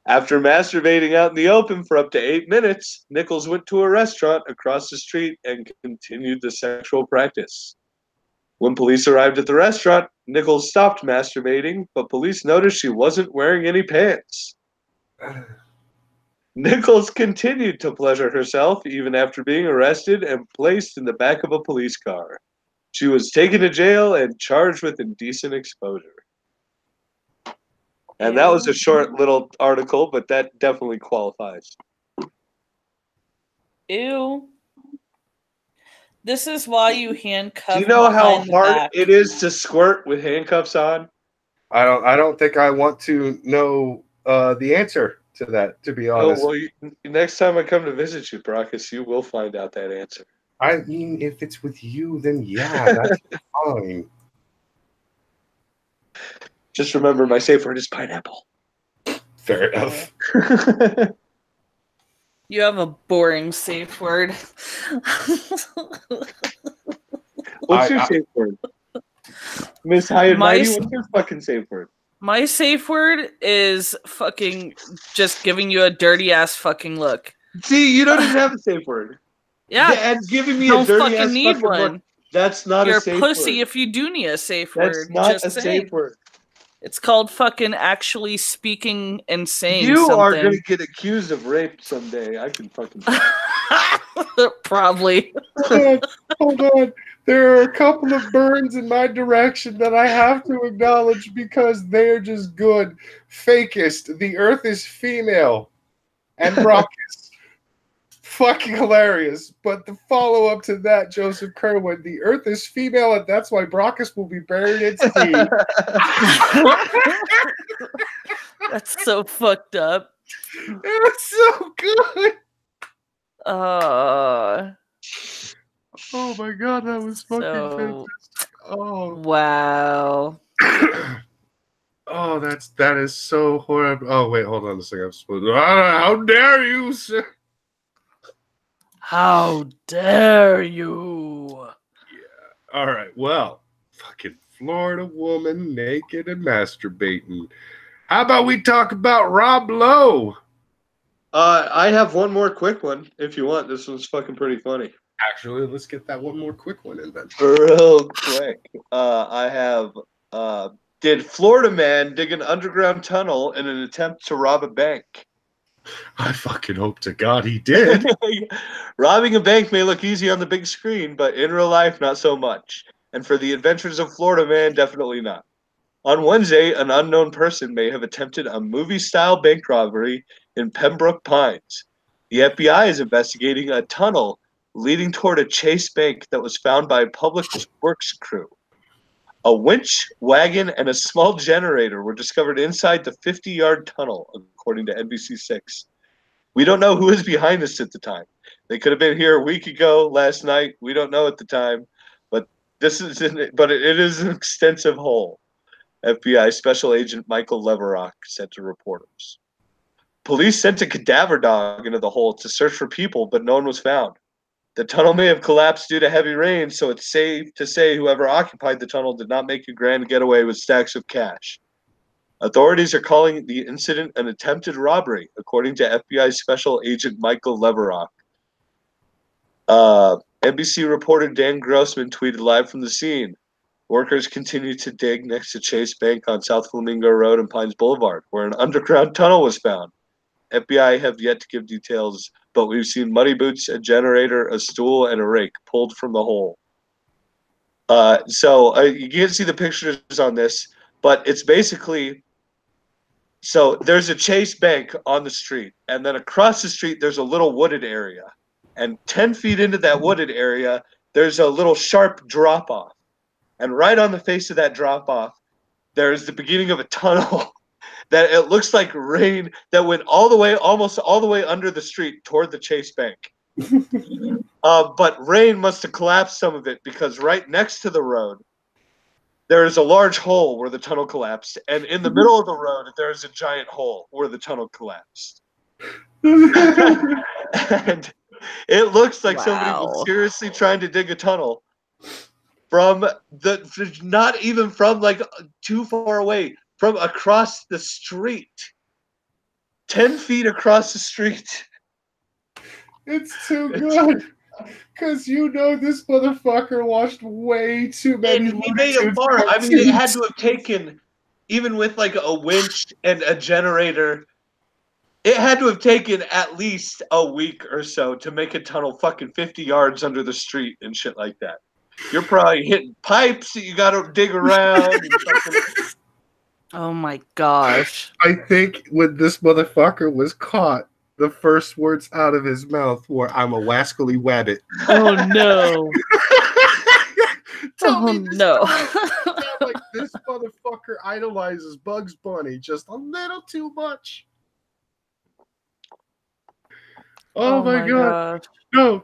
After masturbating out in the open for up to 8 minutes, Nichols went to a restaurant across the street and continued the sexual practice. When police arrived at the restaurant, Nichols stopped masturbating, but police noticed she wasn't wearing any pants. Nichols continued to pleasure herself even after being arrested and placed in the back of a police car. She was taken to jail and charged with indecent exposure. And that was a short little article, but that definitely qualifies. Ew. This is why you handcuff. Do you know how hard it is to squirt with handcuffs on? I don't think I want to know the answer to that, to be honest. Oh, well, next time I come to visit you, Brockus, you will find out that answer. I mean, if it's with you, then yeah, that's fine. Just remember, my safe word is pineapple. Fair enough. You have a boring safe word. What's your safe word? Miss High and Mighty, what's your fucking safe word? My safe word is fucking just giving you a dirty ass fucking look. See, you don't even have a safe word. Yeah. And giving me a dirty ass fucking look. That's not You're a safe pussy word. If you do need a safe That's word. not just a saying. safe word. It's called fucking actually speaking and saying you something. You are going to get accused of rape someday. I can fucking Probably. Hold on. There are a couple of burns in my direction that I have to acknowledge because they're just good. Fakest. The Earth is female. And Brockus. Fucking hilarious. But the follow-up to that, Joseph Kerwin, the Earth is female, and that's why Brockus will be buried at sea. That's so fucked up. It's so good. Oh my god, that was fucking fantastic. Oh wow. Oh, that is so horrible. Oh wait, hold on a second. I'm supposed to, how dare you, sir? How dare you? Yeah. All right. Well, fucking Florida woman naked and masturbating. How about we talk about Rob Lowe? I have one more quick one if you want. This one's fucking pretty funny. Actually, let's get that one more quick one in then. Real quick. I have did Florida man dig an underground tunnel in an attempt to rob a bank? I fucking hope to God he did. Robbing a bank may look easy on the big screen, but in real life, not so much. And for the adventures of Florida man, definitely not. On Wednesday, an unknown person may have attempted a movie-style bank robbery in Pembroke Pines. The FBI is investigating a tunnel leading toward a Chase Bank that was found by a public works crew. A winch, wagon, and a small generator were discovered inside the 50-yard tunnel, according to NBC6. We don't know who was behind this at the time. They could have been here a week ago, last night. We don't know at the time, but it is an extensive hole. FBI Special Agent Michael Leverock said to reporters. Police sent a cadaver dog into the hole to search for people, but no one was found. The tunnel may have collapsed due to heavy rain, so it's safe to say whoever occupied the tunnel did not make a grand getaway with stacks of cash. Authorities are calling the incident an attempted robbery, according to FBI Special Agent Michael Leverock. NBC reporter Dan Grossman tweeted live from the scene. Workers continue to dig next to Chase Bank on South Flamingo Road and Pines Boulevard, where an underground tunnel was found. FBI have yet to give details, but we've seen muddy boots, a generator, a stool, and a rake pulled from the hole. So you can't see the pictures on this, but it's basically... So there's a Chase Bank on the street, and then across the street there's a little wooded area. And 10 feet into that wooded area, there's a little sharp drop-off. And right on the face of that drop-off, there's the beginning of a tunnel that it looks like rain that went almost all the way under the street toward the Chase Bank. But rain must have collapsed some of it because right next to the road, there is a large hole where the tunnel collapsed. And in the middle of the road, there is a giant hole where the tunnel collapsed. And it looks like somebody was seriously trying to dig a tunnel from not even from like too far away, from across the street. 10 feet across the street. It's too good. Because this motherfucker watched way too many. And he made it far. I mean, it had to have taken, even with like a winch and a generator, it had to have taken at least a week or so to make a tunnel fucking 50 yards under the street and shit like that. You're probably hitting pipes that you got to dig around. Oh my gosh. I think when this motherfucker was caught, the first words out of his mouth were, "I'm a wascally wabbit." Oh no. Tell me no. Like this motherfucker idolizes Bugs Bunny just a little too much. Oh my god. No,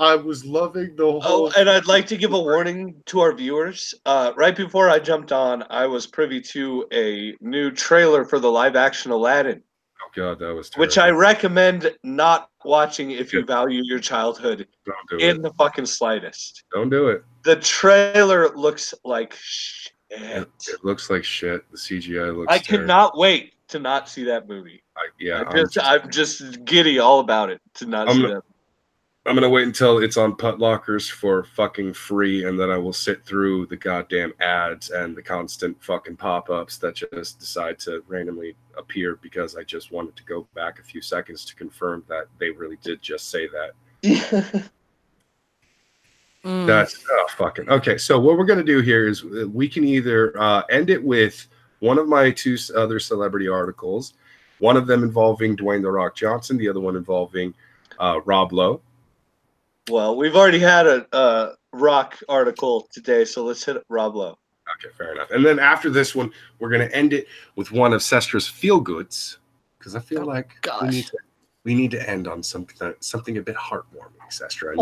I was loving the whole... Oh, and I'd like to give a warning to our viewers. Right before I jumped on, I was privy to a new trailer for the live-action Aladdin. God, that was terrible. Which I recommend not watching if you value your childhood the fucking slightest. Don't do it. The trailer looks like shit. It looks like shit. The CGI looks I terrible. cannot wait to not see that movie. I'm just giddy all about it to not see that. I'm gonna wait until it's on Put Lockers for fucking free, and then I will sit through the goddamn ads and the constant fucking pop-ups that just decide to randomly appear because I just wanted to go back a few seconds to confirm that they really did just say that. That's fucking okay. So what we're gonna do here is we can either end it with one of my two other celebrity articles, one of them involving Dwayne The Rock Johnson, the other one involving Rob Lowe. Well, we've already had a Rock article today, so let's hit Rob Lowe. Okay, fair enough. And then after this one, we're going to end it with one of Sestra's feel-goods, because I feel like we need to end on something a bit heartwarming, Sestra. And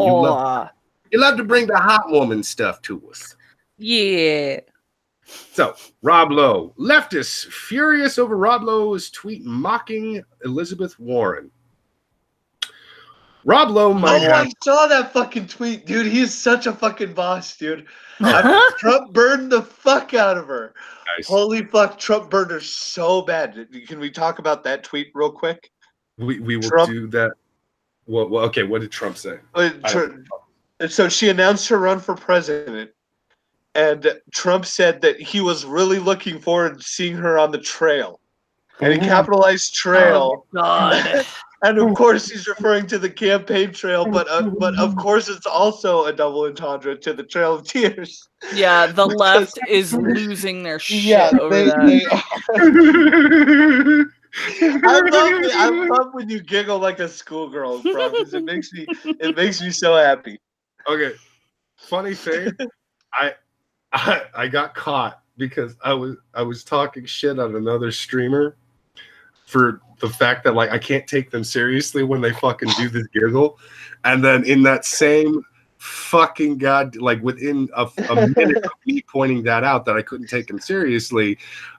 you love to bring the heartwarming stuff to us. Yeah. So, Rob Lowe. Leftists furious over Rob Lowe's tweet mocking Elizabeth Warren. Rob Lowe might have... I saw that fucking tweet, dude. He's such a fucking boss, dude. Trump burned the fuck out of her. Nice. Holy fuck, Trump burned her so bad. Can we talk about that tweet real quick? We will do that. Well, okay, what did Trump say? So she announced her run for president, and Trump said that he was really looking forward to seeing her on the trail. And he capitalized trail. Oh, God. And of course, he's referring to the campaign trail, but of course, it's also a double entendre to the Trail of Tears. Yeah, the left is losing their shit over that. I love when you giggle like a schoolgirl, bro, because it makes me so happy. Okay, funny thing, I got caught because I was talking shit on another streamer for the fact that like I can't take them seriously when they fucking do this giggle, and then in that same fucking like within a minute of me pointing that out that I couldn't take them seriously,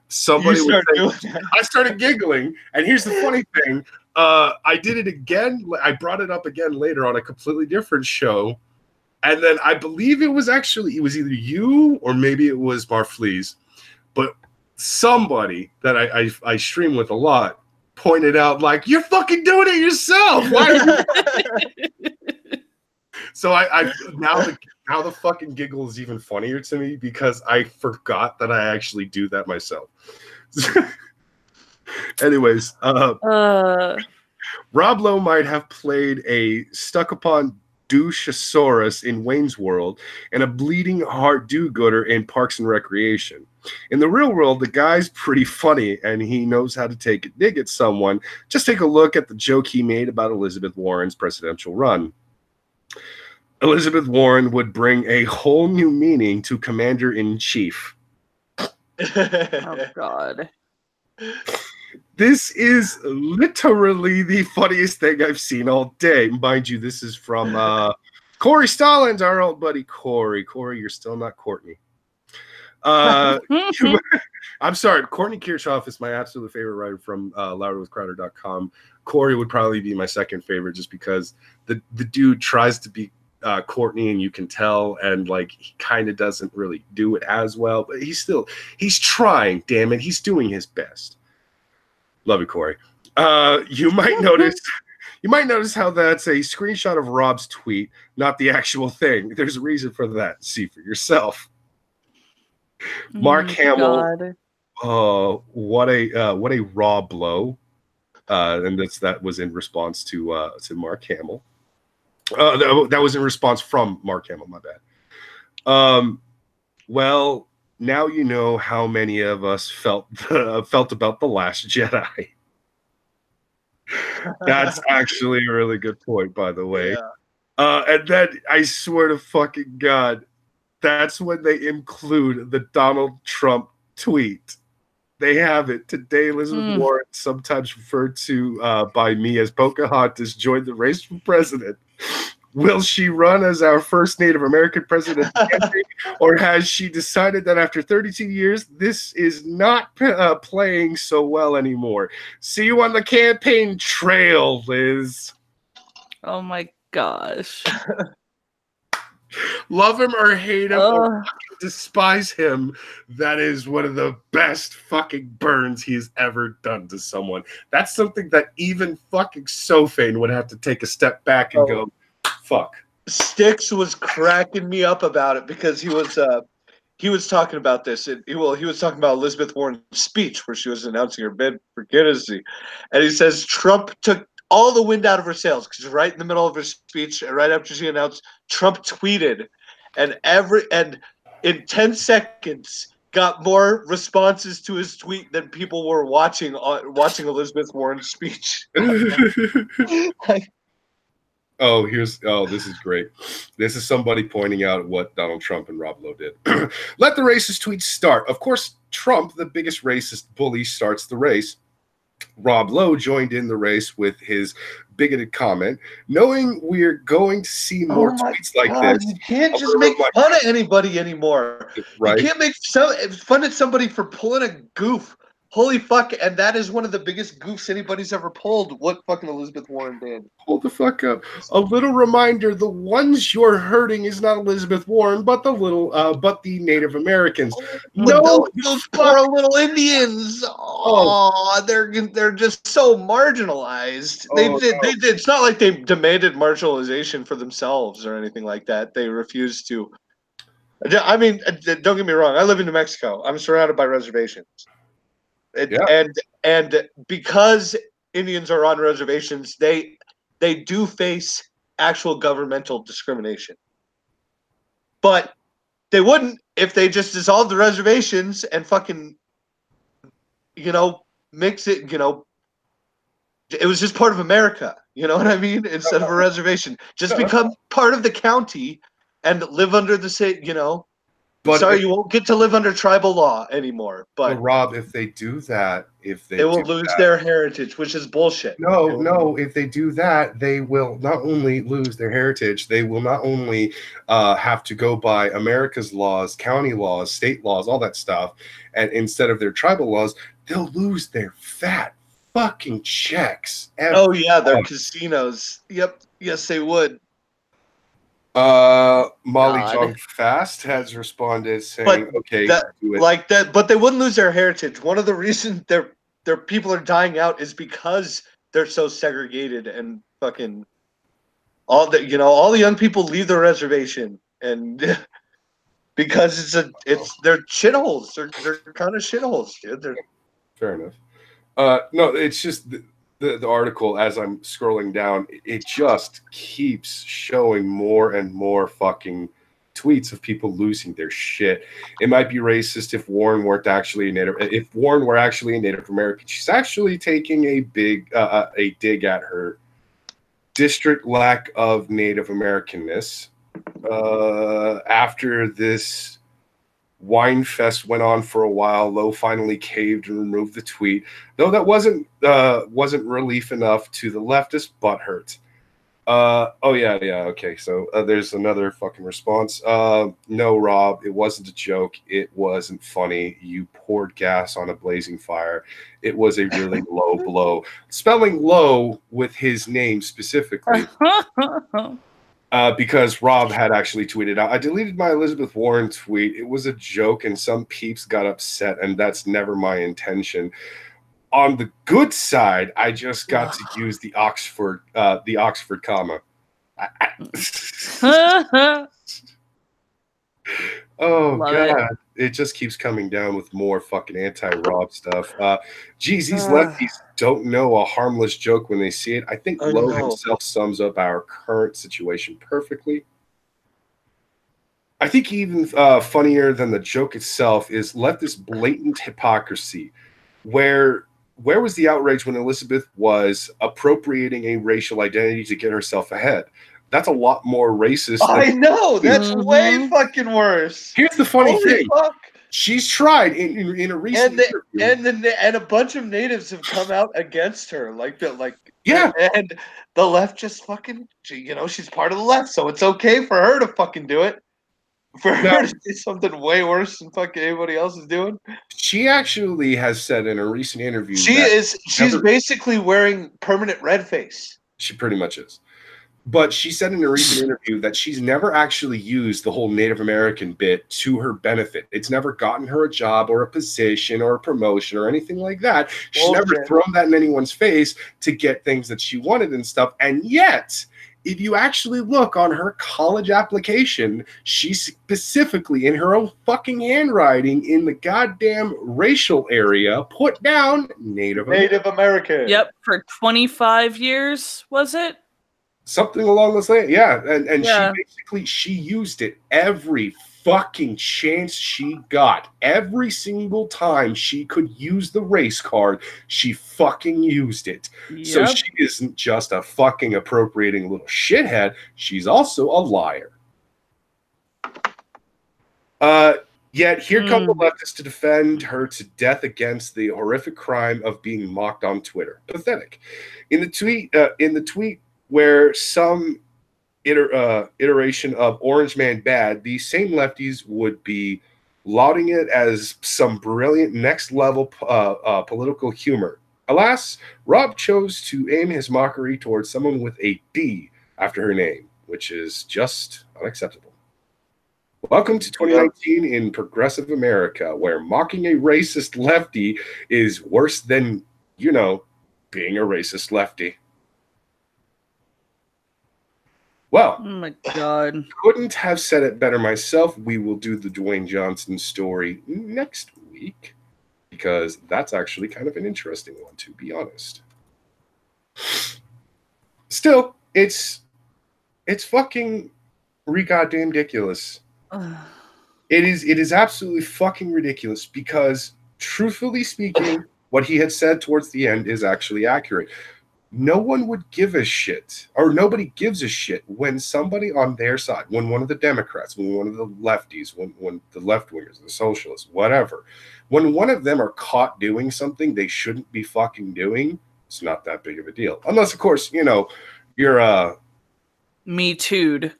somebody would say, I started giggling. And here's the funny thing, I did it again. I brought it up again later on a completely different show, and then I believe it was either you or maybe it was Marfleas, but somebody that I stream with a lot pointed out like, you're fucking doing it yourself. Why are you? So I now the fucking giggle is even funnier to me because I forgot that I actually do that myself. Anyways, Rob Lowe might have played a stuck-upon douchosaurus in Wayne's World and a bleeding heart do-gooder in Parks and Recreation. In the real world, the guy's pretty funny and he knows how to take a dig at someone. Just take a look at the joke he made about Elizabeth Warren's presidential run. Elizabeth Warren would bring a whole new meaning to Commander-in-Chief. Oh, God. This is literally the funniest thing I've seen all day. Mind you, this is from Corey Stallings, our old buddy Corey. Corey, you're still not Courtney. I'm sorry, Courtney Kirchhoff is my absolute favorite writer from louderwithcrowder.com. Corey would probably be my second favorite just because the dude tries to be Courtney, and you can tell, and like he kind of doesn't really do it as well, but he's trying. Damn it, he's doing his best. Love you, Corey. You might notice how that's a screenshot of Rob's tweet, not the actual thing. There's a reason for that. See for yourself. Mark Hamill. Oh, what a raw blow. And that was in response to Mark Hamill. That was in response from Mark Hamill, my bad. Well, now you know how many of us felt about The Last Jedi. That's actually a really good point, by the way. Yeah. And then, I swear to fucking God, that's when they include the Donald Trump tweet. They have it. Today, Elizabeth Warren, sometimes referred to by me as Pocahontas, joined the race for president. Will she run as our first Native American president, or has she decided that after 32 years, this is not playing so well anymore? See you on the campaign trail, Liz. Oh my gosh. Love him or hate him or despise him, that is one of the best fucking burns he's ever done to someone. That's something that even fucking Sophane would have to take a step back and go, fuck. Styx was cracking me up about it because he was talking about this. He was talking about Elizabeth Warren's speech where she was announcing her bid for candidacy, and he says Trump took all the wind out of her sails because right in the middle of her speech, and right after she announced, Trump tweeted, and in 10 seconds got more responses to his tweet than people were watching Elizabeth Warren's speech. This is great. This is somebody pointing out what Donald Trump and Rob Lowe did. Let the racist tweets start. Of course, Trump, the biggest racist bully, starts the race. Rob Lowe joined in the race with his bigoted comment, knowing we're going to see more tweets like this. You can't just make fun of anybody anymore. Right? You can't make fun of somebody for pulling a goof. Holy fuck, and that is one of the biggest goofs anybody's ever pulled, what fucking Elizabeth Warren did. Hold the fuck up. A little reminder, the ones you're hurting is not Elizabeth Warren, but the Native Americans. Those poor little Indians. They're just so marginalized. It's not like they demanded marginalization for themselves or anything like that. They refused to. I mean, don't get me wrong. I live in New Mexico. I'm surrounded by reservations. And because Indians are on reservations, they do face actual governmental discrimination. But they wouldn't if they just dissolved the reservations and fucking, mix it, it was just part of America. You know what I mean? Instead of a reservation. Just become part of the county and live under the state, But sorry, you won't get to live under tribal law anymore. But Rob, if they do that, they will lose their heritage, which is bullshit. No. If they do that, they will not only lose their heritage, they will not only have to go by America's laws, county laws, state laws, all that stuff, and instead of their tribal laws, they'll lose their fat fucking checks. Oh yeah, their casinos. Yep. Yes, they would. Molly Jong Fast has responded saying, "Okay, do it." Like that, but they wouldn't lose their heritage. One of the reasons their people are dying out is because they're so segregated and fucking all the young people leave the reservation and because they're shitholes. They're kind of shitholes, dude. Fair enough. No, it's just the article, as I'm scrolling down, it just keeps showing more and more fucking tweets of people losing their shit. It might be racist if Warren weren't actually a Native. If Warren were actually a Native American, she's actually taking a big a dig at her district lack of Native Americanness. After this wine fest went on for a while, Lowe finally caved and removed the tweet, though that wasn't relief enough to the leftist butthurt. Okay, so there's another fucking response. No, Rob, it wasn't a joke. It wasn't funny. You poured gas on a blazing fire. It was a really low blow. Spelling low with his name specifically. Because Rob had actually tweeted out, I deleted my Elizabeth Warren tweet. It was a joke and some peeps got upset, and that's never my intention. On the good side, I just got to use the Oxford comma. Oh, God. It just keeps coming down with more fucking anti-Rob stuff. Geez, these lefties don't know a harmless joke when they see it. I think Lowe himself sums up our current situation perfectly. I think even funnier than the joke itself is leftist blatant hypocrisy. Where was the outrage when Elizabeth was appropriating a racial identity to get herself ahead? That's a lot more racist. I know. That's way fucking worse. Here's the funny thing. Fuck. She's tried in a recent interview. And a bunch of natives have come out against her, Yeah. and the left just fucking, she's part of the left, so it's okay for her to fucking do it. For her to do something way worse than fucking anybody else is doing. She actually has said in a recent interview she's basically wearing permanent red face. She pretty much is. But she said in a recent interview that she's never actually used the whole Native American bit to her benefit. It's never gotten her a job or a position or a promotion or anything like that. She's never thrown that in anyone's face to get things that she wanted and stuff. And yet, if you actually look on her college application, she specifically, in her own fucking handwriting, in the goddamn racial area, put down Native American. Yep, for 25 years, was it? Something along those lines, yeah. And she used it every fucking chance she got. Every single time she could use the race card, she fucking used it. Yep. So she isn't just a fucking appropriating little shithead. She's also a liar. Yet here come the leftists to defend her to death against the horrific crime of being mocked on Twitter. Pathetic. In the tweet where some iteration of Orange Man Bad, these same lefties would be lauding it as some brilliant next-level political humor. Alas, Rob chose to aim his mockery towards someone with a D after her name, which is just unacceptable. Welcome to 2019 in progressive America, where mocking a racist lefty is worse than, being a racist lefty. Well, oh my God. Couldn't have said it better myself. We will do the Dwayne Johnson story next week because that's actually kind of an interesting one, to be honest. Still, it's fucking goddamn ridiculous. It is absolutely fucking ridiculous because, truthfully speaking, what he had said towards the end is actually accurate. No one would give a shit, or nobody gives a shit when somebody on their side, when one of the Democrats, when one of the lefties, when the left-wingers, the socialists, whatever, when one of them are caught doing something they shouldn't be fucking doing, it's not that big of a deal. Unless, of course, you're Me Too'd.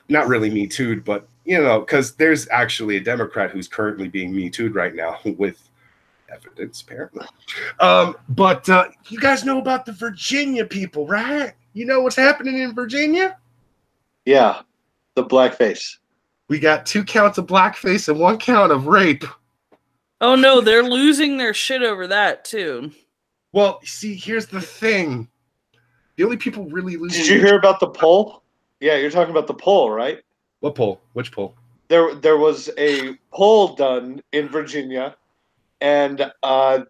Not really Me Too'd, but, because there's actually a Democrat who's currently being Me Too'd right now with evidence, apparently. But you guys know about the Virginia people, right? You know what's happening in Virginia? Yeah, the blackface. We got 2 counts of blackface and 1 count of rape. Oh no, they're losing their shit over that too. Well, see, here's the thing. The only people really losing. Did you hear about the poll? Yeah, you're talking about the poll, right? What poll? Which poll? There was a poll done in Virginia. And I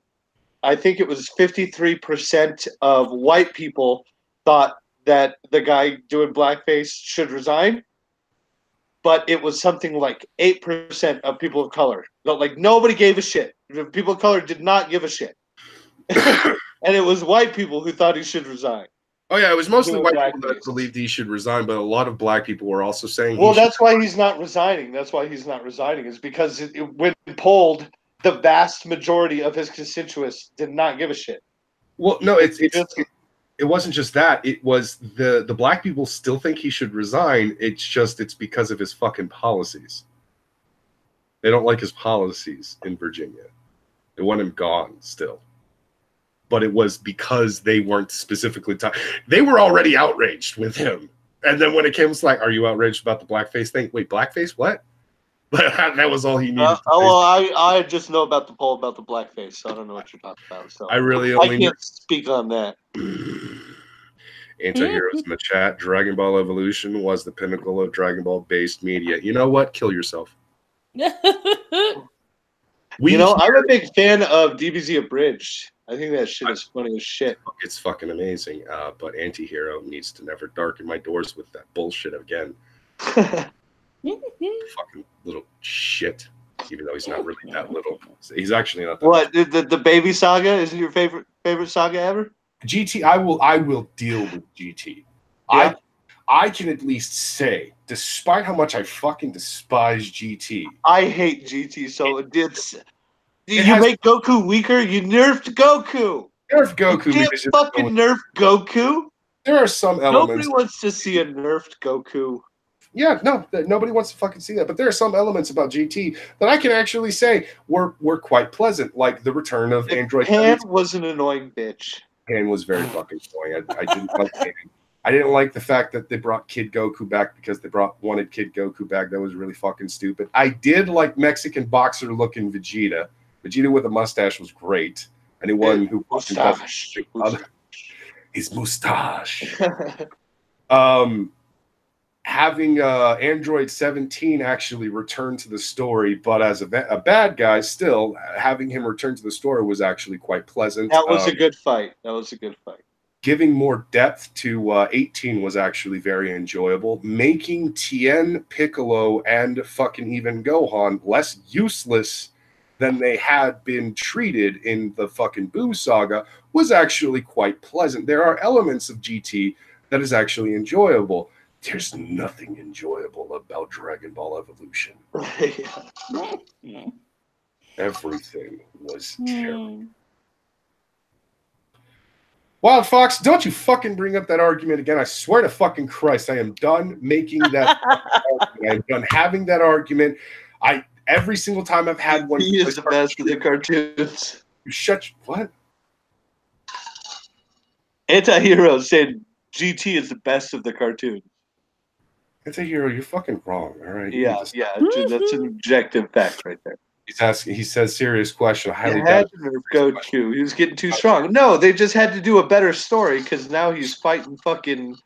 think it was 53% of white people thought that the guy doing blackface should resign. But it was something like 8% of people of color. Like, nobody gave a shit. People of color did not give a shit. And it was white people who thought he should resign. Oh, yeah, it was mostly white people that believed he should resign, but a lot of black people were also saying that's why he's not resigning. That's why he's not resigning, is because when polled, the vast majority of his constituents did not give a shit. Well, no, it wasn't just that. It was the black people still think he should resign. It's because of his fucking policies. They don't like his policies in Virginia. They want him gone still. But it was because they weren't specifically they were already outraged with him. And then when it came, it's like, are you outraged about the blackface thing? Wait, blackface? What? That was all he needed. I just know about the poll about the blackface, so I don't know what you're talking about. So I can't speak on that. Anti-heroes in the chat. Dragon Ball Evolution was the pinnacle of Dragon Ball-based media. You know what? Kill yourself. I'm a big fan of DBZ Abridged. I think that shit is funny as shit. It's fucking amazing. But Anti-Hero needs to never darken my doors with that bullshit again. Fucking little shit. Even though he's not really that little. He's actually not that What, the baby saga? Is it your favorite saga ever? GT, I will deal with GT. Yeah. I can at least say, despite how much I fucking despise GT, I hate GT, so has- make Goku weaker. You nerfed Goku. nerf Goku You can't because fucking nerf Goku. there are some elements. Nobody wants to see a nerfed Goku. Yeah, no, nobody wants to fucking see that. But there are some elements about GT that I can actually say were quite pleasant, like the return of Android. Pan was an annoying bitch. Pan was very fucking annoying. I didn't like Pan. I didn't like the fact that they brought Kid Goku back because they wanted Kid Goku back. That was really fucking stupid. I did like Mexican boxer looking Vegeta. Vegeta with a mustache was great. Anyone who mustache. His mustache. Having Android 17 actually return to the story, but as a bad guy, still having him return to the story was actually quite pleasant. That was a good fight. Giving more depth to 18 was actually very enjoyable. Making Tien, Piccolo, and fucking even Gohan less useless than they had been treated in the fucking Boo saga was actually quite pleasant. There are elements of GT that is actually enjoyable. There's nothing enjoyable about Dragon Ball Evolution. Everything was terrible. Wild Fox, don't you fucking bring up that argument again. I swear to fucking Christ, I am done making that argument. I'm done having that argument. Every single time I've had one. He is the best of the cartoons. What? Antihero said GT is the best of the cartoons. Antihero, you're fucking wrong, all right? Yeah, that's an objective fact right there. He's asking. He says, "Serious question. Highly had to nerf Goku. He was getting too strong. No, they just had to do a better story because now he's fighting fucking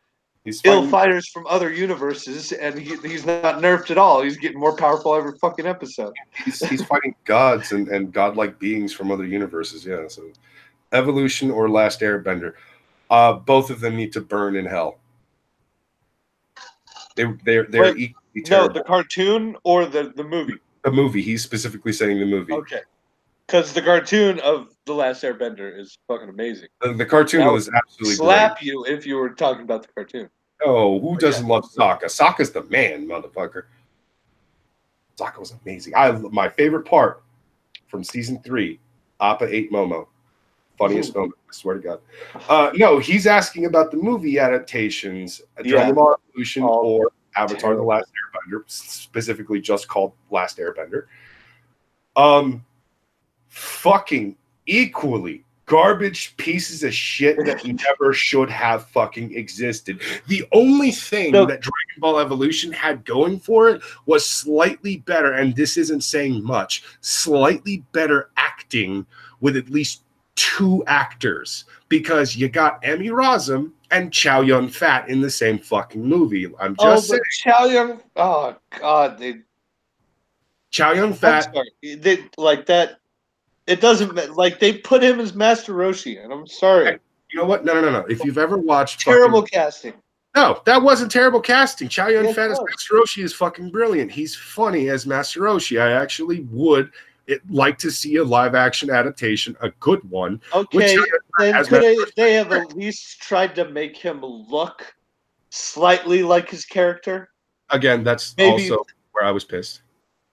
ill fighters from other universes, and he's not nerfed at all. He's getting more powerful every fucking episode. He's fighting gods and godlike beings from other universes. Yeah. So, Evolution or Last Airbender, both of them need to burn in hell. They're equally terrible. No, the cartoon or the movie. The movie. He's specifically saying the movie. Okay. Because the cartoon of The Last Airbender is fucking amazing. The cartoon was absolutely slap great. you if you were talking about the cartoon. Oh, who doesn't love Sokka? Sokka's the man, motherfucker. Sokka was amazing. My favorite part from season 3, Appa ate Momo. Funniest moment, I swear to God. No, he's asking about the movie adaptations, Dragon Ball Evolution or Avatar: The Last Airbender, specifically just called Last Airbender. Fucking equally garbage pieces of shit that never should have fucking existed. The only thing that Dragon Ball Evolution had going for it was slightly better, and this isn't saying much, slightly better acting with at least 2 actors, because you got Emmy Rossum and Chow Yun-Fat in the same fucking movie. I'm just saying. Chow Yun, oh god, Chow Yun-Fat, they like that. It doesn't like they put him as Master Roshi, and I'm sorry. Hey, you know what? No. If you've ever watched terrible casting. No, that wasn't terrible casting. Chow Yun-Fat as Master Roshi is fucking brilliant. He's funny as Master Roshi. I actually would like to see a live action adaptation, a good one. Okay, then could they have at least tried to make him look slightly like his character? Again, that's also where I was pissed.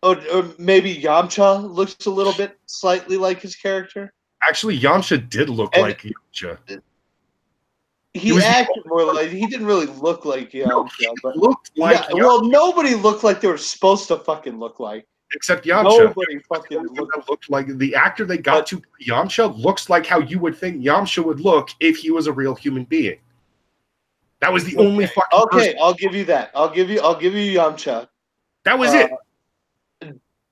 Or maybe Yamcha looks a little bit slightly like his character. Actually, Yamcha did look like Yamcha. He acted more like he didn't really look like Yamcha. No, he looked like Yamcha. Well, nobody looked like they were supposed to fucking look like. Except Yamcha. Nobody fucking looked like the actor they got to play Yamcha looks like how you would think Yamcha would look if he was a real human being. That was the only fucking person. I'll give you that. I'll give you Yamcha. That was it.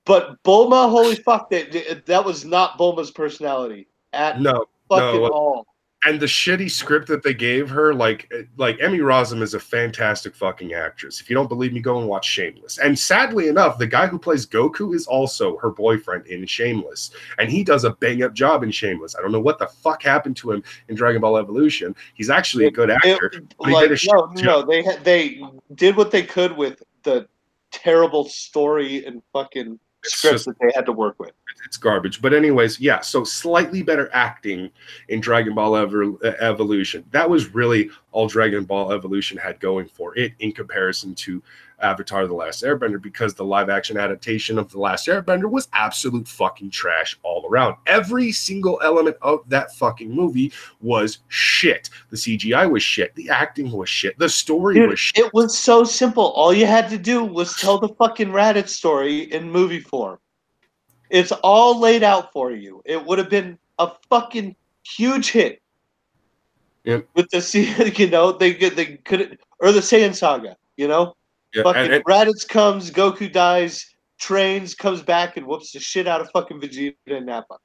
But Bulma, holy fuck, that was not Bulma's personality at all. And the shitty script that they gave her, like Emmy Rossum is a fantastic fucking actress. If you don't believe me, go and watch Shameless. And sadly enough, the guy who plays Goku is also her boyfriend in Shameless. And he does a bang-up job in Shameless. I don't know what the fuck happened to him in Dragon Ball Evolution. He's actually a good actor. They did what they could with the terrible story and fucking scripts that they had to work with. it's garbage. But anyways, yeah. So slightly better acting in Dragon Ball Evolution. That was really all Dragon Ball Evolution had going for it in comparison to Avatar: The Last Airbender, because the live action adaptation of The Last Airbender was absolute fucking trash all around. Every single element of that fucking movie was shit. The CGI was shit. The acting was shit. The story was shit. It was so simple. All you had to do was tell the fucking Raditz story in movie form. It's all laid out for you. It would have been a fucking huge hit. Yep. With the, you know, they could, or the Saiyan Saga, you know? Yeah, fucking Raditz comes, Goku dies, trains, comes back, and whoops the shit out of fucking Vegeta and Nappa.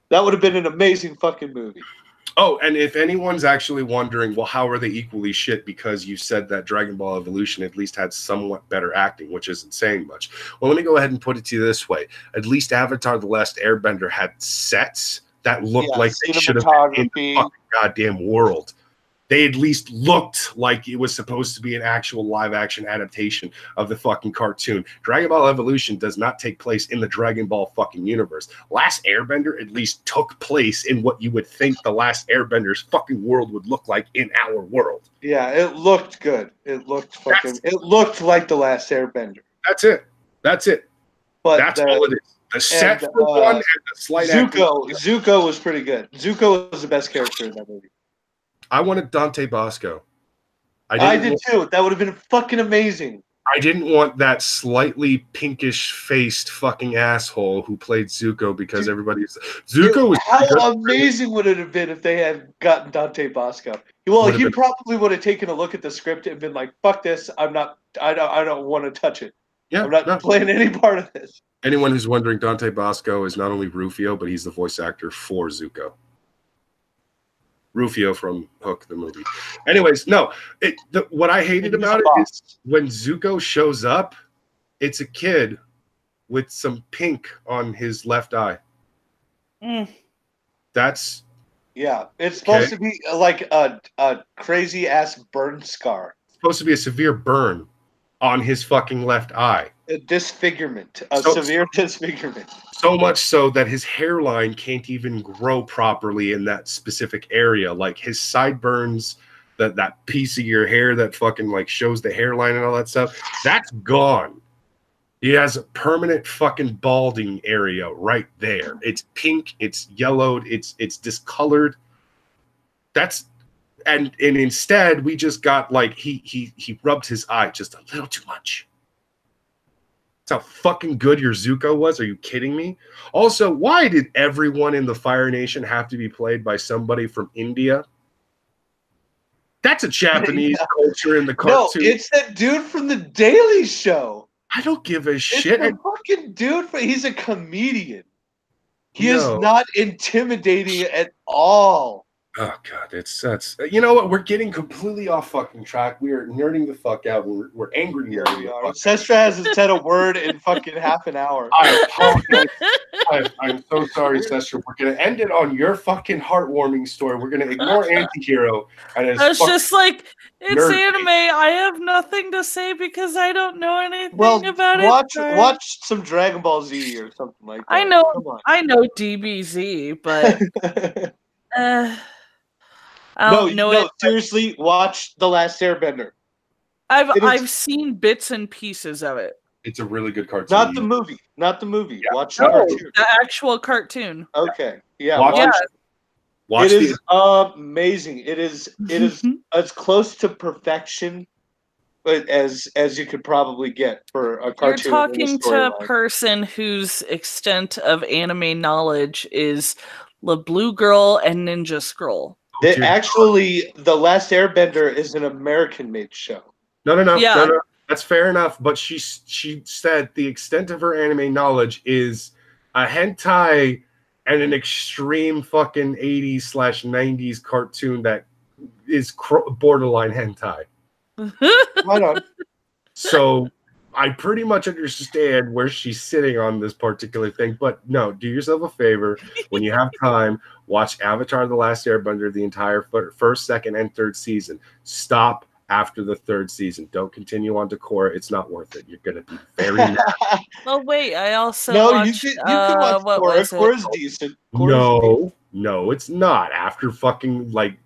That would have been an amazing fucking movie. Oh, and if anyone's actually wondering, well, how are they equally shit? Because you said that Dragon Ball Evolution at least had somewhat better acting, which isn't saying much. Well, let me go ahead and put it to you this way. At least Avatar: The Last Airbender had sets that looked like they should have been in the fucking goddamn world. They at least looked like it was supposed to be an actual live-action adaptation of the fucking cartoon. Dragon Ball Evolution does not take place in the Dragon Ball fucking universe. Last Airbender at least took place in what you would think the Last Airbender's fucking world would look like in our world. Yeah, it looked good. It looked fucking. It looked like the Last Airbender. That's it. That's it. But that's all it is. The set for one and the slight Zuko was pretty good. Zuko was the best character in that movie. I wanted Dante Bosco. I did too. That would have been fucking amazing. I didn't want that slightly pinkish-faced fucking asshole who played Zuko because everybody's Zuko was. How amazing would it have been if they had gotten Dante Bosco? Well, he probably would have taken a look at the script and been like, "Fuck this! I'm not. I don't want to touch it. Yeah, I'm not playing any part of this." Anyone who's wondering, Dante Bosco is not only Rufio, but he's the voice actor for Zuko. Rufio from Hook, the movie. Anyways, no. What I hated about it is when Zuko shows up, it's a kid with some pink on his left eye. That's... Yeah, it's supposed to be like a crazy-ass burn scar. It's supposed to be a severe burn on his fucking left eye. A disfigurement. Severe disfigurement. So much so that his hairline can't even grow properly in that specific area. Like his sideburns, that piece of your hair that fucking like shows the hairline and all that stuff, that's gone. He has a permanent fucking balding area right there. It's pink, it's yellowed, it's discolored. And instead we just got like he rubbed his eye just a little too much. That's how fucking good your Zuko was. Are you kidding me? Also, why did everyone in the Fire Nation have to be played by somebody from India? That's a Japanese culture in the cartoon. No, it's that dude from the Daily Show. I don't give a shit. It's a fucking dude. He's a comedian. He is not intimidating at all. Oh god, that's you know what? We're getting completely off fucking track. We are nerding the fuck out. We're angry. Sestra hasn't said a word in fucking half an hour. I apologize. I'm so sorry, Sestra. We're gonna end it on your fucking heartwarming story. We're gonna ignore Antihero. And I was just like, it's anime. I have nothing to say because I don't know anything about it. Watch some Dragon Ball Z or something like that. I know DBZ, but no, seriously, watch The Last Airbender. I've seen bits and pieces of it. It's a really good cartoon. Not the movie. Yeah. Watch the cartoon. The actual cartoon. Okay. Yeah. Watch it is amazing. It is as close to perfection as you could probably get for a cartoon. You're talking to a person whose extent of anime knowledge is the Blue Girl and Ninja Scroll. Actually, The Last Airbender is an American-made show. No. That's fair enough. But she said the extent of her anime knowledge is a hentai and an extreme fucking 80s/90s cartoon that is borderline hentai. Right on. So I pretty much understand where she's sitting on this particular thing, but no, do yourself a favor. When you have time, watch Avatar: The Last Airbender, the entire first, second, and third season. Stop after the 3rd season. Don't continue on to Korra. It's not worth it. You're gonna be very mad. Oh wait, I also No, watched, you can watch what Korra. was it? Korra's decent. Korra's decent. No, it's not. After fucking like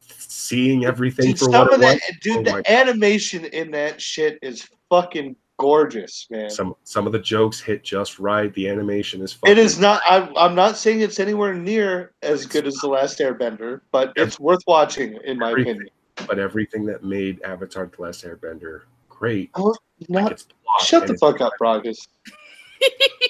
seeing everything Dude, for some what of it was. that, dude, Oh the my God. animation in that shit is fucking gorgeous, man. Some of the jokes hit just right. The animation is fucking. It is not. I'm not saying it's anywhere near as good as The Last Airbender, but it's worth watching, in my opinion. But everything that made Avatar: The Last Airbender great. Oh, Like its plot shut and the fuck up, Bragas.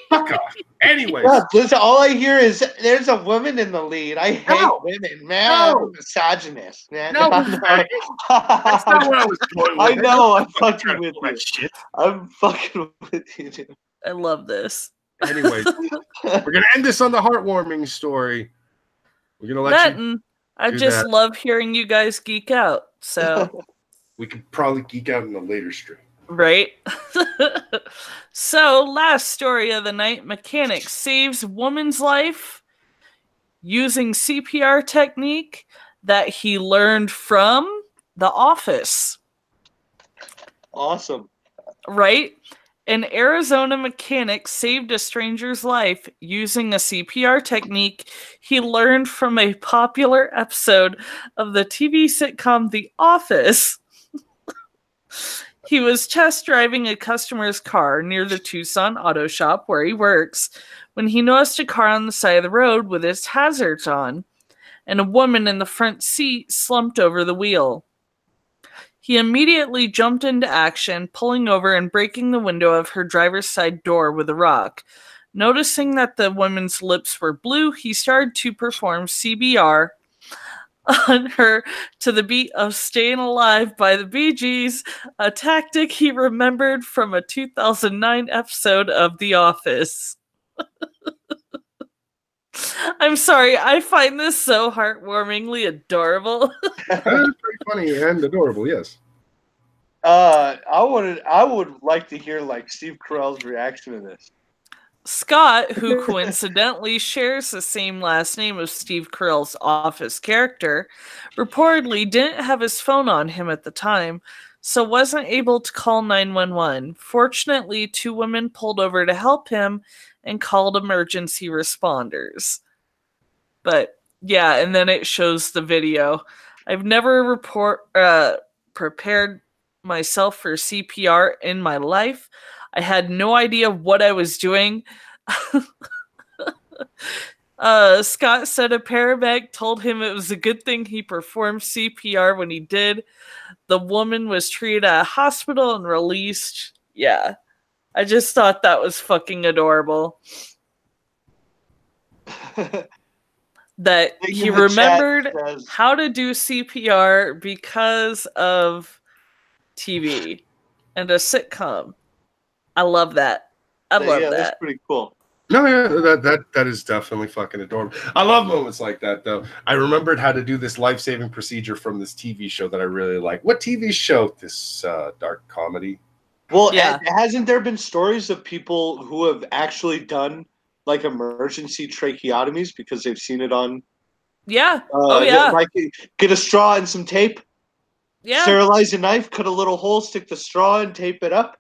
Fuck off. Anyways, God, listen, all I hear is there's a woman in the lead. I hate women, man. No. I'm a misogynist, man. No, I Frank. That's not where I was going with I it. know. I'm Fucking fucking with all that you. shit. I'm fucking with you, dude. I love this. Anyways, we're gonna end this on the heartwarming story. We're gonna let That you. and I do just that. love hearing you guys geek out. So We could probably geek out in a later stream. right. So last story of the night: mechanic saves woman's life using CPR technique that he learned from The Office. Awesome. Right? An Arizona mechanic saved a stranger's life using a CPR technique he learned from a popular episode of the TV sitcom The Office. He was test driving a customer's car near the Tucson auto shop where he works when he noticed a car on the side of the road with its hazards on, and a woman in the front seat slumped over the wheel. He immediately jumped into action, pulling over and breaking the window of her driver's side door with a rock. Noticing that the woman's lips were blue, he started to perform CPR on her to the beat of Staying Alive by the Bee Gees, a tactic he remembered from a 2009 episode of The Office. I'm sorry, I find this so heartwarmingly adorable. That is pretty funny and adorable. Yes. I would like to hear like Steve Carell's reaction to this. Scott, who coincidentally shares the same last name as Steve Carell's Office character, reportedly didn't have his phone on him at the time, so wasn't able to call 911. Fortunately, 2 women pulled over to help him and called emergency responders. But yeah, and then it shows the video. I've never prepared myself for CPR in my life. I had no idea what I was doing. Scott said a paramedic told him it was a good thing he performed CPR when he did. The woman was treated at a hospital and released. Yeah. I just thought that was fucking adorable. That he remembered how to do CPR because of TV and a sitcom. I love that. I love that. That's pretty cool. No, yeah, that is definitely fucking adorable. I love moments like that, though. I remembered how to do this life-saving procedure from this TV show that I really like. What TV show? This dark comedy. Well, yeah. Hasn't there been stories of people who have actually done like emergency tracheotomies because they've seen it on? Yeah. Like get a straw and some tape. Yeah. Sterilize a knife, cut a little hole, stick the straw and tape it up,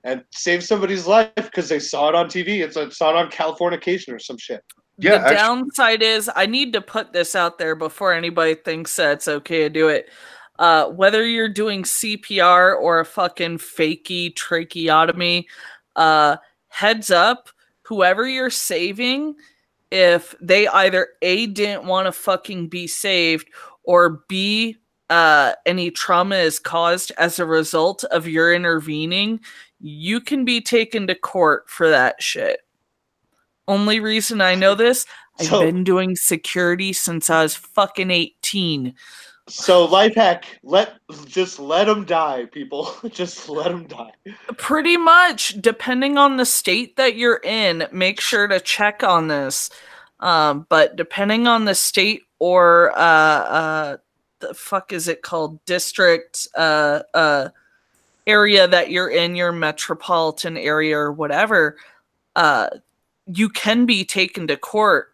and save somebody's life because they saw it on TV. It's saw it on Californication or some shit. Yeah. The downside is I need to put this out there before anybody thinks that it's okay to do it. Whether you're doing CPR or a fucking fakey tracheotomy, heads up, whoever you're saving, if they either A, didn't want to fucking be saved, or B, any trauma is caused as a result of your intervening, you can be taken to court for that shit. Only reason I know this, I've been doing security since I was fucking 18. So life hack, just let them die, people. Just let them die. Pretty much, depending on the state that you're in, make sure to check on this. But depending on the state or the fuck is it called, district area that you're in, your metropolitan area or whatever, you can be taken to court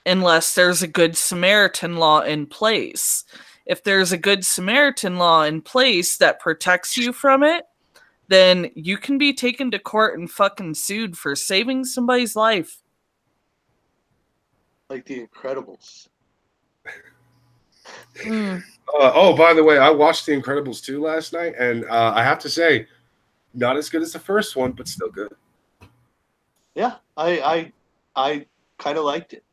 unless there's a good Samaritan law in place. if there's a good Samaritan law in place that protects you from it, then you can be taken to court and fucking sued for saving somebody's life. Like The Incredibles. Oh, by the way, I watched The Incredibles 2 last night, and I have to say, not as good as the first one, but still good. Yeah, I kind of liked it.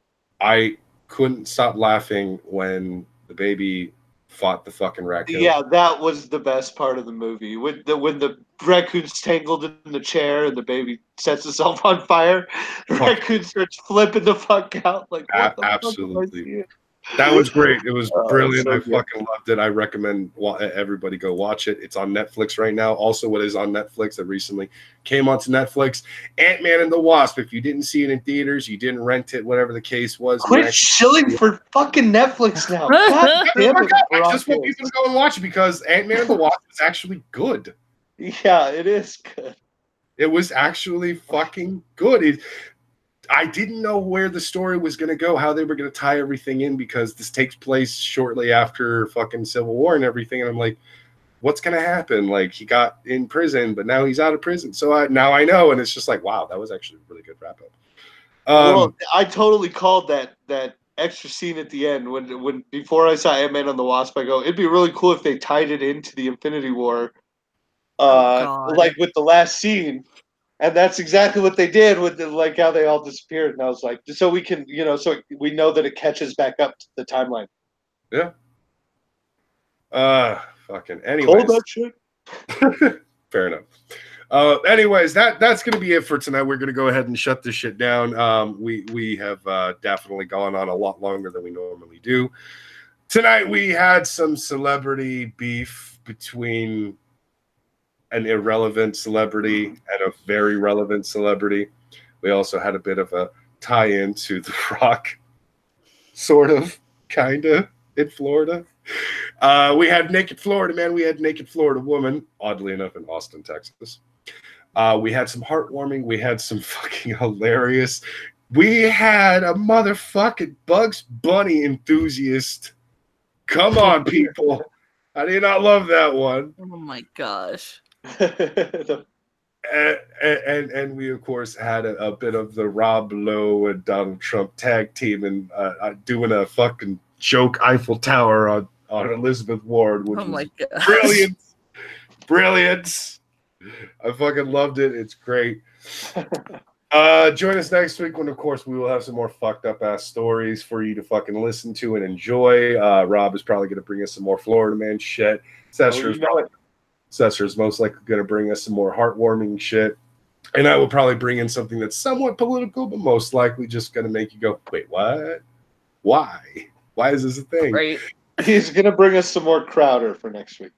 I couldn't stop laughing when the baby fought the fucking raccoon. Yeah, that was the best part of the movie. When the raccoon's tangled in the chair and the baby sets itself on fire, the raccoon starts flipping the fuck out. Like, what the absolutely. fuck am I seeing? That was great. It was brilliant. So I good. fucking loved it. I recommend everybody go watch it. It's on Netflix right now. Also, what is on Netflix that recently came onto Netflix, Ant-Man and the Wasp. If you didn't see it in theaters, you didn't rent it, whatever the case was. Quit shilling for fucking Netflix now. God damn it, I just want people to go and watch it because Ant-Man and the Wasp is actually good. Yeah, it is good. It was actually fucking good. I didn't know where the story was going to go, how they were going to tie everything in, because this takes place shortly after fucking Civil War and everything. And I'm like, what's going to happen? Like, he got in prison, but now he's out of prison. So now I know. And it's just like, wow, that was actually a really good wrap up. Well, I totally called that extra scene at the end when before I saw Ant-Man and the Wasp. I go, it'd be really cool if they tied it into the Infinity War, like with the last scene. And that's exactly what they did with like how they all disappeared. And I was like, so we can, so we know that it catches back up to the timeline. Yeah. Fucking. Anyways. Hold that shit. Fair enough. Anyways, that's going to be it for tonight. We're going to go ahead and shut this shit down. We have definitely gone on a lot longer than we normally do. Tonight we had some celebrity beef between an irrelevant celebrity and a very relevant celebrity. We also had a bit of a tie-in to The Rock, sort of, kind of, in Florida. We had Naked Florida Man. We had Naked Florida Woman, oddly enough, in Austin, Texas. We had some heartwarming. We had some fucking hilarious. We had a motherfucking Bugs Bunny enthusiast. Come on, people. I did not love that one. Oh my gosh. And we of course had a bit of the Rob Lowe and Donald Trump tag team and doing a fucking joke Eiffel Tower on Elizabeth Warren, which was brilliant. I fucking loved it. It's great. Join us next week when, of course, we will have some more fucked up ass stories for you to fucking listen to and enjoy. Rob is probably going to bring us some more Florida Man shit. Cesar is most likely going to bring us some more heartwarming shit. And I will probably bring in something that's somewhat political, but most likely just going to make you go, wait, what? Why? Why is this a thing? Right. He's going to bring us some more Crowder for next week.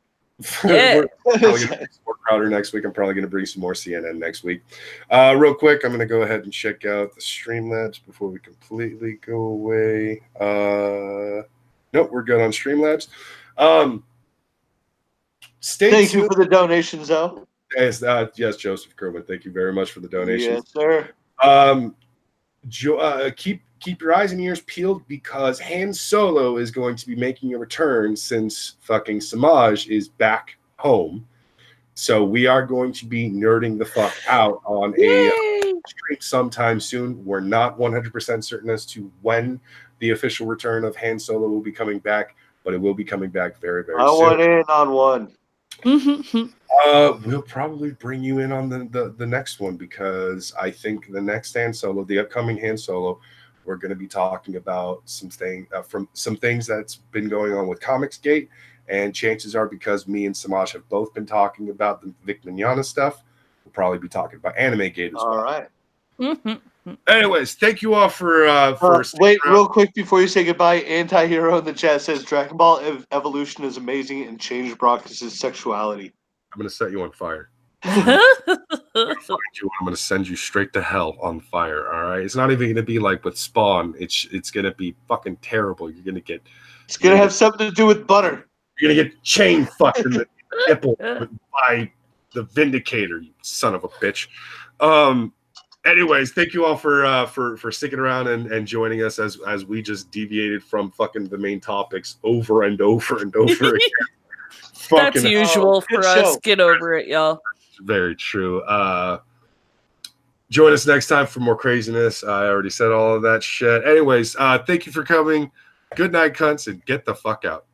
Yeah. We're probably going to bring some more Crowder next week. I'm probably going to bring some more CNN next week. Real quick, I'm going to go ahead and check out the Streamlabs before we completely go away. Nope, we're good on Streamlabs. Thank you for the donations, though. Yes, Joseph Kerwin. Thank you very much for the donations. Yes, sir. Keep your eyes and ears peeled because Han Solo is going to be making a return since fucking Semaj is back home. So we are going to be nerding the fuck out on a stream sometime soon. We're not 100% certain as to when the official return of Han Solo will be coming back, but it will be coming back very, very soon. I want in on one. We'll probably bring you in on the next one because I think the next Han Solo, the upcoming Han Solo, we're going to be talking about some things that's been going on with Comicsgate, and chances are because me and Semaj have both been talking about the Vic Mignogna stuff, we'll probably be talking about Anime Gate as well. All right. Anyways, thank you all for wait, real quick before you say goodbye. Anti-hero in the chat says Dragon Ball Evolution is amazing and changed Brock's sexuality. I'm going to set you on fire. I'm going to send you straight to hell on fire. All right, it's not even going to be like with Spawn. It's going to be fucking terrible. You're going to get. It's going to have something to do with butter. You're going to get chain fucked in the nipple by the Vindicator. You son of a bitch. Anyways, thank you all for sticking around and joining us as we just deviated from fucking the main topics over and over and over again. That's usual for us. show. Get over it, y'all. Very true. Join us next time for more craziness. I already said all of that shit. Anyways, thank you for coming. Good night, cunts, and get the fuck out.